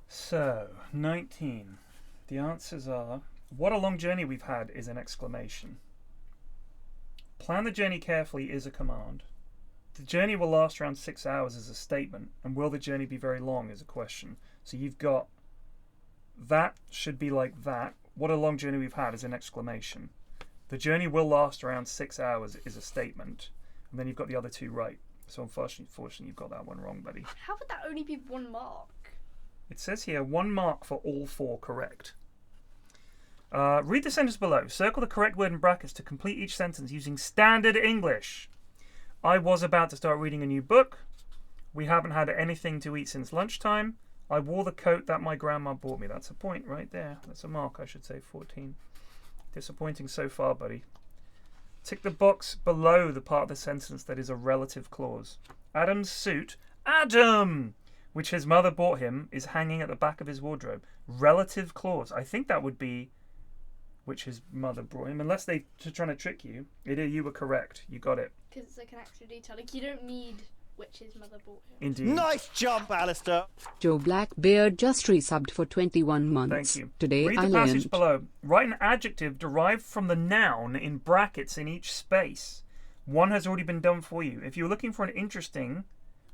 So, 19. The answers are, what a long journey we've had is an exclamation. Plan the journey carefully is a command. The journey will last around 6 hours is a statement, and will the journey be very long is a question. So you've got, that should be like that. What a long journey we've had is an exclamation. The journey will last around 6 hours is a statement. And then you've got the other two right. So unfortunately you've got that one wrong, buddy. How would that only be 1 mark? It says here 1 mark for all 4 correct. Read the sentence below. Circle the correct word in brackets to complete each sentence using standard English. I was about to start reading a new book. We haven't had anything to eat since lunchtime. I wore the coat that my grandma bought me. That's a point right there. That's a mark, I should say. 14. Disappointing so far, buddy. Tick the box below the part of the sentence that is a relative clause. Adam's suit, Adam, which his mother bought him, is hanging at the back of his wardrobe. Relative clause. I think that would be which his mother brought him. Unless they're trying to trick you. You were correct. You got it. Because it's like an extra detail. Like, you don't need which his mother bought him. Indeed. Nice jump, Alistair. Joe Blackbeard just resubbed for 21 months. Thank you. Today Read I the passage learned. below. Write an adjective derived from the noun in brackets in each space. One has already been done for you. If you're looking for an interesting,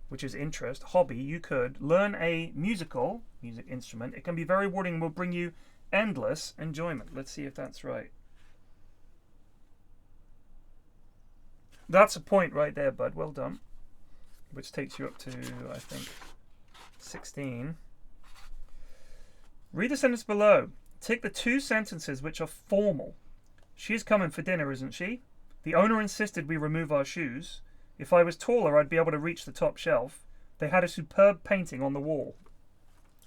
which is interest, hobby, you could learn a music instrument. It can be very rewarding and will bring you endless enjoyment. Let's see if that's right. That's a point right there, bud. Well done. Which takes you up to, I think, 16. Read the sentence below. Take the 2 sentences which are formal. She's coming for dinner, isn't she? The owner insisted we remove our shoes. If I was taller, I'd be able to reach the top shelf. They had a superb painting on the wall.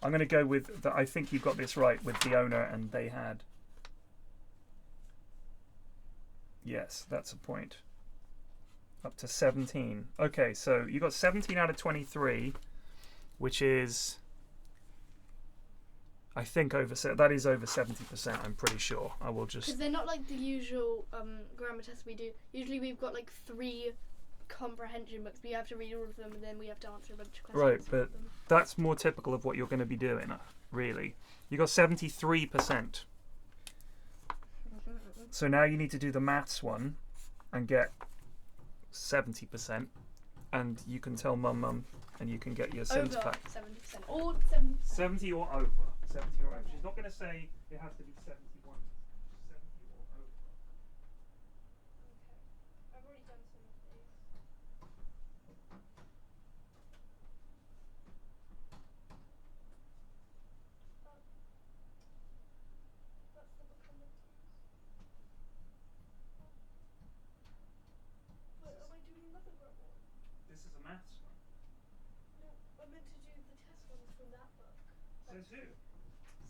I'm going to go with that. I think you got this right with the owner and they had. Yes, that's a point. Up to 17. Okay, so you got 17 out of 23, which is, I think, that is over 70%, I'm pretty sure. I will just... Because they're not like the usual grammar tests we do. Usually we've got like 3 comprehension books. We have to read all of them and then we have to answer a bunch of questions. Right, but that's more typical of what you're going to be doing, really. You got 73%. So now you need to do the maths one and get 70%, and you can tell mum, and you can get your sense over pack. 70% or 70%. 70 or over. 70 or over. She's not going to say it has to be 71. 70 or over. I've already done some of these. That's the book I'm meant to use. Wait, am I doing another grammar one? This is a maths one. No, I meant to do the test ones from that book. Says who?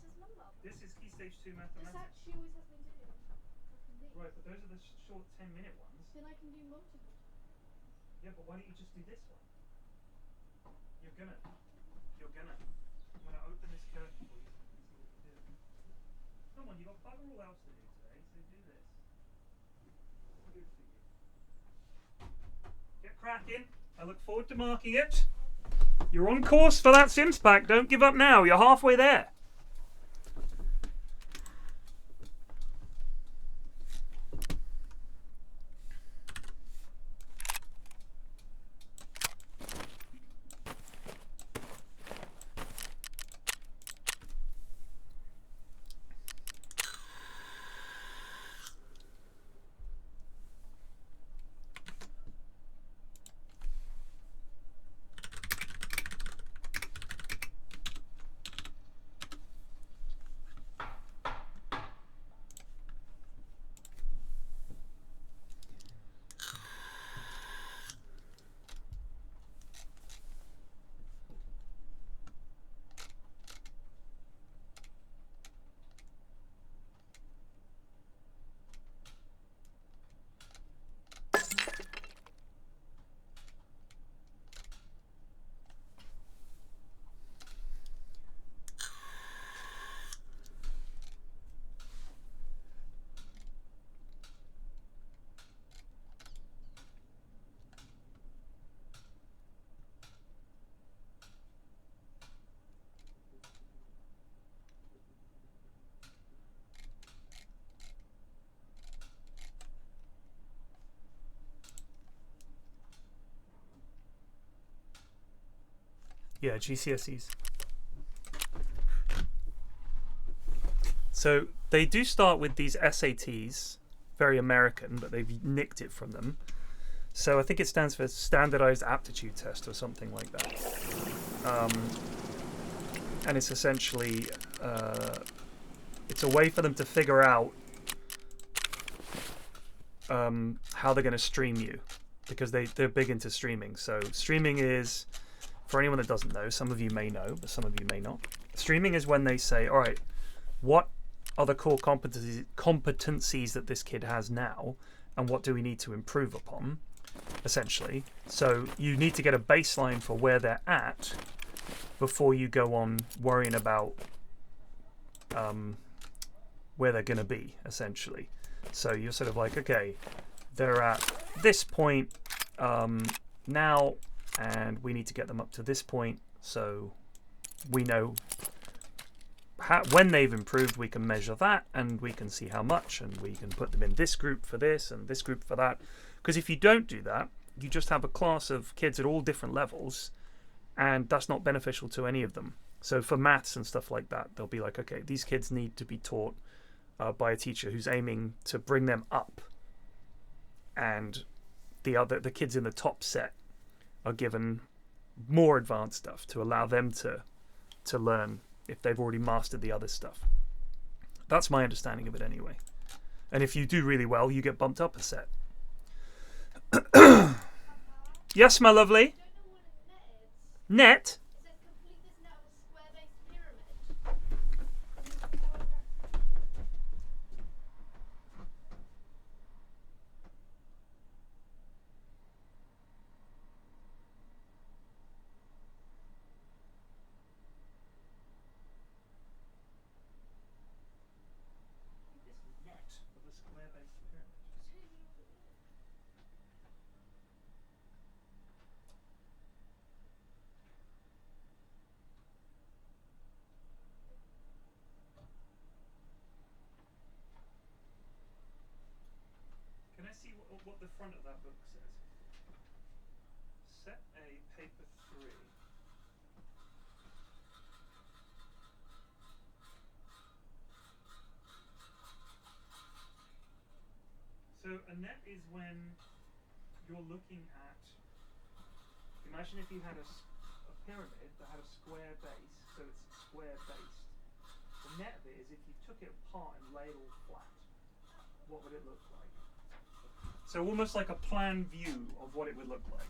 Says Mum. This is Key Stage 2 That's mathematics. that she always has me do. Right, but those are the short 10-minute ones. Then I can do multiple. Yeah, but why don't you just do this one? You're gonna. I'm gonna open this curtain for you so you can see what you're doing. Come on, you've got bugger all else to do today, so do this. Good for you. Get cracking. I look forward to marking it. You're on course for that Sims pack. Don't give up now. You're halfway there. Yeah, GCSEs. So they do start with these SATs, very American, but they've nicked it from them. So I think it stands for Standardized Aptitude Test or something like that. And it's essentially, it's a way for them to figure out how they're going to stream you, because they're big into streaming. So streaming is, for anyone that doesn't know, some of you may know, but some of you may not. Streaming is when they say, all right, what are the core competencies that this kid has now, and what do we need to improve upon, essentially. So you need to get a baseline for where they're at before you go on worrying about where they're going to be, essentially. So you're sort of like, okay, they're at this point now, and we need to get them up to this point, so we know when they've improved. We can measure that, and we can see how much, and we can put them in this group for this and this group for that. Because if you don't do that, you just have a class of kids at all different levels, and that's not beneficial to any of them. So for maths and stuff like that, they'll be like, okay, these kids need to be taught by a teacher who's aiming to bring them up, and the kids in the top set are given more advanced stuff to allow them to learn if they've already mastered the other stuff. That's my understanding of it anyway. And if you do really well, you get bumped up a set. Yes, my lovely. Net? Can I see what the front of that book says? Set A, paper 3. So a net is when you're looking at, imagine if you had a pyramid that had a square base, so it's square based. The net of it is if you took it apart and laid it all flat, what would it look like? So almost like a plan view of what it would look like.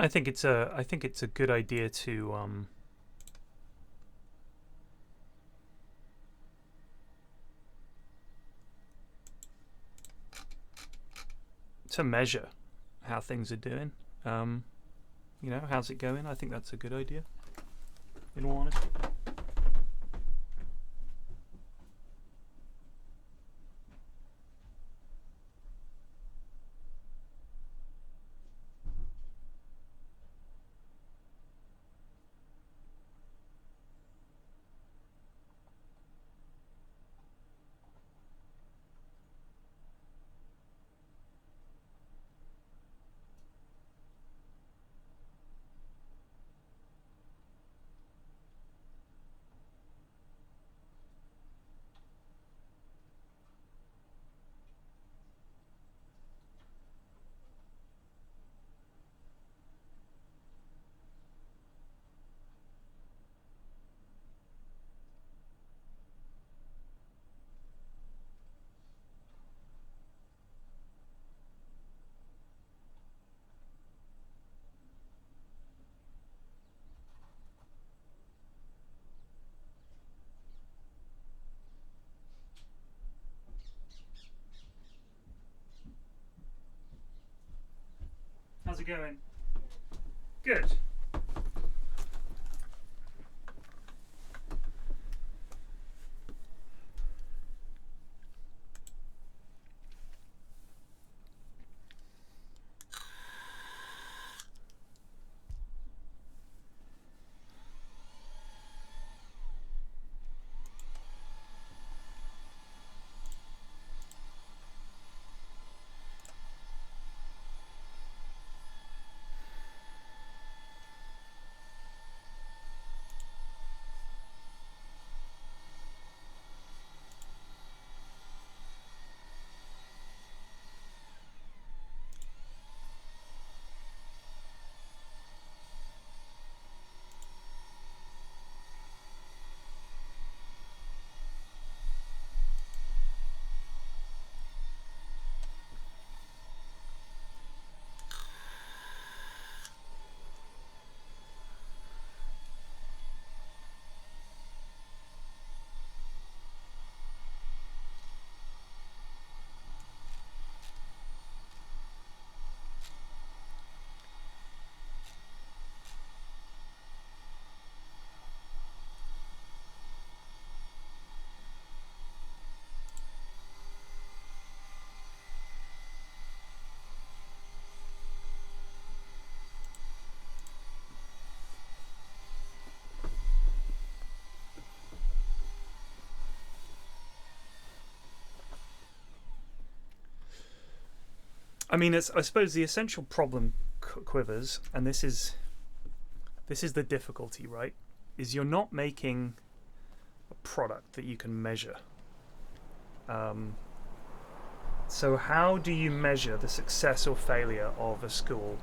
I think it's a good idea to measure how things are doing. You know, how's it going? I think that's a good idea, in all honesty. How's it going? Good. I mean, I suppose the essential problem, Quivers, and this is the difficulty, right? Is you're not making a product that you can measure. So how do you measure the success or failure of a school,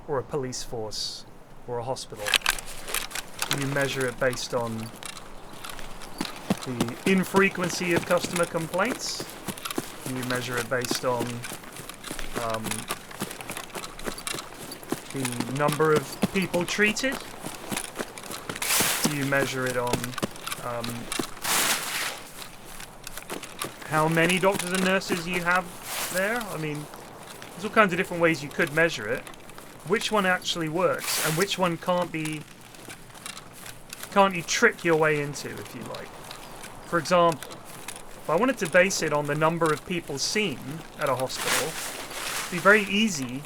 or a police force, or a hospital? Do you measure it based on the infrequency of customer complaints? Do you measure it based on the number of people treated? Do you measure it on how many doctors and nurses you have there? I mean, there's all kinds of different ways you could measure it. Which one actually works, and which one can't you trick your way into, if you like? For example, if I wanted to base it on the number of people seen at a hospital, it'd be very easy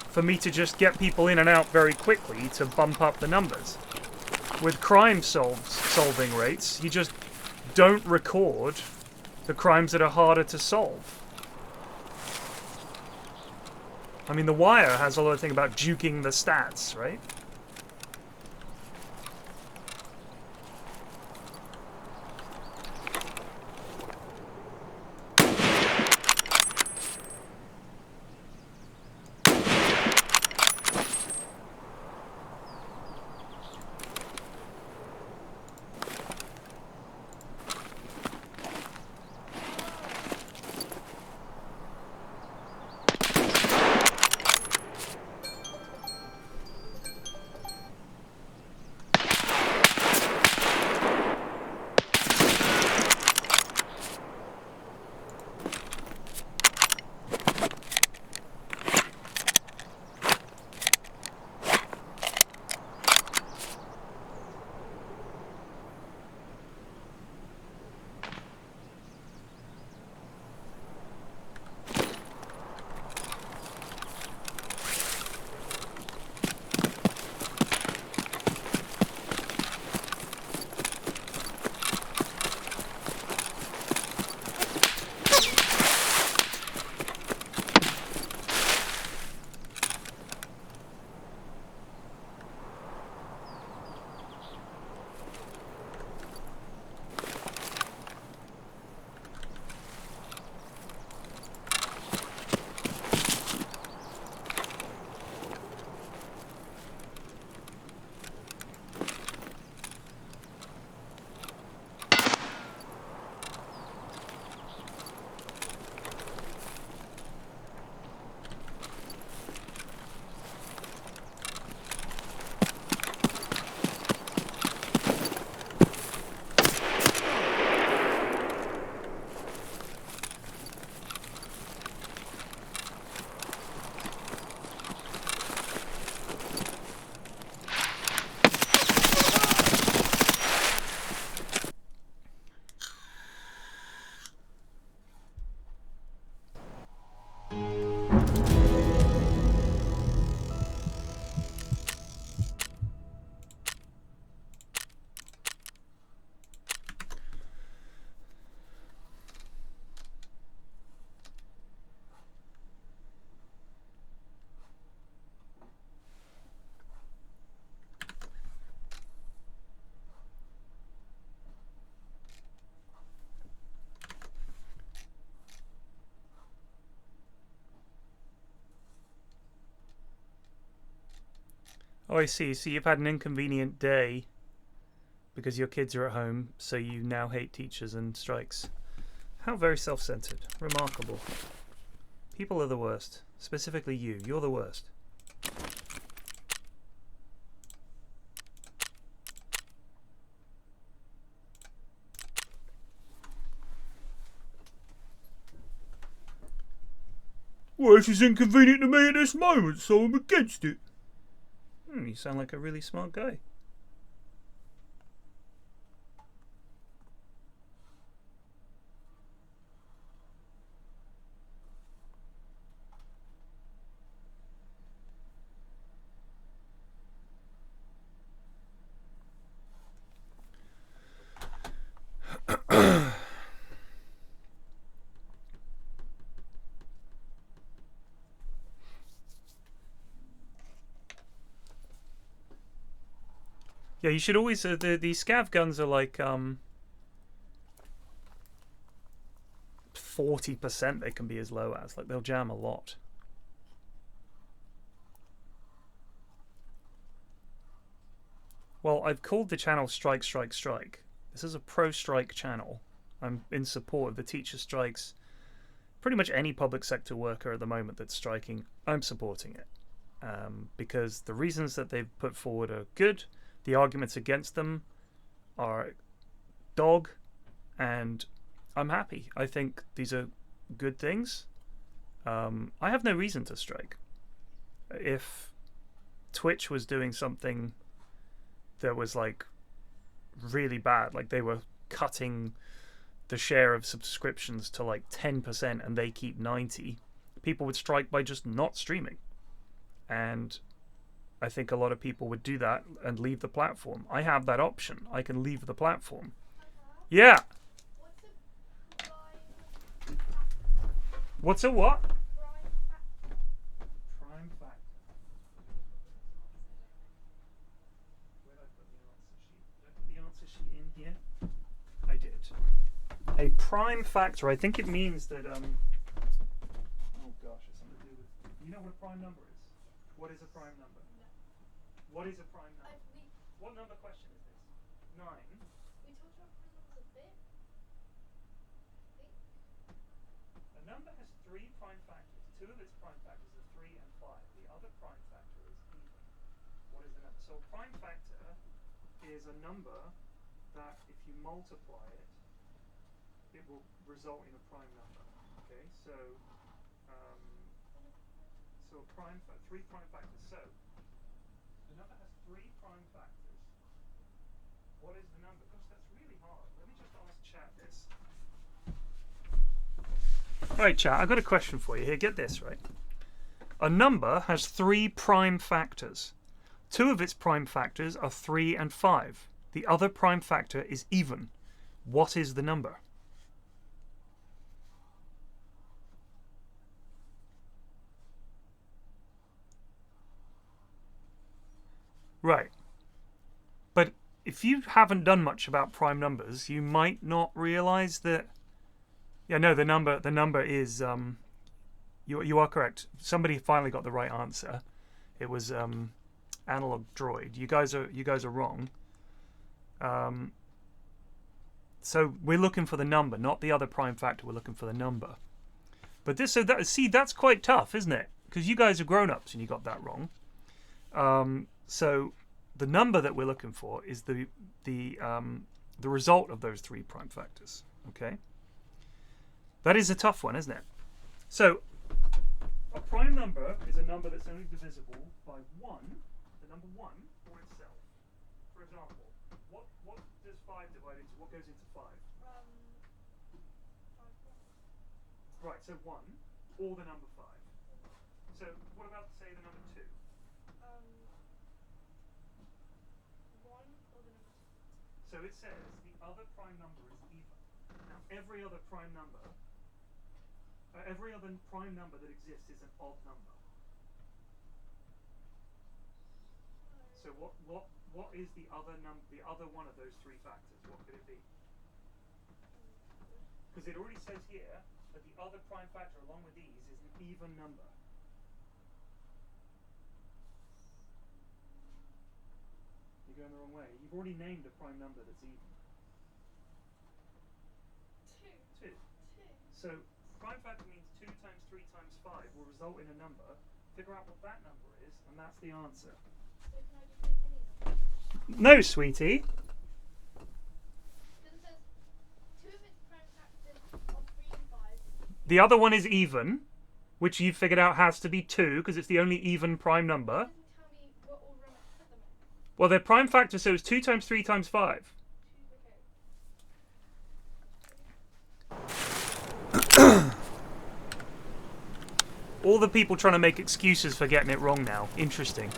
for me to just get people in and out very quickly to bump up the numbers. With crime solving rates, you just don't record the crimes that are harder to solve. I mean, The Wire has a lot of thing about juking the stats, right? Oh, I see. So you've had an inconvenient day because your kids are at home, so you now hate teachers and strikes. How very self-centered. Remarkable. People are the worst. Specifically you. You're the worst. Well, this is inconvenient to me at this moment, so I'm against it. You sound like a really smart guy. Yeah, you should always the scav guns are like 40% they can be as low as. Like they'll jam a lot. Well, I've called the channel Strike Strike Strike. This is a pro-strike channel. I'm in support of the teacher strikes. Pretty much any public sector worker at the moment that's striking, I'm supporting it. Because the reasons that they've put forward are good. The arguments against them are dog, and I'm happy. I think these are good things. I have no reason to strike. If Twitch was doing something that was like really bad, like they were cutting the share of subscriptions to like 10% and they keep 90%, people would strike by just not streaming. And I think a lot of people would do that and leave the platform. I have that option. I can leave the platform. Yeah. What's a what? Prime factor. Where did I put the answer sheet? Did I put the answer sheet in here? I did. A prime factor. I think it means that oh gosh, it's something to do with. You know what a prime number is? What is a prime number? What is a prime number? What number question is this? 9. We talked about prime numbers a bit. A number has 3 prime factors. 2 of its prime factors are 3 and 5. The other prime factor is even. What is the number? So a prime factor is a number that if you multiply it, it will result in a prime number. Okay, so so a prime 3 prime factors. So the number has 3 prime factors. What is the number? Gosh, that's really hard. Let me just ask chat this. Right, chat, I've got a question for you here. Get this, right? A number has 3 prime factors. 2 of its prime factors are 3 and 5. The other prime factor is even. What is the number? Right. But if you haven't done much about prime numbers, you might not realize that. Yeah, no, the number is you are correct. Somebody finally got the right answer. It was Analog Droid. You guys are wrong. So we're looking for the number, not the other prime factor. We're looking for the number. But that's quite tough, isn't it? Because you guys are grown-ups and you got that wrong. So the number that we're looking for is the result of those 3 prime factors. Okay, that is a tough one, isn't it? So a prime number is a number that's only divisible by 1, the number 1, or itself. For example, what does 5 divide into? What goes into 5? 5. Right, so 1 or the number 5. So what about, say, the number 2? 1 or the number 2. So it says the other prime number is even. Now every other prime number that exists is an odd number. So what is the other one of those 3 factors? What could it be? Because it already says here that the other prime factor along with these is an even number. You're going the wrong way. You've already named a prime number that's even. 2. So prime factor means 2 times 3 times 5 will result in a number. Figure out what that number is, and that's the answer. So can I just make any number? No, sweetie. Because it says 2 of its prime factors are 3 and 5. The other one is even, which you've figured out has to be 2 because it's the only even prime number. It doesn't tell me what order I'm to put them in. Well, they're prime factors, so it's 2 times 3 times 5. All the people trying to make excuses for getting it wrong now. Interesting.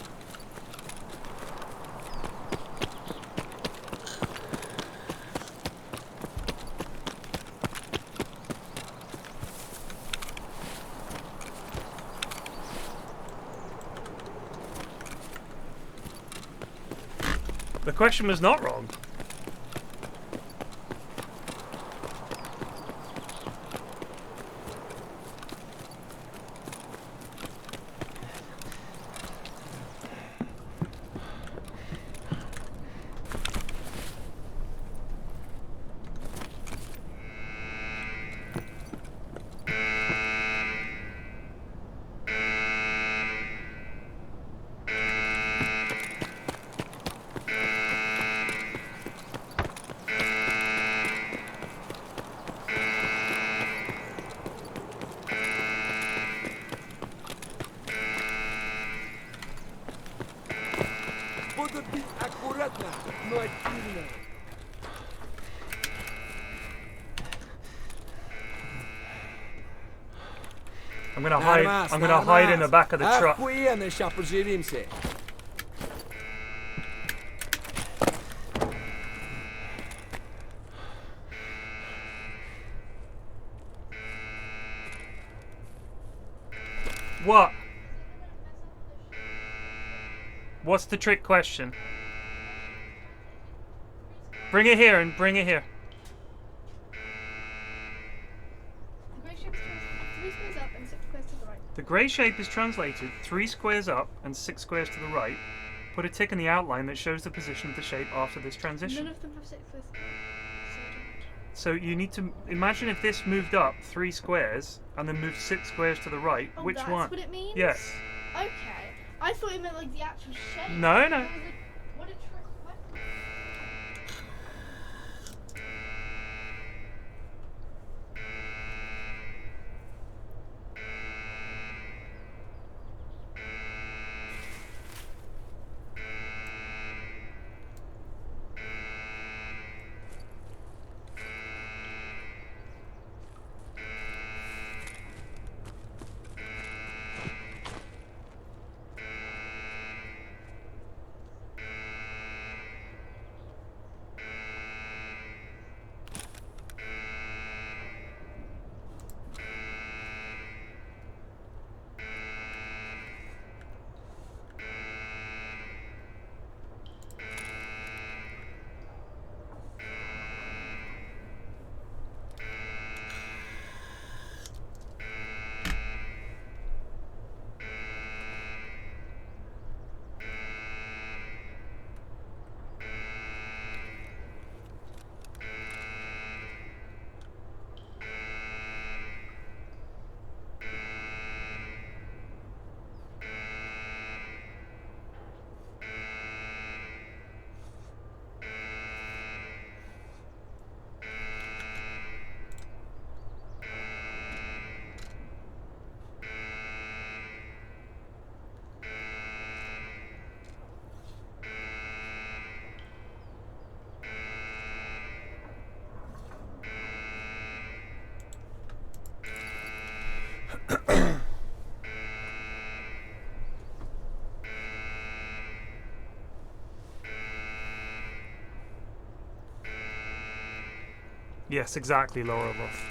The question was not wrong. Буду бить аккуратно, но активно. I'm gonna hide in the back of the truck. Охуенно, ща поживимся. What? What's the trick question? Bring it here and bring it here. The grey shape is 3 squares up and 6 squares to the right. The grey shape is translated 3 squares up and 6 squares to the right. Put a tick in the outline that shows the position of the shape after this transition. None of them have 6 squares to the right. So you need to imagine if this moved up 3 squares and then moved 6 squares to the right. Oh, Which that's one? what it means? Yes. Okay. I thought it meant like the actual shape. No, no. What a trick question. Yes, exactly, Laura Roth.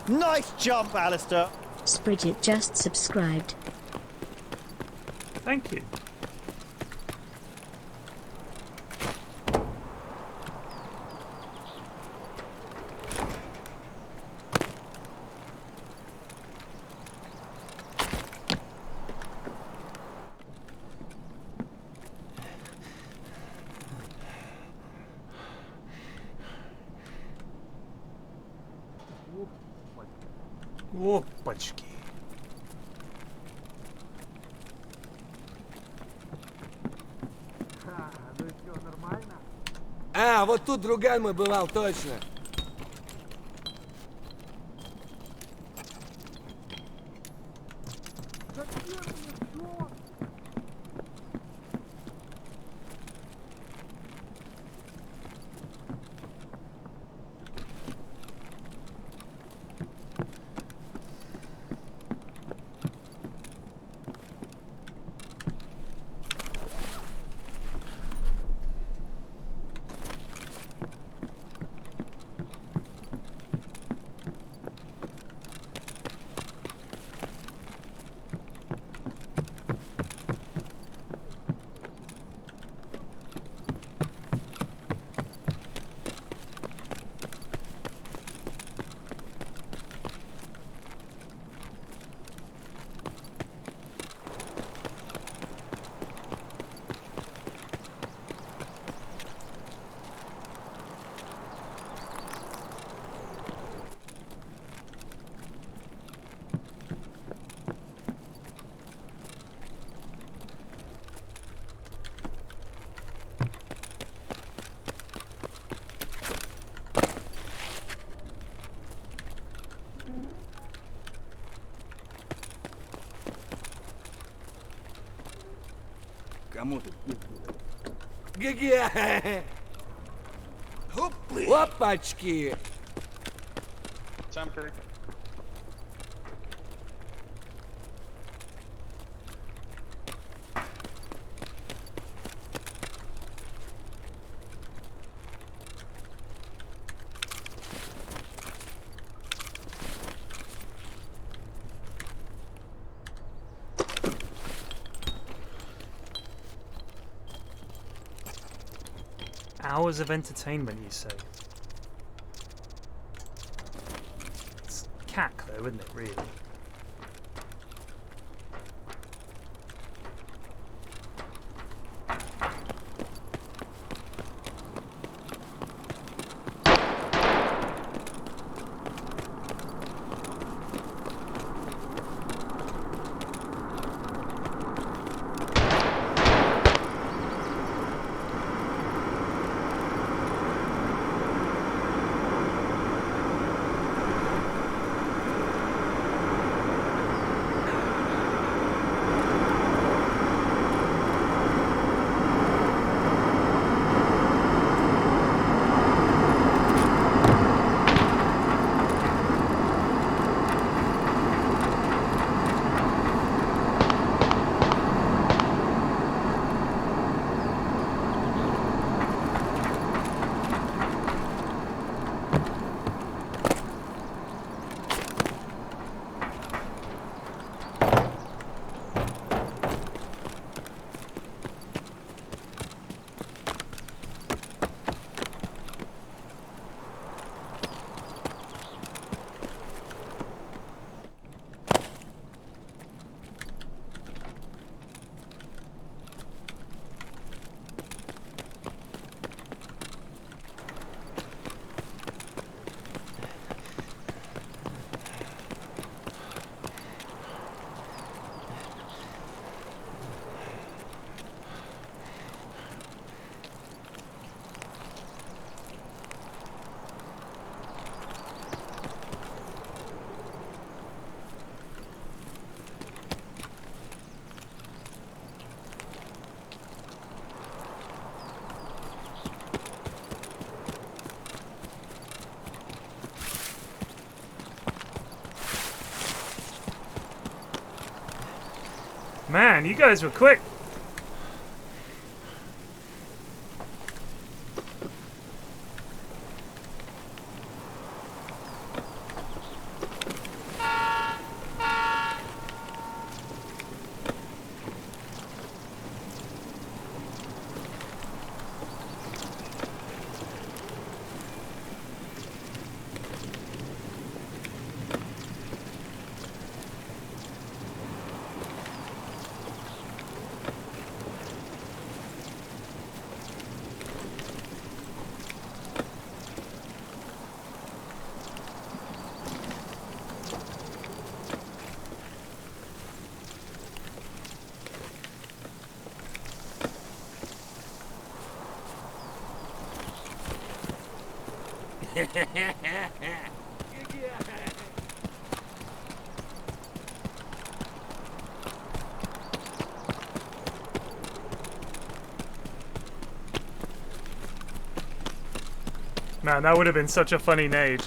Nice jump, Alistair. Spridget just subscribed. Thank you. Опачки. А, вот тут друган мой бывал, точно. Кому тут? Ге-ге! Опачки! Jumper. Hours of entertainment, you say? It's cack, though, isn't it, really? Man, you guys were quick. Man, that would have been such a funny nade.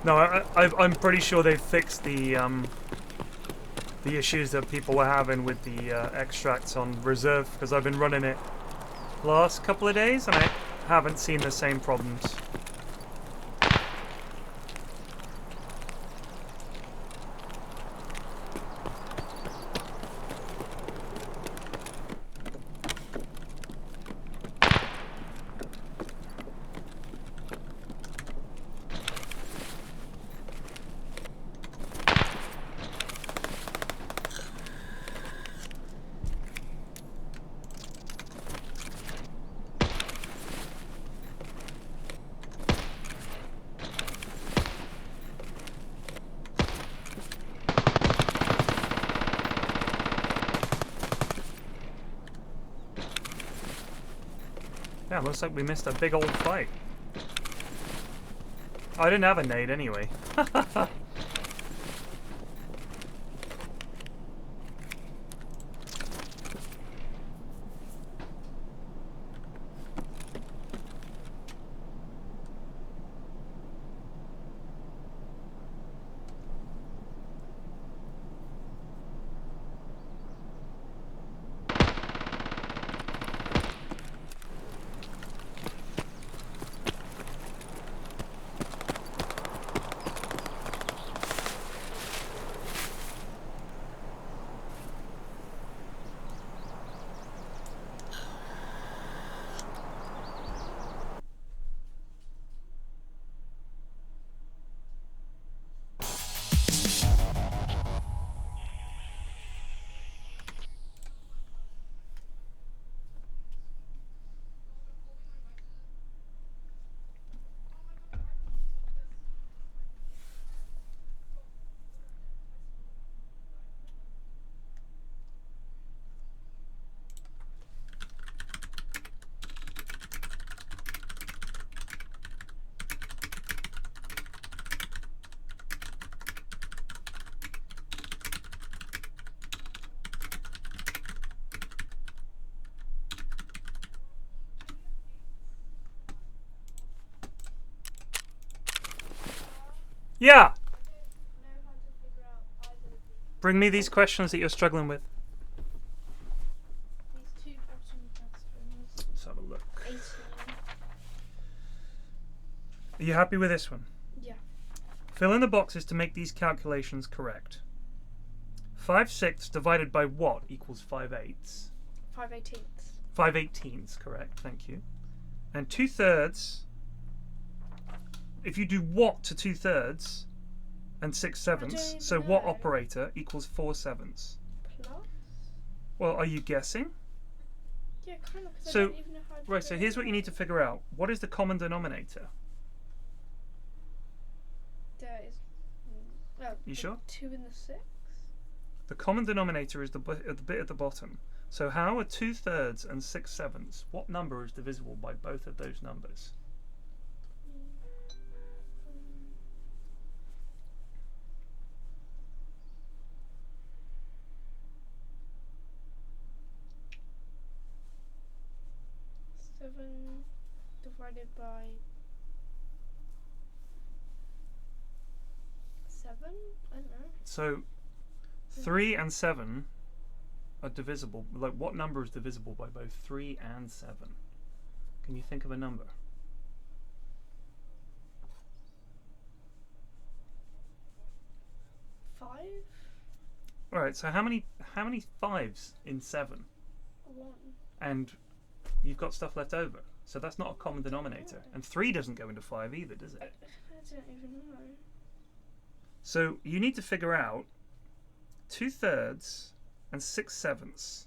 No, I'm pretty sure they've fixed the issues that people were having with the extracts on reserve, because I've been running it last couple of days and I haven't seen the same problems. Yeah, looks like we missed a big old fight. I didn't have a nade anyway. Yeah! Bring me these questions that you're struggling with. These two bottom questions. Let's have a look. 18. Are you happy with this one? Yeah. Fill in the boxes to make these calculations correct. 5/6 divided by what equals 5/8? 5/18. 5/18, correct, thank you. And 2/3, if you do what to 2/3 and 6/7, so what operator equals 4/7? Plus? Well, are you guessing? Yeah, kind of. I So, don't even know how to right, so here's what you need to figure out. What is the common denominator? There is. No, You sure? 2 and the 6. The common denominator is the bit at the bottom. So how are 2/3 and 6/7? What number is divisible by both of those numbers? Seven divided by 7? I don't know. So 3 and 7 are divisible. Like, what number is divisible by both 3 and 7? Can you think of a number? 5? Alright, so how many 5s in 7? 1. And you've got stuff left over. So that's not a common denominator. And 3 doesn't go into 5 either, does it? I don't even know. So you need to figure out 2/3 and 6/7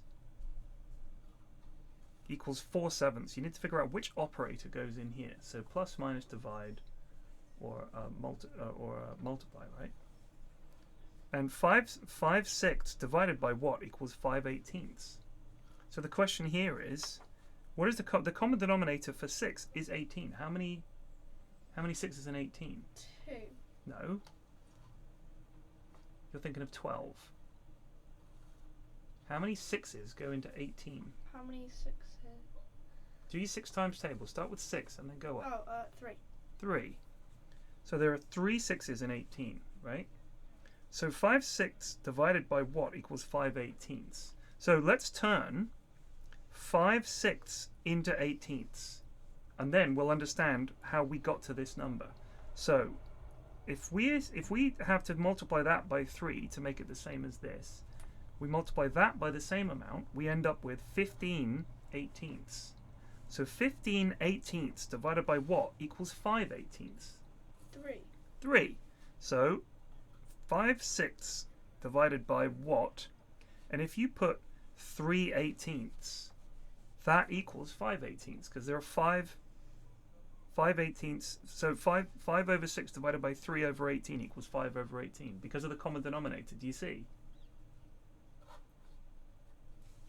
equals 4/7. You need to figure out which operator goes in here. So plus, minus, divide, or multiply, right? And 5/6 divided by what equals 5/18. So the question here is, what is the common denominator for 6 is 18. How many 6s in 18? 2. No. You're thinking of 12. How many 6s go into 18? How many 6s? Do your 6 times table. Start with 6 and then go up. Oh, 3. 3. So there are 3 6s in 18, right? So 5/6 divided by what equals 5/18. So let's turn 5/6 into 18ths, and then we'll understand how we got to this number. So if we have to multiply that by 3 to make it the same as this, we multiply that by the same amount, we end up with 15/18. So 15/18 divided by what equals 5/18? 3. 3. So 5/6 divided by what? And if you put 3/18, that equals 5/18, because there are 5/18. So 5 over 6 divided by 3 over 18 equals 5 over 18 because of the common denominator. Do you see?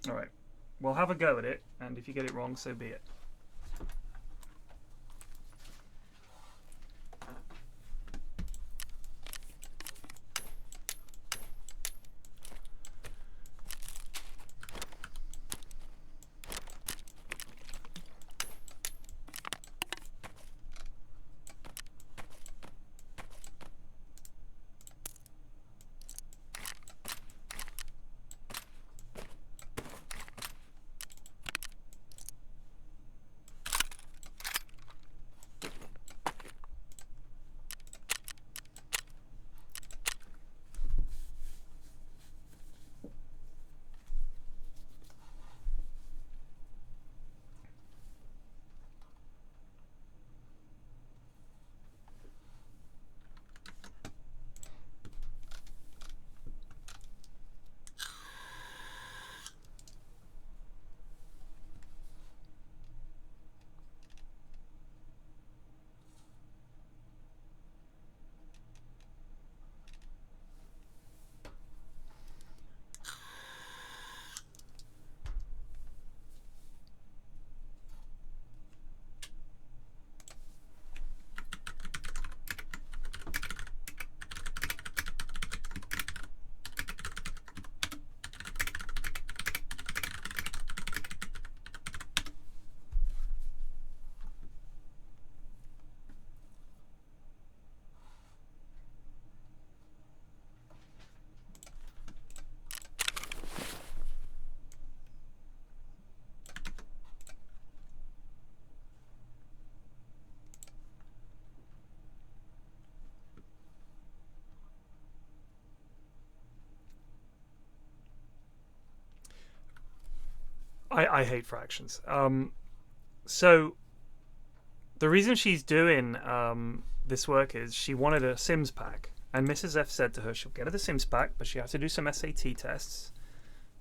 All right. Well, have a go at it, and if you get it wrong, so be it. I hate fractions. So the reason she's doing this work is she wanted a Sims pack, and Mrs. F said to her she'll get her the Sims pack, but she has to do some SAT tests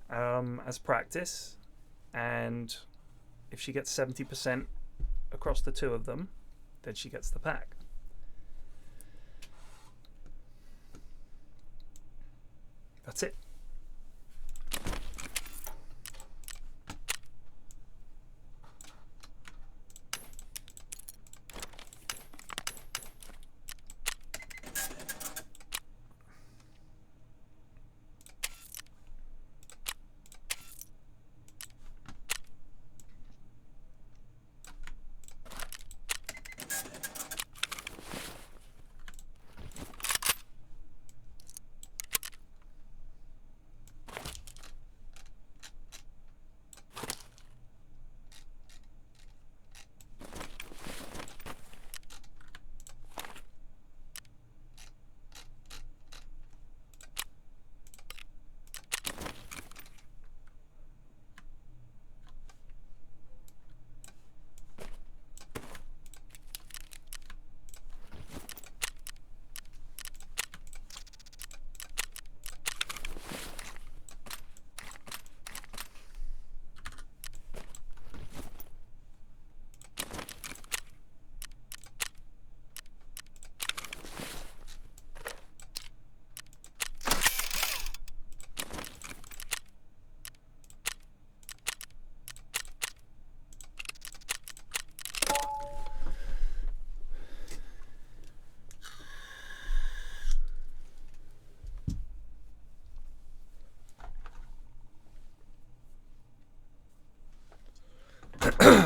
as practice, and if she gets 70% across the 2 of them, then she gets the pack. That's it.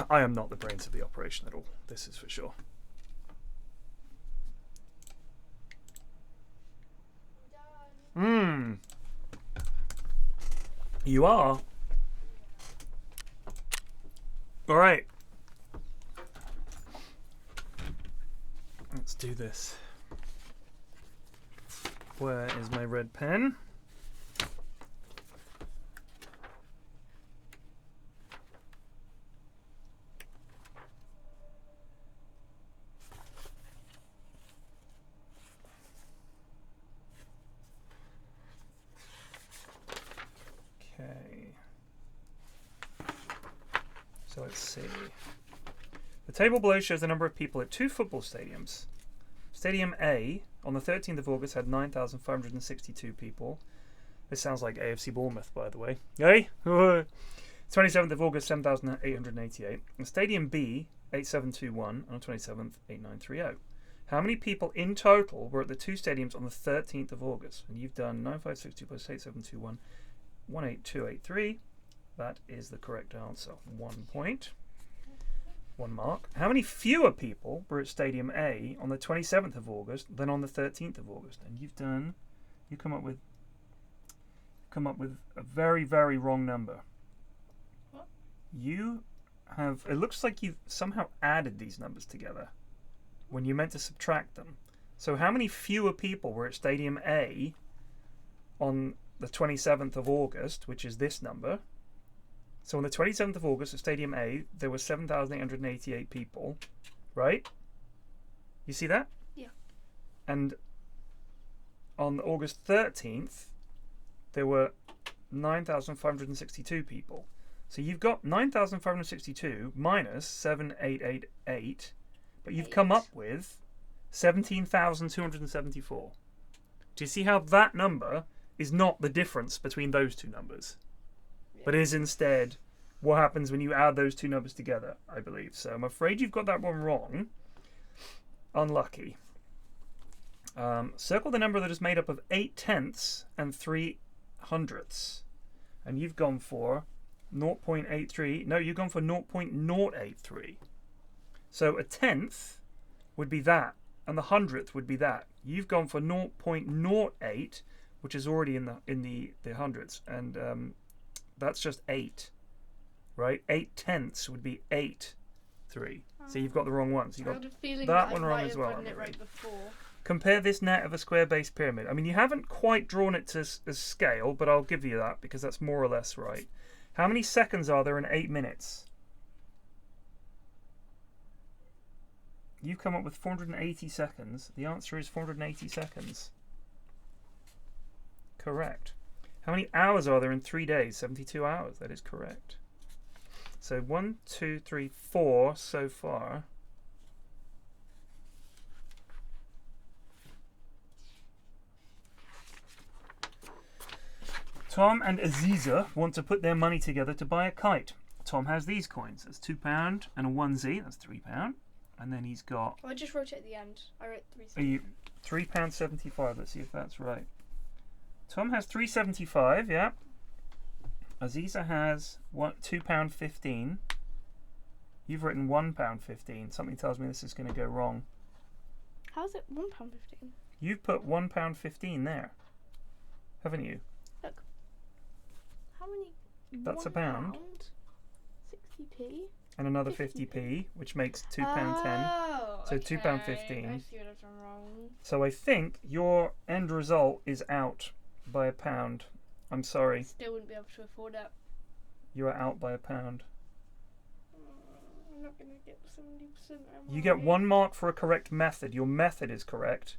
I am not the brains of the operation at all. This is for sure. You are. All right. Let's do this. Where is my red pen? So let's see. The table below shows the number of people at 2 football stadiums. Stadium A on the 13th of August had 9,562 people. This sounds like AFC Bournemouth, by the way. Hey? 27th of August, 7,888. And Stadium B, 8721, on the 27th, 8930. How many people in total were at the 2 stadiums on the 13th of August? And you've done 9562 plus 8721, 18283. That is the correct answer. 1 point. 1 mark. How many fewer people were at Stadium A on the 27th of August than on the 13th of August? And you come up with a very, very wrong number. What? You have, it looks like you've somehow added these numbers together when you meant to subtract them. So how many fewer people were at Stadium A on the 27th of August, which is this number? So on the 27th of August at Stadium A, there were 7,888 people, right? You see that? Yeah. And on August 13th, there were 9,562 people. So you've got 9,562 minus 7,888, but you've come up with 17,274. Do you see how that number is not the difference between those two numbers? But is instead what happens when you add those two numbers together, I believe. So I'm afraid you've got that one wrong. Unlucky. Circle the number that is made up of 8 tenths and 3 hundredths. And you've gone for 0.83. No, you've gone for 0.083. So a tenth would be that, and the hundredth would be that. You've gone for 0.08, which is already in the hundreds, and that's just 8, right? 8 tenths would be 8.3. So you've got the wrong one. So you got that one wrong as well. Right before. Compare this net of a square-based pyramid. I mean, you haven't quite drawn it to scale, but I'll give you that because that's more or less right. How many seconds are there in 8 minutes? You've come up with 480 seconds. The answer is 480 seconds. Correct. How many hours are there in 3 days? 72 hours. That is correct. So 1, 2, 3, 4 so far. Tom and Aziza want to put their money together to buy a kite. Tom has these coins. That's £2 and a 1Z. That's £3. And then he's got... I just wrote it at the end. I wrote £3.75. Let's see if that's right. Tom has £3.75, yeah. Aziza has £2.15. You've written £1.15. Something tells me this is going to go wrong. How is it £1.15? You've put £1.15 there, haven't you? Look. How many? That's a pound. 60p. And another 50p, which makes £2.10. So okay. £2.15. I see what I've done wrong. So I think your end result is out by a pound. I'm sorry. Still wouldn't be able to afford it. You are out by a pound. I'm not going to get 70%. You get 1 mark for a correct method. Your method is correct,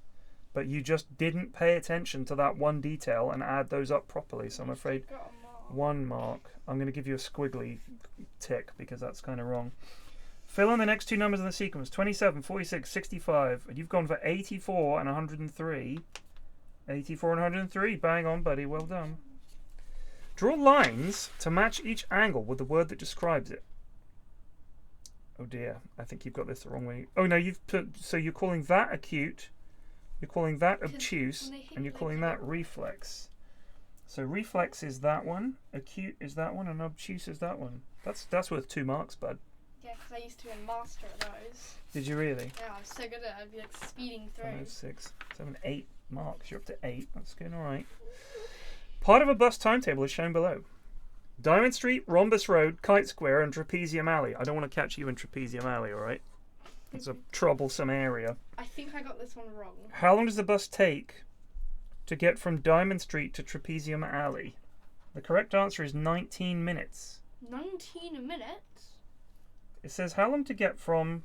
but you just didn't pay attention to that one detail and add those up properly. So I'm afraid 1 mark. I'm going to give you a squiggly tick because that's kind of wrong. Fill in the next 2 numbers in the sequence. 27, 46, 65. And you've gone for 84 and 103. 84 and 103. Bang on, buddy. Well done. Draw lines to match each angle with the word that describes it. Oh dear. I think you've got this the wrong way. Oh no, you've put... So you're calling that acute. You're calling that obtuse. And you're calling that reflex. So reflex is that one, acute is that one, and obtuse is that one. That's worth 2 marks, bud. Yeah, because I used to be a master at those. Did you really? Yeah, I was so good at it. I'd be like speeding through. 5, 6, 7, 8 marks. You're up to 8. That's going all right. Part of a bus timetable is shown below. Diamond Street, Rhombus Road, Kite Square, and Trapezium Alley. I don't want to catch you in Trapezium Alley, all right? It's a troublesome area. I think I got this one wrong. How long does the bus take to get from Diamond Street to Trapezium Alley? The correct answer is 19 minutes. 19 minutes? It says how long to get from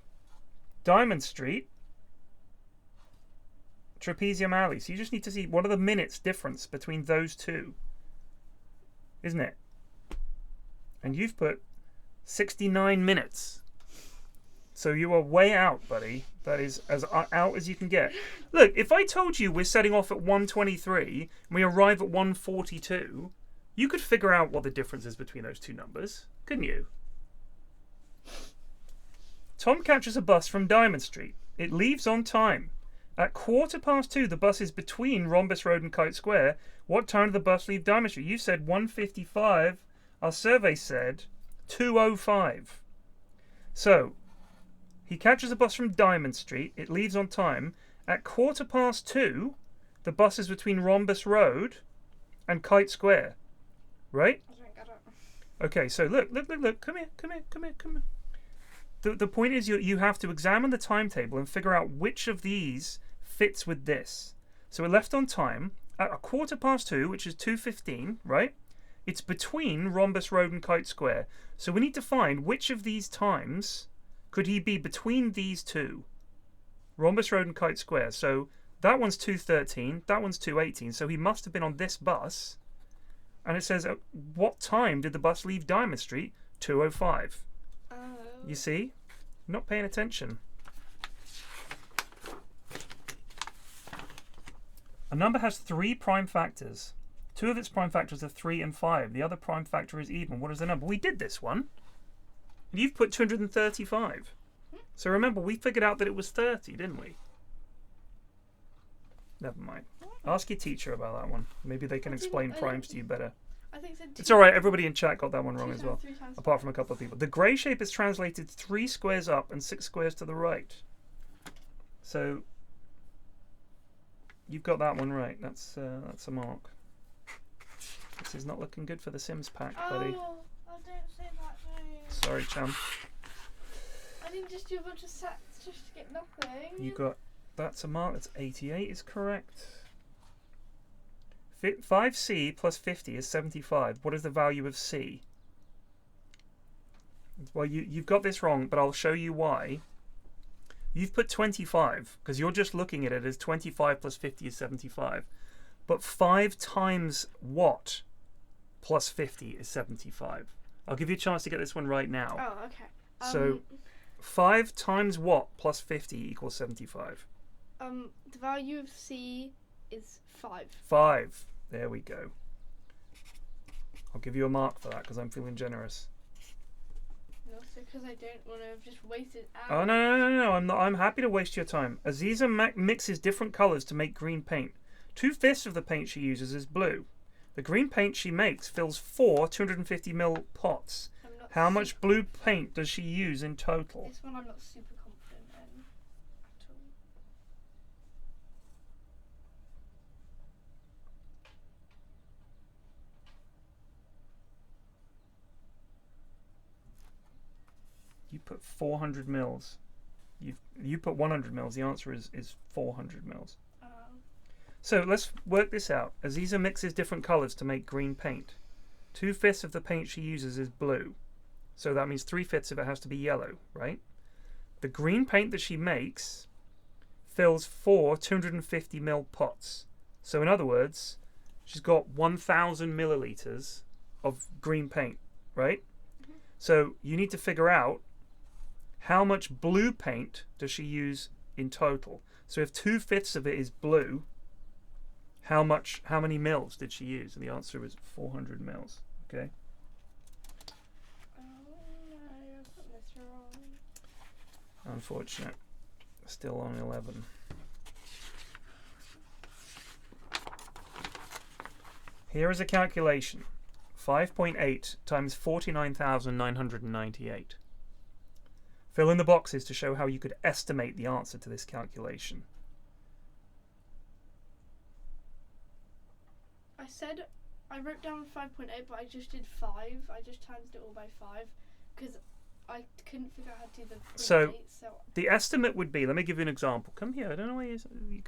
Diamond Street, Trapezium Alley. So you just need to see what are the minutes difference between those two, isn't it? And you've put 69 minutes. So you are way out, buddy. That is as out as you can get. Look, if I told you we're setting off at 1:23 and we arrive at 1:42, you could figure out what the difference is between those two numbers, couldn't you? Tom catches a bus from Diamond Street. It leaves on time. At 2:15, the bus is between Rhombus Road and Kite Square. What time did the bus leave Diamond Street? You said 1:55. Our survey said 2:05. So, he catches a bus from Diamond Street. It leaves on time. At 2:15, the bus is between Rhombus Road and Kite Square. Right? Okay, so look. Come here. The point is you have to examine the timetable and figure out which of these fits with this. So we're left on time at 2:15, which is 2:15, right? It's between Rhombus Road and Kite Square. So we need to find which of these times could he be between these two. Rhombus Road and Kite Square. So that one's 2:13, that one's 2:18. So he must have been on this bus. And it says, at what time did the bus leave Diamond Street? 2:05. You see? Not paying attention. A number has 3 prime factors. 2 of its prime factors are 3 and 5. The other prime factor is even. What is the number? We did this one. And you've put 235. So remember, we figured out that it was 30, didn't we? Never mind. Ask your teacher about that one. Maybe they can explain primes to you better. I think it's alright, everybody in chat got that one wrong as well. 3 times Apart from a couple of people. The grey shape is translated 3 squares up and 6 squares to the right. So you've got that one right. That's a mark. This is not looking good for the Sims pack, buddy. Oh, I don't say that name. Sorry, chum. I didn't just do a bunch of sets just to get nothing. You got, that's a mark. That's 88 is correct. 5C plus 50 is 75. What is the value of C? Well, you've got this wrong, but I'll show you why. You've put 25, because you're just looking at it as 25 plus 50 is 75. But 5 times what plus 50 is 75. I'll give you a chance to get this one right now. Oh, okay. So 5 times what plus 50 equals 75? The value of C is 5. 5. There we go. I'll give you a mark for that because I'm feeling generous. And also because I don't want to have just wasted hours. Oh no! I'm not. I'm happy to waste your time. Aziza mixes different colours to make green paint. 2/5 of the paint she uses is blue. The green paint she makes fills 4 250ml pots. How much blue paint does she use in total? This one I'm not super confident in at all. You put 400 mils. You put 100 mils. The answer is 400 mils. So let's work this out. Aziza mixes different colours to make green paint. 2/5 of the paint she uses is blue. So that means 3/5 of it has to be yellow, right? The green paint that she makes fills 4 250ml pots. So in other words, she's got 1,000 millilitres of green paint, right? So you need to figure out how much blue paint does she use in total. So if 2/5 of it is blue, how many mils did she use? And the answer is 400 mils. Okay. I got this wrong. Unfortunate. Still on 11. Here is a calculation. 5.8 times 49,998. Fill in the boxes to show how you could estimate the answer to this calculation. I wrote down 5.8, but I just did 5. I just times it all by 5 because I couldn't figure out how to do the 0.8. So The estimate would be, let me give you an example. Come here, I don't know why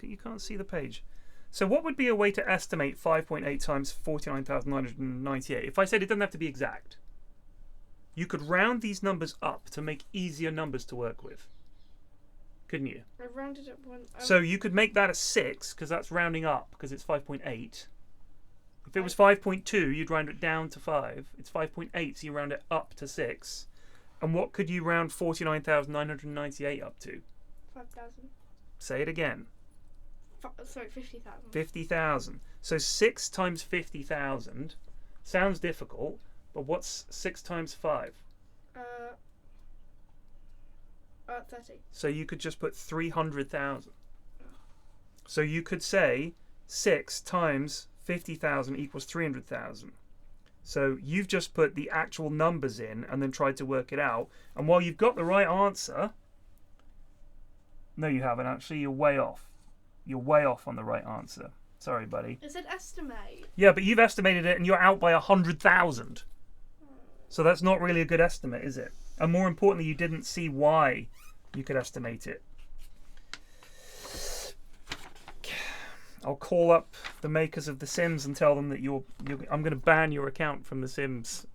you can't see the page. So what would be a way to estimate 5.8 times 49,998? If I said it doesn't have to be exact. You could round these numbers up to make easier numbers to work with. Couldn't you? I rounded up one. So you could make that a 6 because that's rounding up because it's 5.8. If it was 5.2, you'd round it down to 5. It's 5.8, so you round it up to 6. And what could you round 49,998 up to? 5,000. Say it again. Sorry, 50,000. 50,000. So 6 times 50,000 sounds difficult, but what's 6 times 5? 30. So you could just put 300,000. So you could say 6 times 50,000 equals 300,000. So you've just put the actual numbers in and then tried to work it out. And while you've got the right answer, no, you haven't actually. You're way off. You're way off on the right answer. Sorry, buddy. It said estimate. Yeah, but you've estimated it and you're out by 100,000. So that's not really a good estimate, is it? And more importantly, you didn't see why you could estimate it. I'll call up the makers of The Sims and tell them that I'm going to ban your account from The Sims.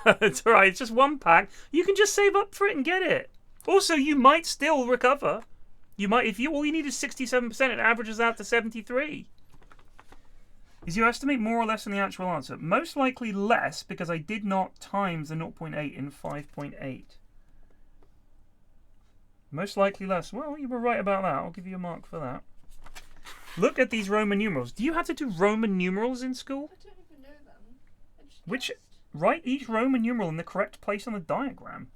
It's alright, it's just one pack. You can just save up for it and get it. Also, you might still recover. You might, all you need is 67%, it averages out to 73. Is your estimate more or less than the actual answer? Most likely less, because I did not times the 0.8 in 5.8. Most likely less. Well, you were right about that. I'll give you a mark for that. Look at these Roman numerals. Do you have to do Roman numerals in school? I don't even know them. Which, write each Roman numeral in the correct place on the diagram.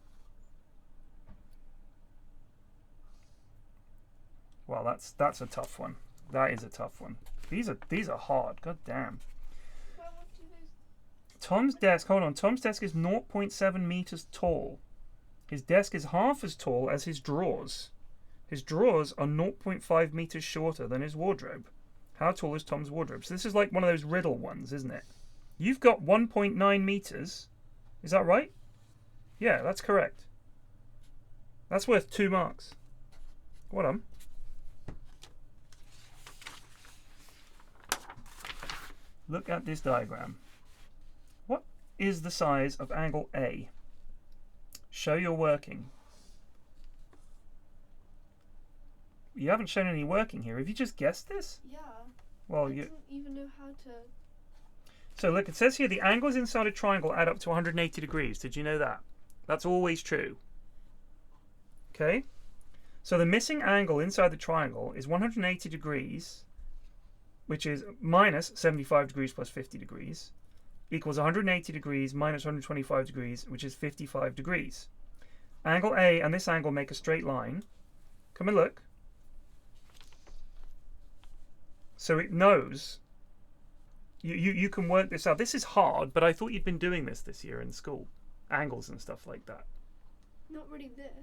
Well, that's a tough one. That is a tough one. These are hard. God damn. Tom's desk. Hold on. Tom's desk is 0.7 meters tall. His desk is half as tall as his drawers. His drawers are 0.5 meters shorter than his wardrobe. How tall is Tom's wardrobe? So this is like one of those riddle ones, isn't it? You've got 1.9 meters. Is that right? Yeah, that's correct. That's worth 2 marks. What on? Look at this diagram. What is the size of angle A? Show your working. You haven't shown any working here. Have you just guessed this? Yeah. Well, I didn't even know how to. So look, it says here the angles inside a triangle add up to 180 degrees. Did you know that? That's always true. Okay? So the missing angle inside the triangle is 180 degrees, which is minus 75 degrees plus 50 degrees, equals 180 degrees minus 125 degrees, which is 55 degrees. Angle A and this angle make a straight line. Come and look. So it knows. You can work this out. This is hard, but I thought you'd been doing this year in school. Angles and stuff like that. Not really this.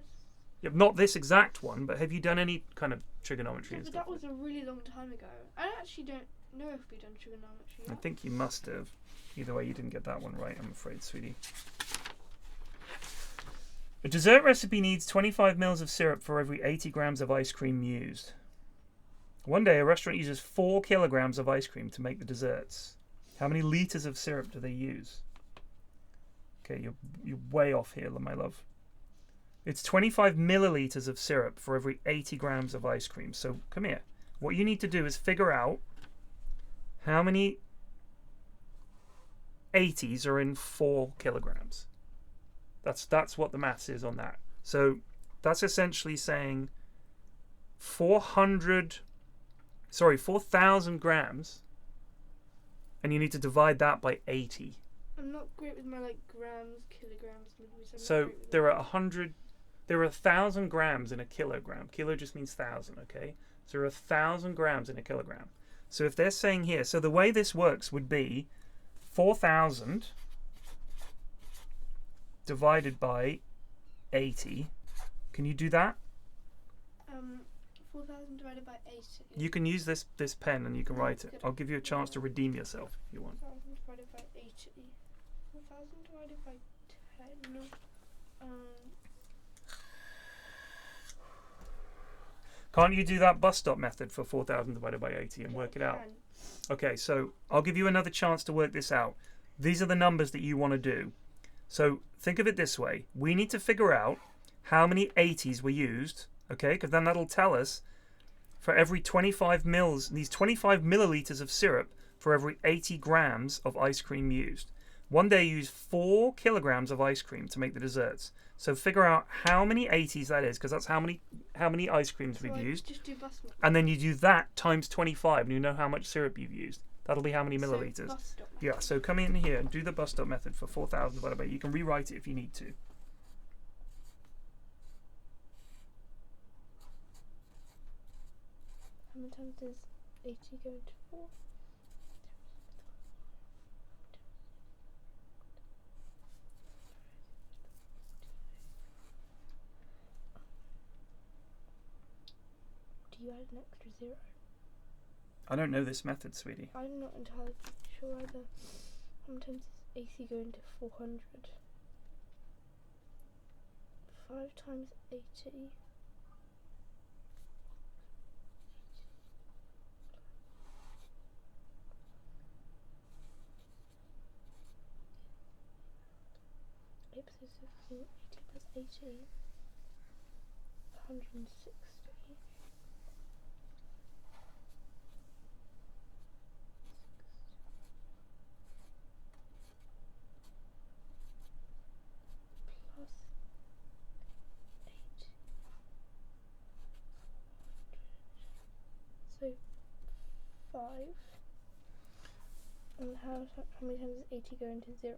Yeah, not this exact one, but have you done any kind of trigonometry Yeah, and but stuff? that was a really long time ago. I actually don't know if we've done trigonometry yet. I think you must have. Either way, you didn't get that one right, I'm afraid, sweetie. A dessert recipe needs 25 mils of syrup for every 80 grams of ice cream used. One day, a restaurant uses 4 kilograms of ice cream to make the desserts. How many liters of syrup do they use? Okay, you're way off here, my love. It's 25 milliliters of syrup for every 80 grams of ice cream. So come here. What you need to do is figure out how many 80s are in 4 kilograms. That's what the maths is on that. So that's essentially saying 4,000 grams, and you need to divide that by 80. I'm not great with my grams, kilograms, millimeters. So there are 1,000 grams in a kilogram. Kilo just means 1,000, okay? So there are 1,000 grams in a kilogram. So if they're saying here, so the way this works would be 4,000 divided by 80. Can you do that? 4,000 divided by 80. You can use this pen and you can write it. I'll give you a chance to redeem yourself if you want. 4,000 divided by 80. 4,000 divided by 10. Can't you do that bus stop method for 4,000 divided by 80 and work it out? Okay, so I'll give you another chance to work this out. These are the numbers that you want to do. So think of it this way. We need to figure out how many 80s were used, okay? Because then that'll tell us for every 25 mils, these 25 milliliters of syrup for every 80 grams of ice cream used. One day you use 4 kilograms of ice cream to make the desserts. So figure out how many 80s that is, because that's how many ice creams we've used. Just do bus stop. And then you do that times 25, and you know how much syrup you've used. That'll be how many milliliters. Bus stop method. Yeah, so come in here and do the bus stop method for 4,000 divided by. You can rewrite it if you need to. How many times does 80 go into 4? Do you add an extra 0? I don't know this method, sweetie. I'm not entirely sure either. How many times does 80 go into 400? 5 times 80. Oops, 80 plus 80. 160. Plus 8. So 5. And how many times does 80 go into 0?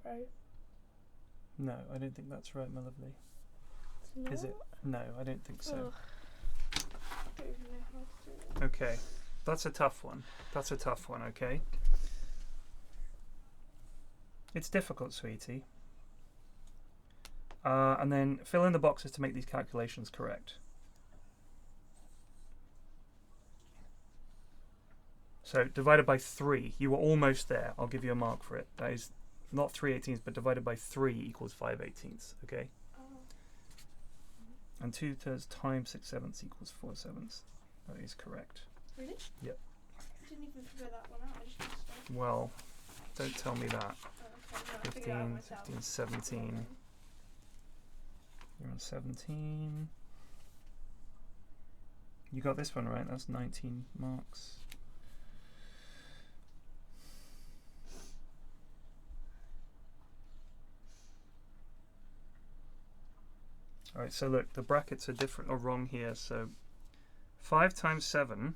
No, I don't think that's right, my lovely. It's Is it? No, I don't think so. Ugh. I don't even know how to do it. Okay, that's a tough one. That's a tough one, okay? It's difficult, sweetie. And then fill in the boxes to make these calculations correct. So divided by 3. You were almost there. I'll give you a mark for it. That is not 3/18, but divided by 3 equals 5/18, okay? And 2/3 times 6/7 equals 4/7. That is correct. Really? Yep. I didn't even figure that one out. I just did stuff. Well, don't tell me that. Oh, okay, no, I figured it out 15, myself. 15, 17. You're on 17. You got this one right. That's 19 marks. Alright, so look, the brackets are different or wrong here. So 5 times 7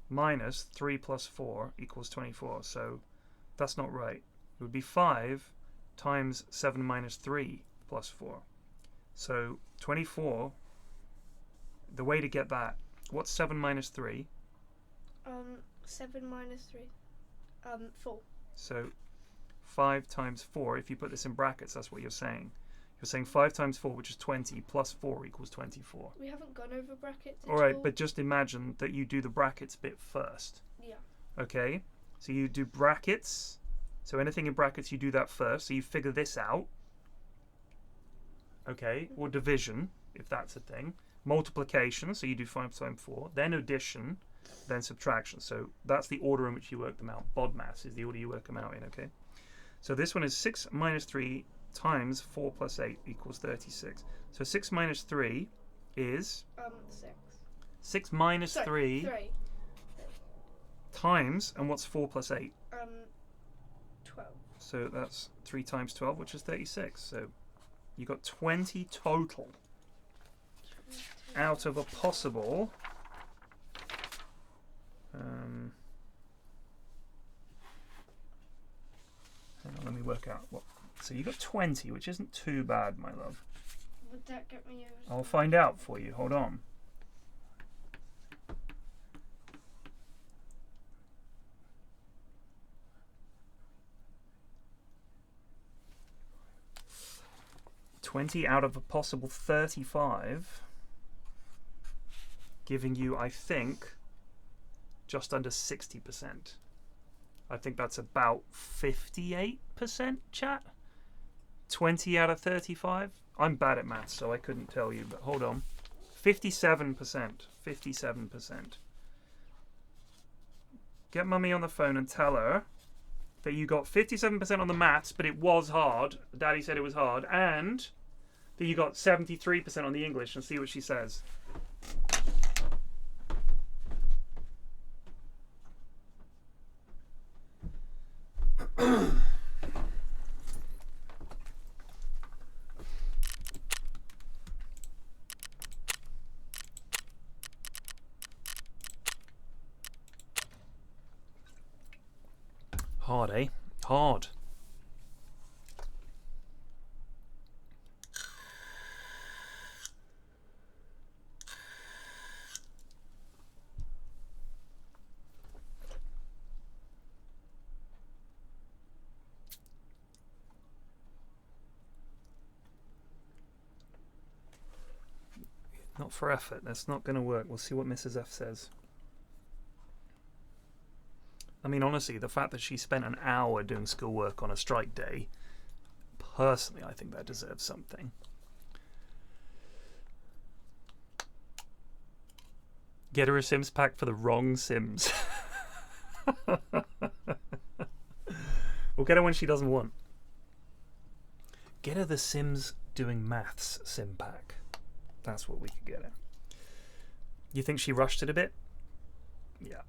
minus 3 plus 4 equals 24. So that's not right. It would be 5 times 7 minus 3 plus 4. So 24, the way to get that, what's 7 minus 3? 7 minus 3. 4. So 5 times 4, if you put this in brackets, that's what you're saying. You're saying 5 times 4, which is 20, plus 4 equals 24. We haven't gone over brackets at Alright, all. but just imagine that you do the brackets bit first. Yeah. Okay? So you do brackets. So anything in brackets, you do that first. So you figure this out. Okay? Or division, if that's a thing. Multiplication, so you do 5 times 4. Then addition, then subtraction. So that's the order in which you work them out. BODMAS is the order you work them out in, okay? So this one is 6 minus 3 times 4 plus 8 equals 36. So 6 minus 3 is? 6. 6 minus 3 times, and what's 4 plus 8? 12. So that's 3 times 12, which is 36. So you got 20 total out of a possible hang on, let me work out what. So you got 20, which isn't too bad, my love. Would that get me over? I'll find out for you. Hold on. $20 out of a possible 35 giving you, I think, just under 60%. I think that's about 58% chat. 20 out of 35. I'm bad at maths, so I couldn't tell you, but hold on. 57%. 57%. Get mummy on the phone and tell her that you got 57% on the maths, but it was hard. Daddy said it was hard. And that you got 73% on the English, and see what she says. Hard, eh? Hard. Not for effort. That's not going to work. We'll see what Mrs. F says. I mean, honestly, the fact that she spent an hour doing schoolwork on a strike day, personally, I think that deserves something. Get her a Sims pack for the wrong Sims. We'll get her when she doesn't want. Get her the Sims doing maths Sim pack. That's what we could get her. You think she rushed it a bit? Yeah.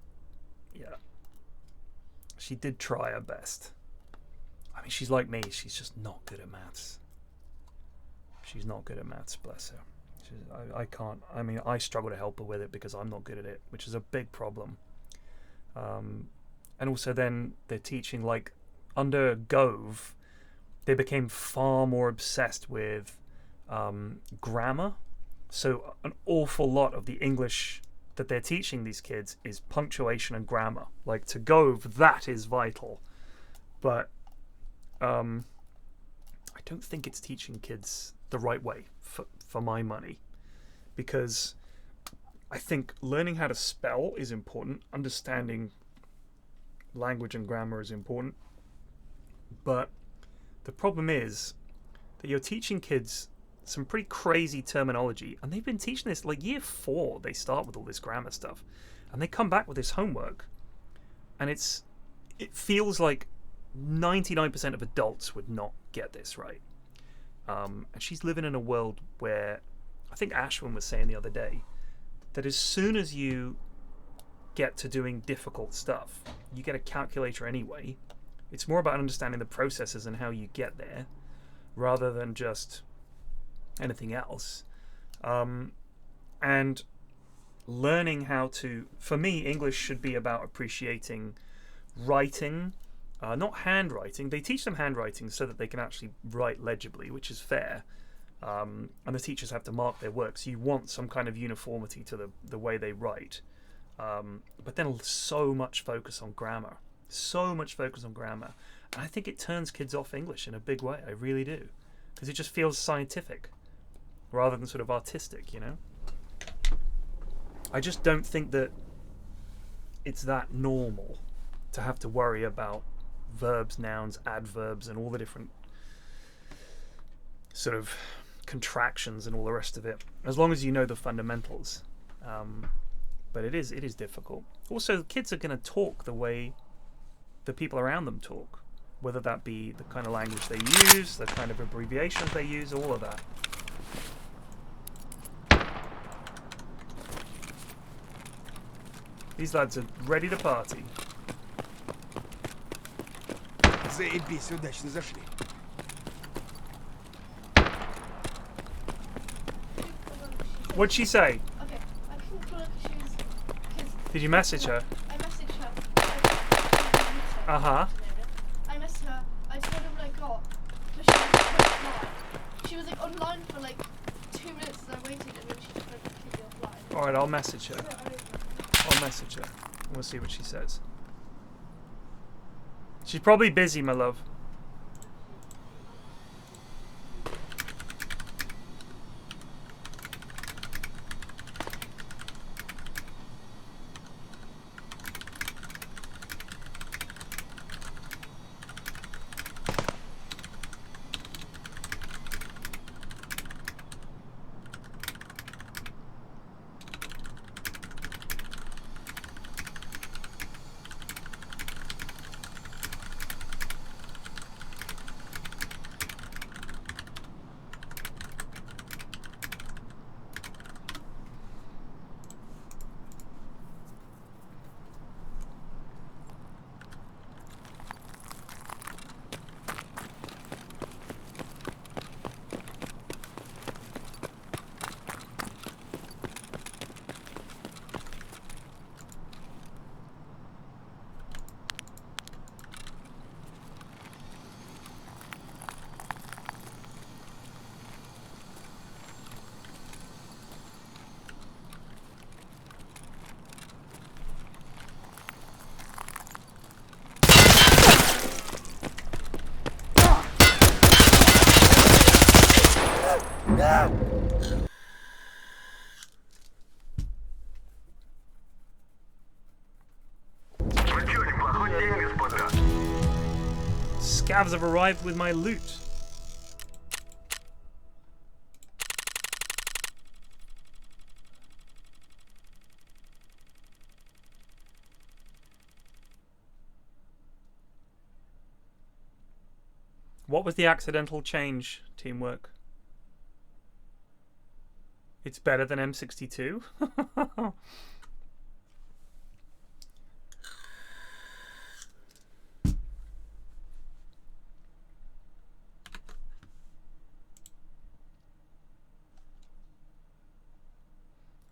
Yeah. She did try her best. I mean, she's like me. She's just not good at maths. She's not good at maths, bless her. I can't. I mean, I struggle to help her with it because I'm not good at it, which is a big problem. And also then they're teaching, like, under Gove, they became far more obsessed with grammar. So an awful lot of the English that they're teaching these kids is punctuation and grammar. Like, to Gove, that is vital. But I don't think it's teaching kids the right way for my money. Because I think learning how to spell is important. Understanding language and grammar is important. But the problem is that you're teaching kids some pretty crazy terminology, and they've been teaching this like year 4. They start with all this grammar stuff, and they come back with this homework, and it feels like 99% of adults would not get this right. And she's living in a world where, I think Ashwin was saying the other day, that as soon as you get to doing difficult stuff, you get a calculator anyway. It's more about understanding the processes and how you get there, rather than just anything else. And learning how to, for me, English should be about appreciating writing, not handwriting. They teach them handwriting so that they can actually write legibly, which is fair. And the teachers have to mark their work, so you want some kind of uniformity to the way they write. But then so much focus on grammar. So much focus on grammar. And I think it turns kids off English in a big way. I really do. Because it just feels scientific rather than sort of artistic, you know? I just don't think that it's that normal to have to worry about verbs, nouns, adverbs, and all the different sort of contractions and all the rest of it, as long as you know the fundamentals. But it is difficult. Also, kids are going to talk the way the people around them talk, whether that be the kind of language they use, the kind of abbreviations they use, all of that. These lads are ready to party. Заебись, удачно зашли. What'd she say? Okay, I couldn't pull up the shoes because... Did you message her? I messaged her. Uh-huh. I messaged her. I told her what I got, but she was offline. She was like online for like 2 minutes and I waited and then she just went completely offline. Alright, I'll message her. I'll message her. We'll see what she says. She's probably busy, my love. Scavs have arrived with my loot. What was the accidental change, teamwork? It's better than M62?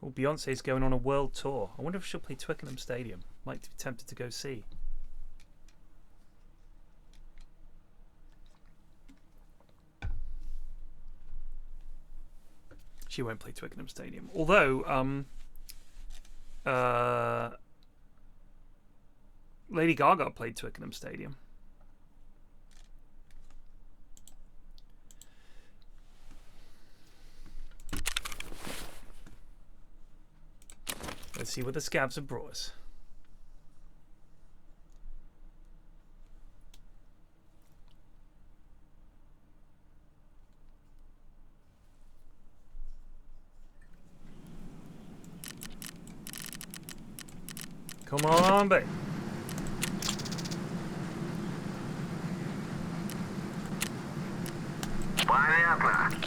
Well, Beyonce's going on a world tour. I wonder if she'll play Twickenham Stadium. Might be tempted to go see. She won't play Twickenham Stadium. Although, Lady Gaga played Twickenham Stadium. Let's see what the scabs have brought us. Come on, babe. Понятно.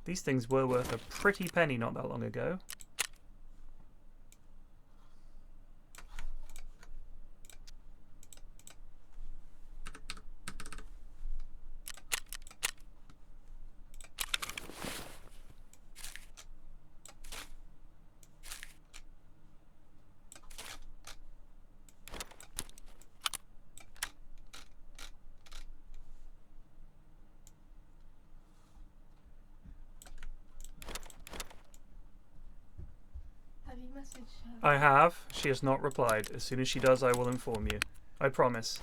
These things were worth a pretty penny not that long ago. I have. She has not replied. As soon as she does, I will inform you. I promise.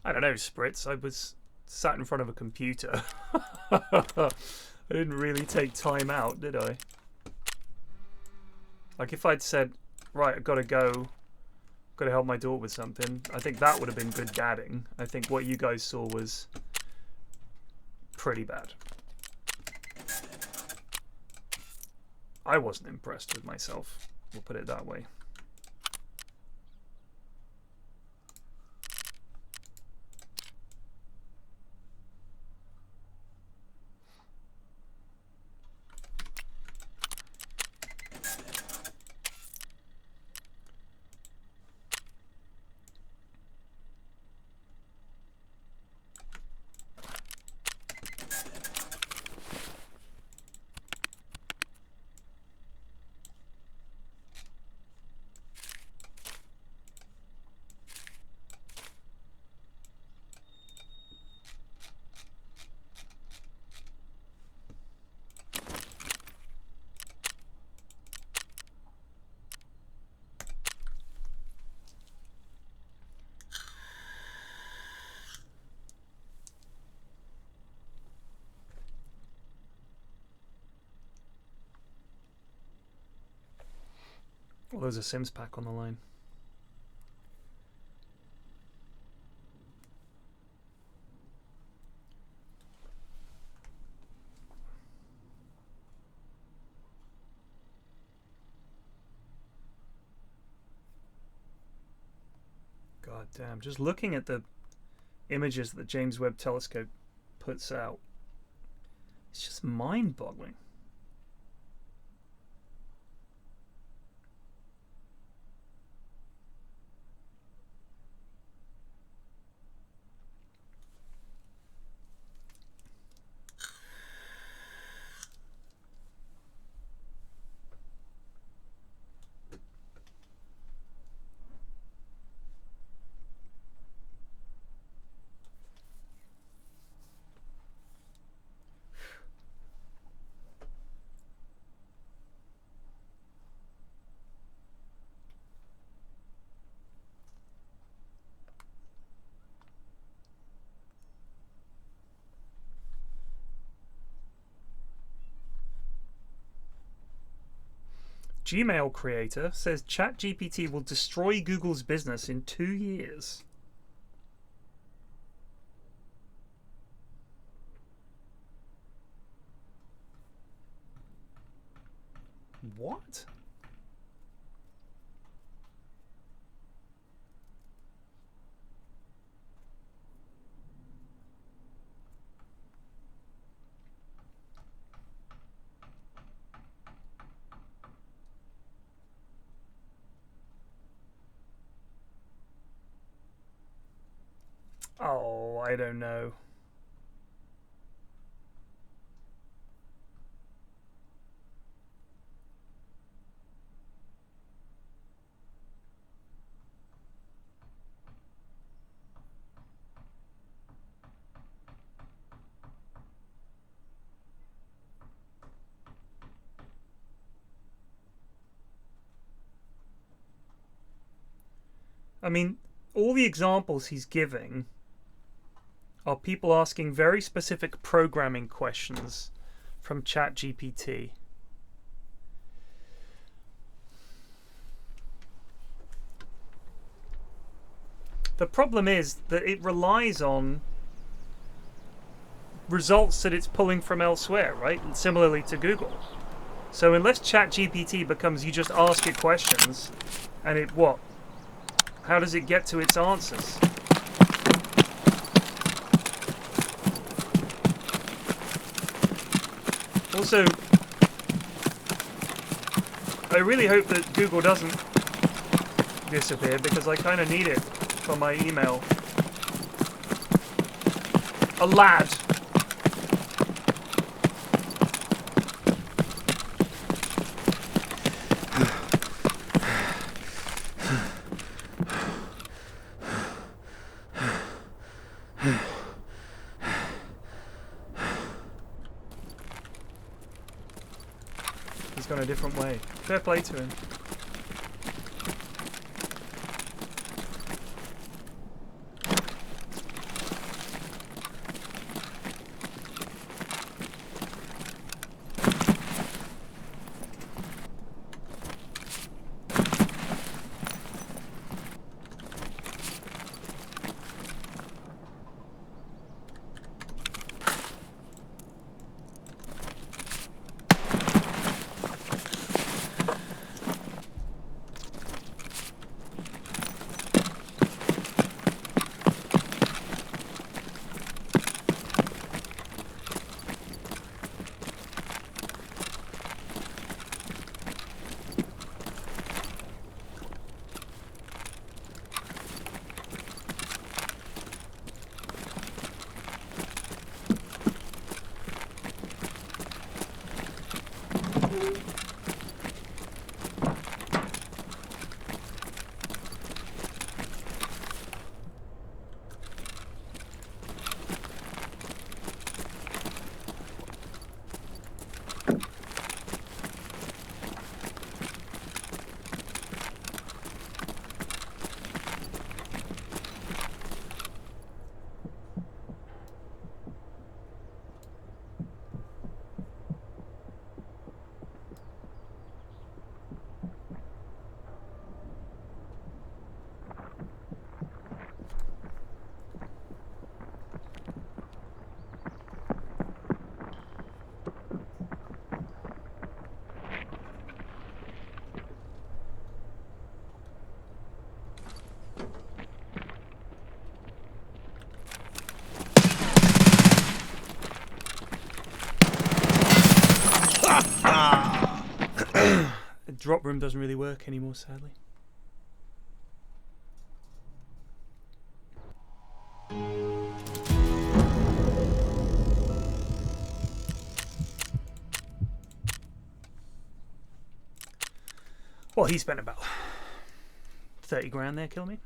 I don't know, Spritz. I was sat in front of a computer. I didn't really take time out, did I? Like, if I'd said, right, I've got to go, got to help my daughter with something, I think that would have been good dadding. I think what you guys saw was pretty bad. I wasn't impressed with myself. We'll put it that way. Well, there's a Sims pack on the line. God damn, just looking at the images that the James Webb Telescope puts out, it's just mind-boggling. Gmail creator says ChatGPT will destroy Google's business in 2 years. What? Oh, I don't know. I mean, all the examples he's giving are people asking very specific programming questions from ChatGPT. The problem is that it relies on results that it's pulling from elsewhere, right? And similarly to Google. So unless ChatGPT becomes you just ask it questions and it what? How does it get to its answers? Also, I really hope that Google doesn't disappear because I kind of need it for my email. A lad. He's gone a different way. Fair play to him. The drop room doesn't really work anymore, sadly. Well, he spent about 30 grand there, kill me.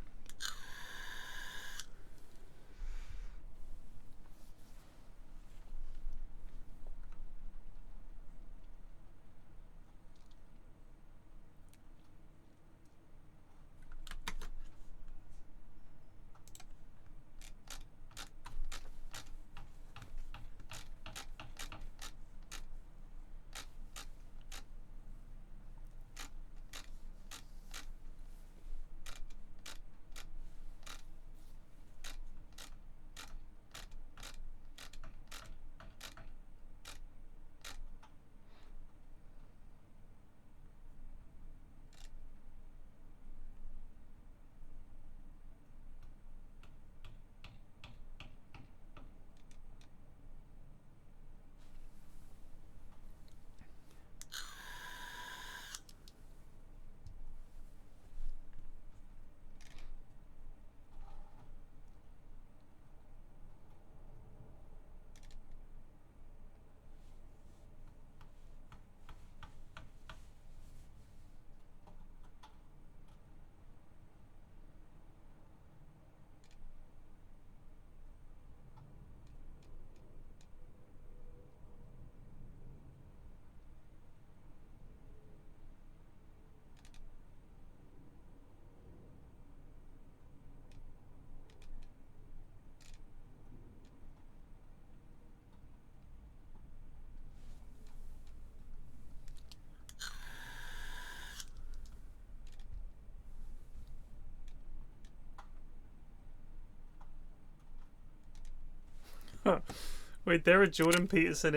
Wait, there are Jordan Peterson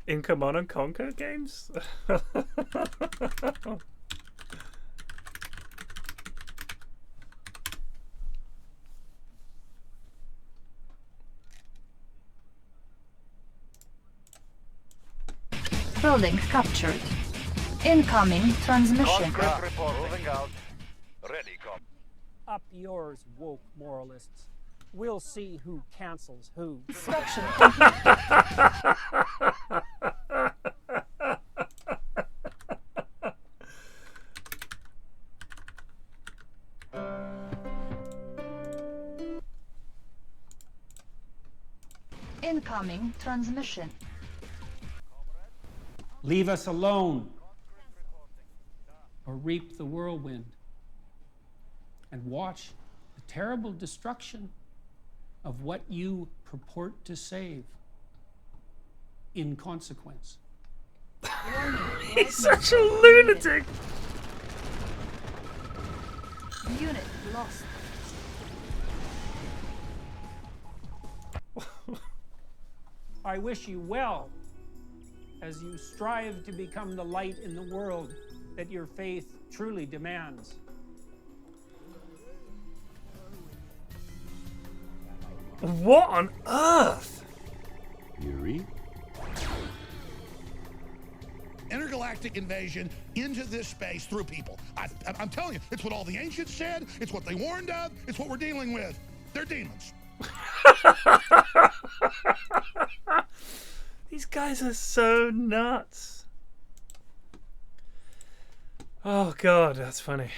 in Command and Conquer games? Building captured. Incoming transmission. Moving out. Ready, cop. Up yours, woke moralists. We'll see who cancels who. Construction Incoming transmission. Leave us alone, or reap the whirlwind, and watch the terrible destruction of what you purport to save in consequence. He's such a lunatic! Unit lost. I wish you well as you strive to become the light in the world that your faith truly demands. What on earth? Yuri? Intergalactic invasion into this space through people. I'm telling you, it's what all the ancients said, it's what they warned of, it's what we're dealing with. They're demons. These guys are so nuts. Oh god, that's funny.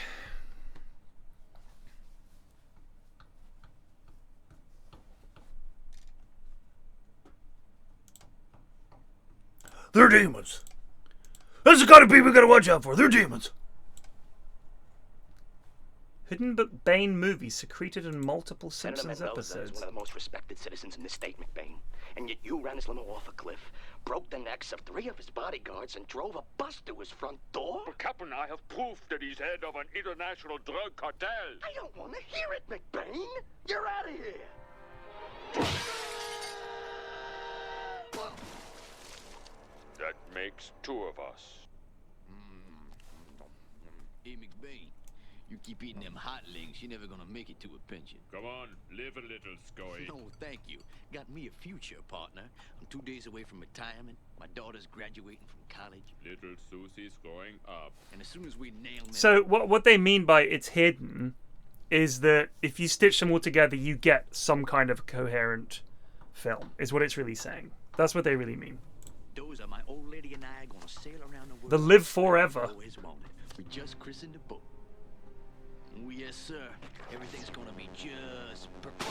They're demons. That's the kind of people we gotta watch out for. They're demons. Hidden but Bane movie secreted in multiple Simpsons episodes. One of the most respected citizens in the state, McBain. And yet you ran his limo off a cliff, broke the necks of 3 of his bodyguards, and drove a bus to his front door? But Captain, I have proof that he's head of an international drug cartel. I don't want to hear it, McBain. You're out of here. That makes 2 of us. Hey, McBain, you keep eating them hot links, you're never gonna make it to a pension. Come on, live a little, Scoy. No, thank you. Got me a future, partner. I'm 2 days away from retirement. My daughter's graduating from college. Little Susie's growing up. And as soon as we nail them... So what they mean by it's hidden is that if you stitch them all together, you get some kind of coherent film, is what it's really saying. That's what they really mean. Those are my old lady and I gonna sail around the world. The live forever. Always wanted. We just christened the boat. Oh, yes, sir. Everything's gonna be just perfect.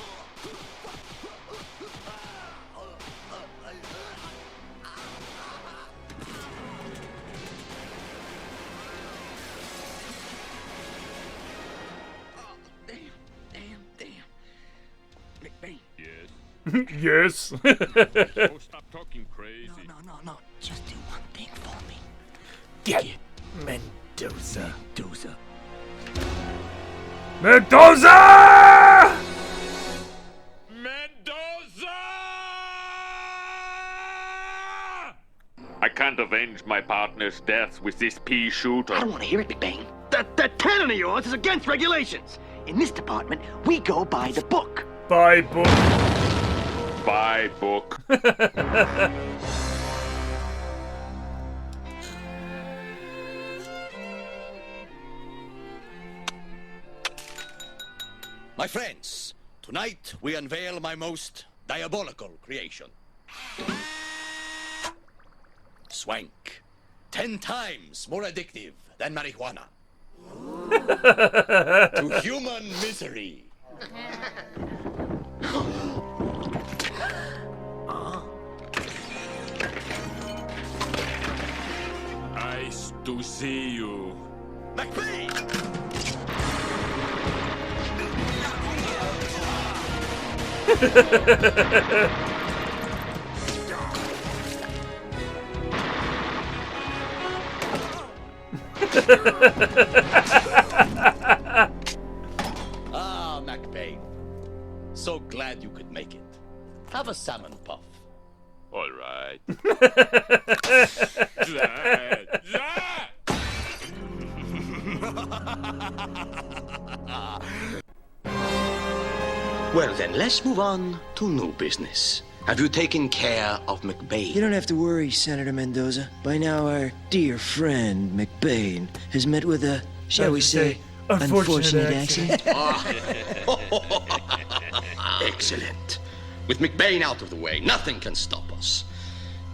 Damn. McBain. Yes. Oh, stop talking crazy. No. Just do one thing for me. Get Mendoza. Mendoza! Mendoza! I can't avenge my partner's death with this pea shooter. I don't want to hear it, McBain. That cannon of yours is against regulations. In this department, we go by the book. By book. By book. My friends, tonight we unveil my most diabolical creation. Swank. 10 times more addictive than marijuana. To human misery. Nice to see you. McBain! Ah, McBain. So glad you could make it. Have a salmon puff. All right. Well then, let's move on to new business. Have you taken care of McBain? You don't have to worry, Senator Mendoza. By now, our dear friend McBain has met with a, shall we say, unfortunate accident. Excellent. With McBain out of the way, nothing can stop us.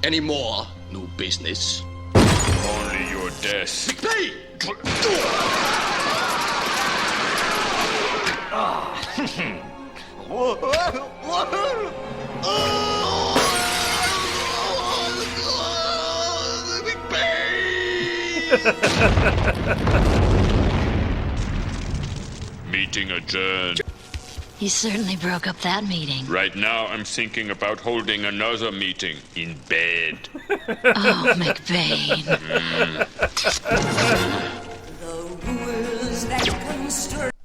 Any more new business? Only your death. McBain! Meeting adjourned. You certainly broke up that meeting. Right now, I'm thinking about holding another meeting in bed. Oh, McBain.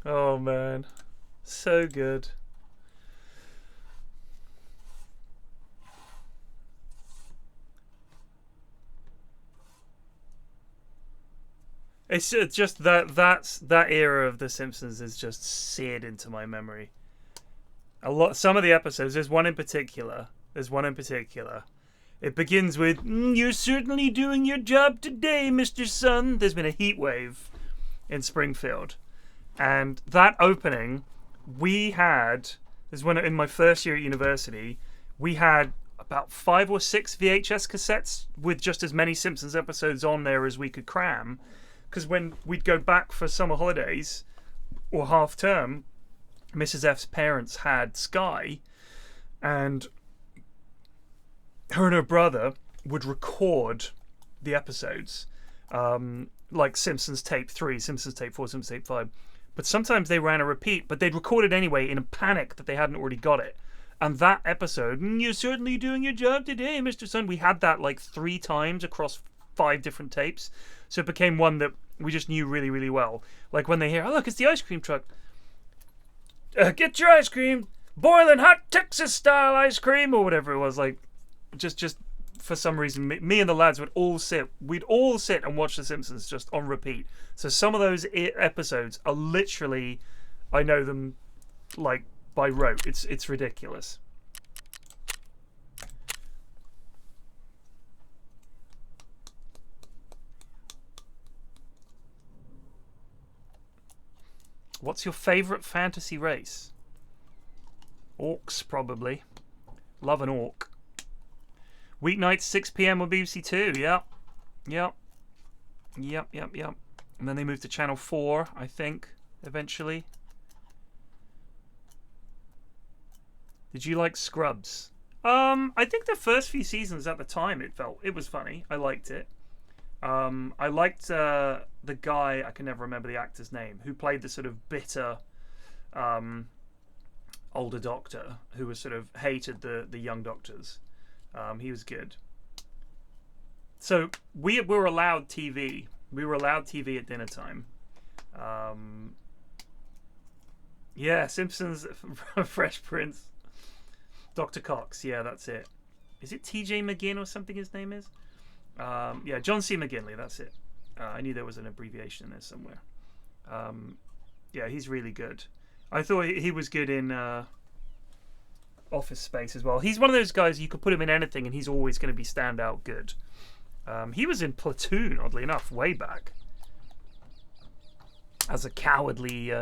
Oh man, so good. It's just that era of The Simpsons is just seared into my memory. Some of the episodes. There's one in particular. It begins with, "You're certainly doing your job today, Mr. Sun." There's been a heat wave in Springfield, and that opening, there's one in my first year at university. We had about 5 or 6 VHS cassettes with just as many Simpsons episodes on there as we could cram. Because when we'd go back for summer holidays or half term, Mrs. F's parents had Sky, and her brother would record the episodes, like Simpsons Tape 3, Simpsons Tape 4, Simpsons Tape 5. But sometimes they ran a repeat, but they'd record it anyway in a panic that they hadn't already got it. And that episode, "You're certainly doing your job today, Mr. Sun," we had that like 3 times across 5 different tapes. So it became one that we just knew really, really well. Like when they hear, "Oh, look, it's the ice cream truck. Get your ice cream. Boiling hot Texas style ice cream," or whatever it was. Like, just for some reason, me and the lads we'd all sit and watch The Simpsons just on repeat. So some of those episodes are literally, I know them like by rote. It's ridiculous. What's your favourite fantasy race? Orcs, probably. Love an orc. Weeknights, 6 PM on BBC 2. Yep. And then they moved to Channel 4, I think, eventually. Did you like Scrubs? I think the first few seasons at the time it was funny. I liked it. I liked the guy, I can never remember the actor's name, who played the sort of bitter older doctor who was sort of hated the young doctors. He was good. So we were allowed TV. We were allowed TV at dinner time. Yeah, Simpsons, Fresh Prince, Dr. Cox. Yeah, that's it. Is it TJ McGinn or something his name is? Yeah, John C. McGinley, that's it. I knew there was an abbreviation in there somewhere. Yeah, he's really good. I thought he was good in Office Space as well. He's one of those guys you could put him in anything and he's always going to be standout good. He was in Platoon, oddly enough, way back. As a cowardly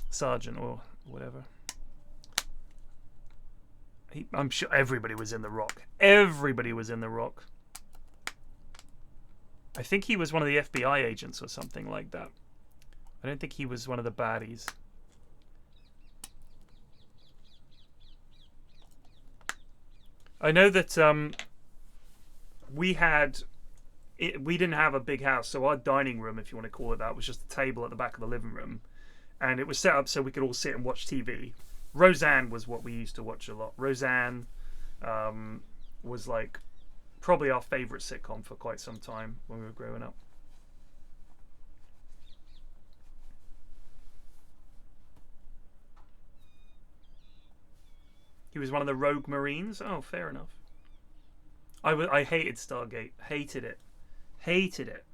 sergeant or whatever. I'm sure everybody was in The Rock. Everybody was in The Rock. I think he was one of the FBI agents or something like that. I don't think he was one of the baddies. I know that we didn't have a big house, so our dining room, if you want to call it that, was just a table at the back of the living room. And it was set up so we could all sit and watch TV. Roseanne was what we used to watch a lot. Roseanne was like probably our favourite sitcom for quite some time when we were growing up. He was one of the rogue Marines. Oh, fair enough. I hated Stargate. Hated it. Hated it.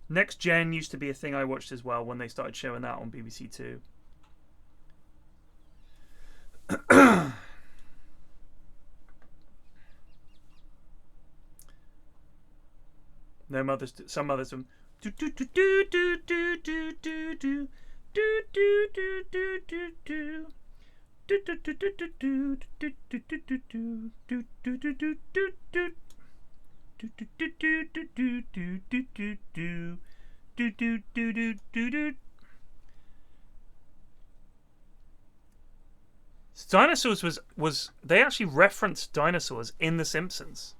Next Gen used to be a thing I watched as well when they started showing that on BBC Two. No mothers. Some mothers. Do do do do do do do do do do do do do do do do. Dinosaurs was they actually referenced dinosaurs in The Simpsons.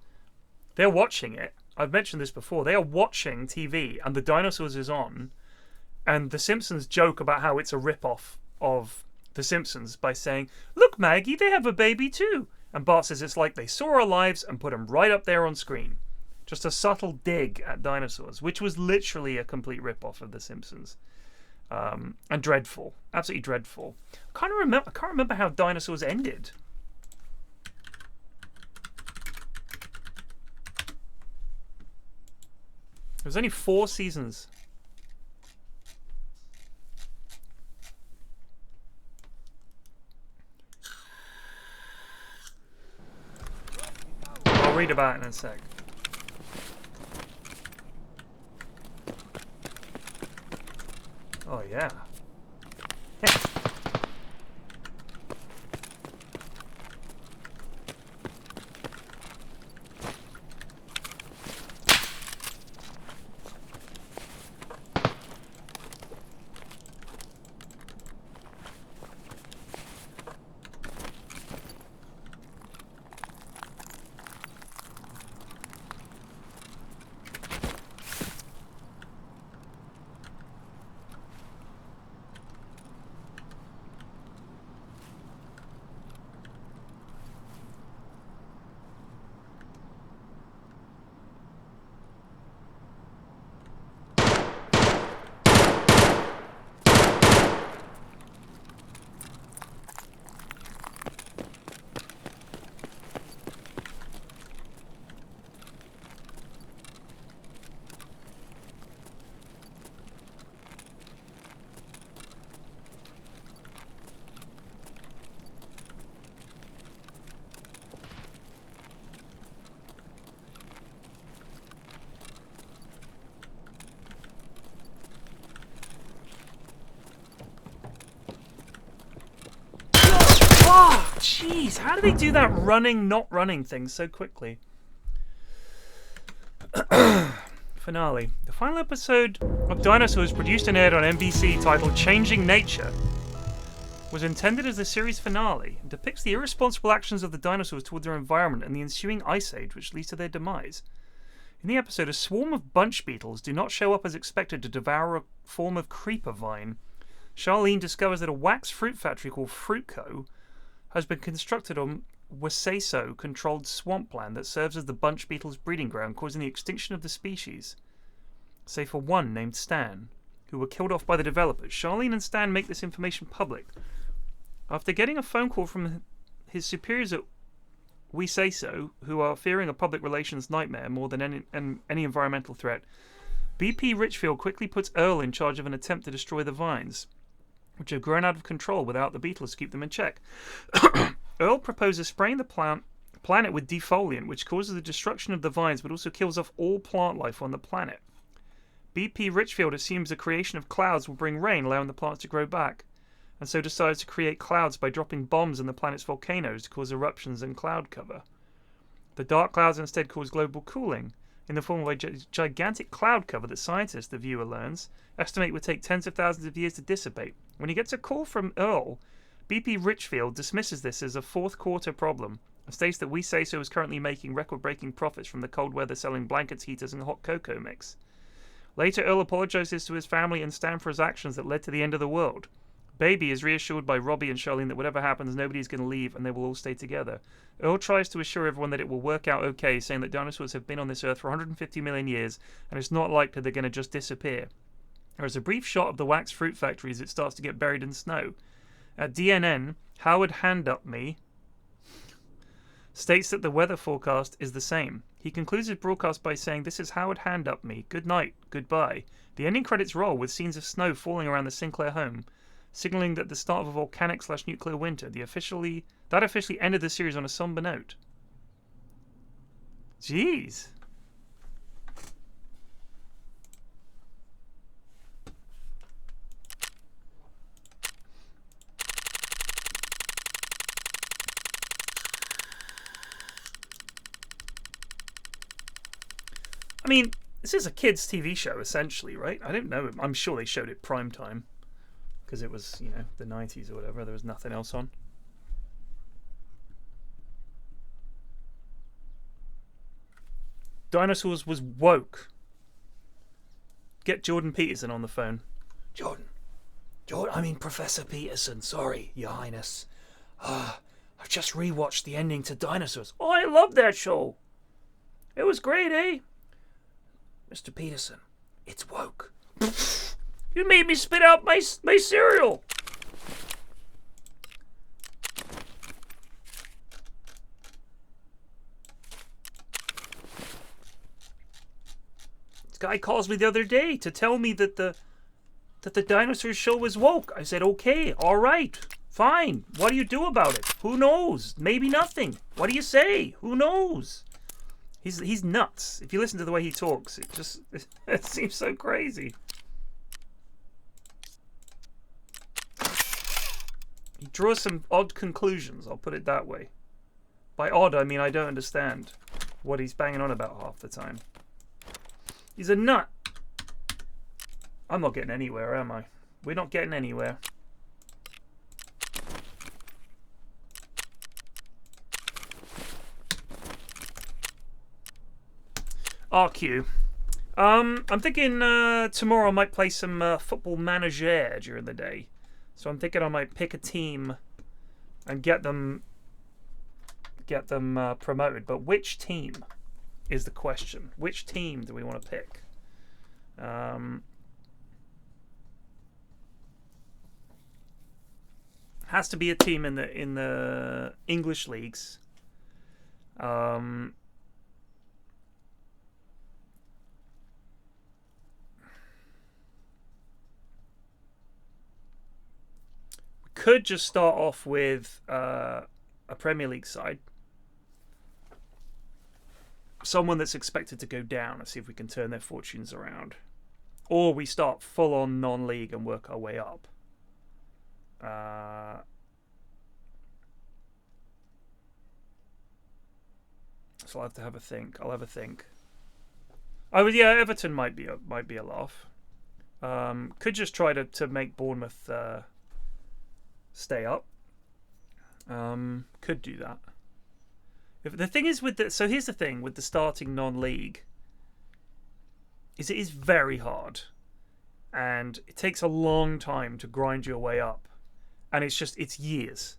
They're watching it. I've mentioned this before. They are watching TV and the dinosaurs is on, and The Simpsons joke about how it's a rip-off of The Simpsons by saying, "Look, Maggie, they have a baby too." And Bart says it's like they saw our lives and put them right up there on screen. Just a subtle dig at dinosaurs, which was literally a complete rip-off of The Simpsons. And dreadful. Absolutely dreadful. I can't remember how dinosaurs ended. There was only 4 seasons. I'll read about it in a sec. Oh yeah. Oh, jeez, how do they do that running, not running thing so quickly? Finale. The final episode of Dinosaurs, produced and aired on NBC, titled Changing Nature, was intended as the series finale and depicts the irresponsible actions of the dinosaurs toward their environment and the ensuing ice age, which leads to their demise. In the episode, a swarm of bunch beetles do not show up as expected to devour a form of creeper vine. Charlene discovers that a wax fruit factory called Fruitco has been constructed on Waseso-controlled swampland that serves as the bunch beetle's breeding ground, causing the extinction of the species, save for one named Stan, who were killed off by the developers. Charlene and Stan make this information public. After getting a phone call from his superiors at Waseso, who are fearing a public relations nightmare more than any environmental threat, BP Richfield quickly puts Earl in charge of an attempt to destroy the vines, which have grown out of control without the beetles to keep them in check. Earl proposes spraying the planet with defoliant, which causes the destruction of the vines but also kills off all plant life on the planet. BP Richfield assumes the creation of clouds will bring rain, allowing the plants to grow back, and so decides to create clouds by dropping bombs in the planet's volcanoes to cause eruptions and cloud cover. The dark clouds instead cause global cooling, in the form of a gigantic cloud cover that scientists, the viewer learns, estimate would take tens of thousands of years to dissipate. When he gets a call from Earl, BP Richfield dismisses this as a fourth quarter problem and states that Waseso is currently making record-breaking profits from the cold weather selling blankets, heaters, and hot cocoa mix. Later, Earl apologizes to his family and Stan for his actions that led to the end of the world. Baby is reassured by Robbie and Charlene that whatever happens, nobody's going to leave and they will all stay together. Earl tries to assure everyone that it will work out okay, saying that dinosaurs have been on this earth for 150 million years and it's not likely they're going to just disappear. There is a brief shot of the wax fruit factory as it starts to get buried in snow. At DNN, Howard Hand-Up Me states that the weather forecast is the same. He concludes his broadcast by saying, "This is Howard Hand Up Me. Good night. Goodbye." The ending credits roll with scenes of snow falling around the Sinclair home, signaling that the start of a volcanic/nuclear winter. That officially ended the series on a somber note. Jeez. I mean, this is a kids' TV show, essentially, right? I don't know. I'm sure they showed it prime time. Because it was, you know, the 90s or whatever. There was nothing else on. Dinosaurs was woke. Get Jordan Peterson on the phone. Jordan, I mean Professor Peterson. Sorry, Your Highness. I've just rewatched the ending to Dinosaurs. Oh, I love that show. It was great, eh? Mr. Peterson, it's woke. You made me spit out my cereal. This guy calls me the other day to tell me that the Dinosaurs show was woke. I said, okay, all right, fine. What do you do about it? Who knows? Maybe nothing. What do you say? Who knows? He's nuts. If you listen to the way he talks, it seems so crazy. He draws some odd conclusions, I'll put it that way. By odd, I mean I don't understand what he's banging on about half the time. He's a nut. I'm not getting anywhere, am I? We're not getting anywhere. RQ. I'm thinking tomorrow I might play some Football Manager during the day. So I'm thinking I might pick a team and get them promoted. But which team is the question? Which team do we want to pick? Has to be a team in the English leagues. Could just start off with a Premier League side. Someone that's expected to go down and see if we can turn their fortunes around. Or we start full-on non-league and work our way up. So I'll have to have a think. I'll have a think. Yeah, Everton might be a laugh. Could just try to make Bournemouth stay up. Could do that. The thing is so here's the thing with the starting non-league is it is very hard and it takes a long time to grind your way up, and it's years.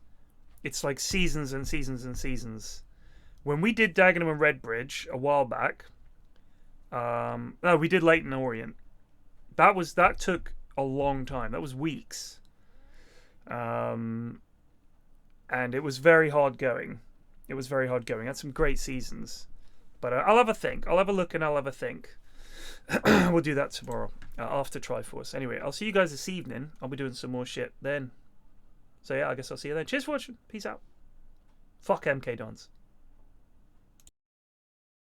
It's like seasons and seasons and seasons. When we did Dagenham and Redbridge a while back, no, we did Leyton Orient. That took a long time. That was weeks. And it was very hard going. It was very hard going. Had some great seasons. But I'll have a think. I'll have a look and I'll have a think. We'll do that tomorrow after Triforce. Anyway, I'll see you guys this evening. I'll be doing some more shit then. So yeah, I guess I'll see you then. Cheers for watching. Peace out. Fuck MK Dons.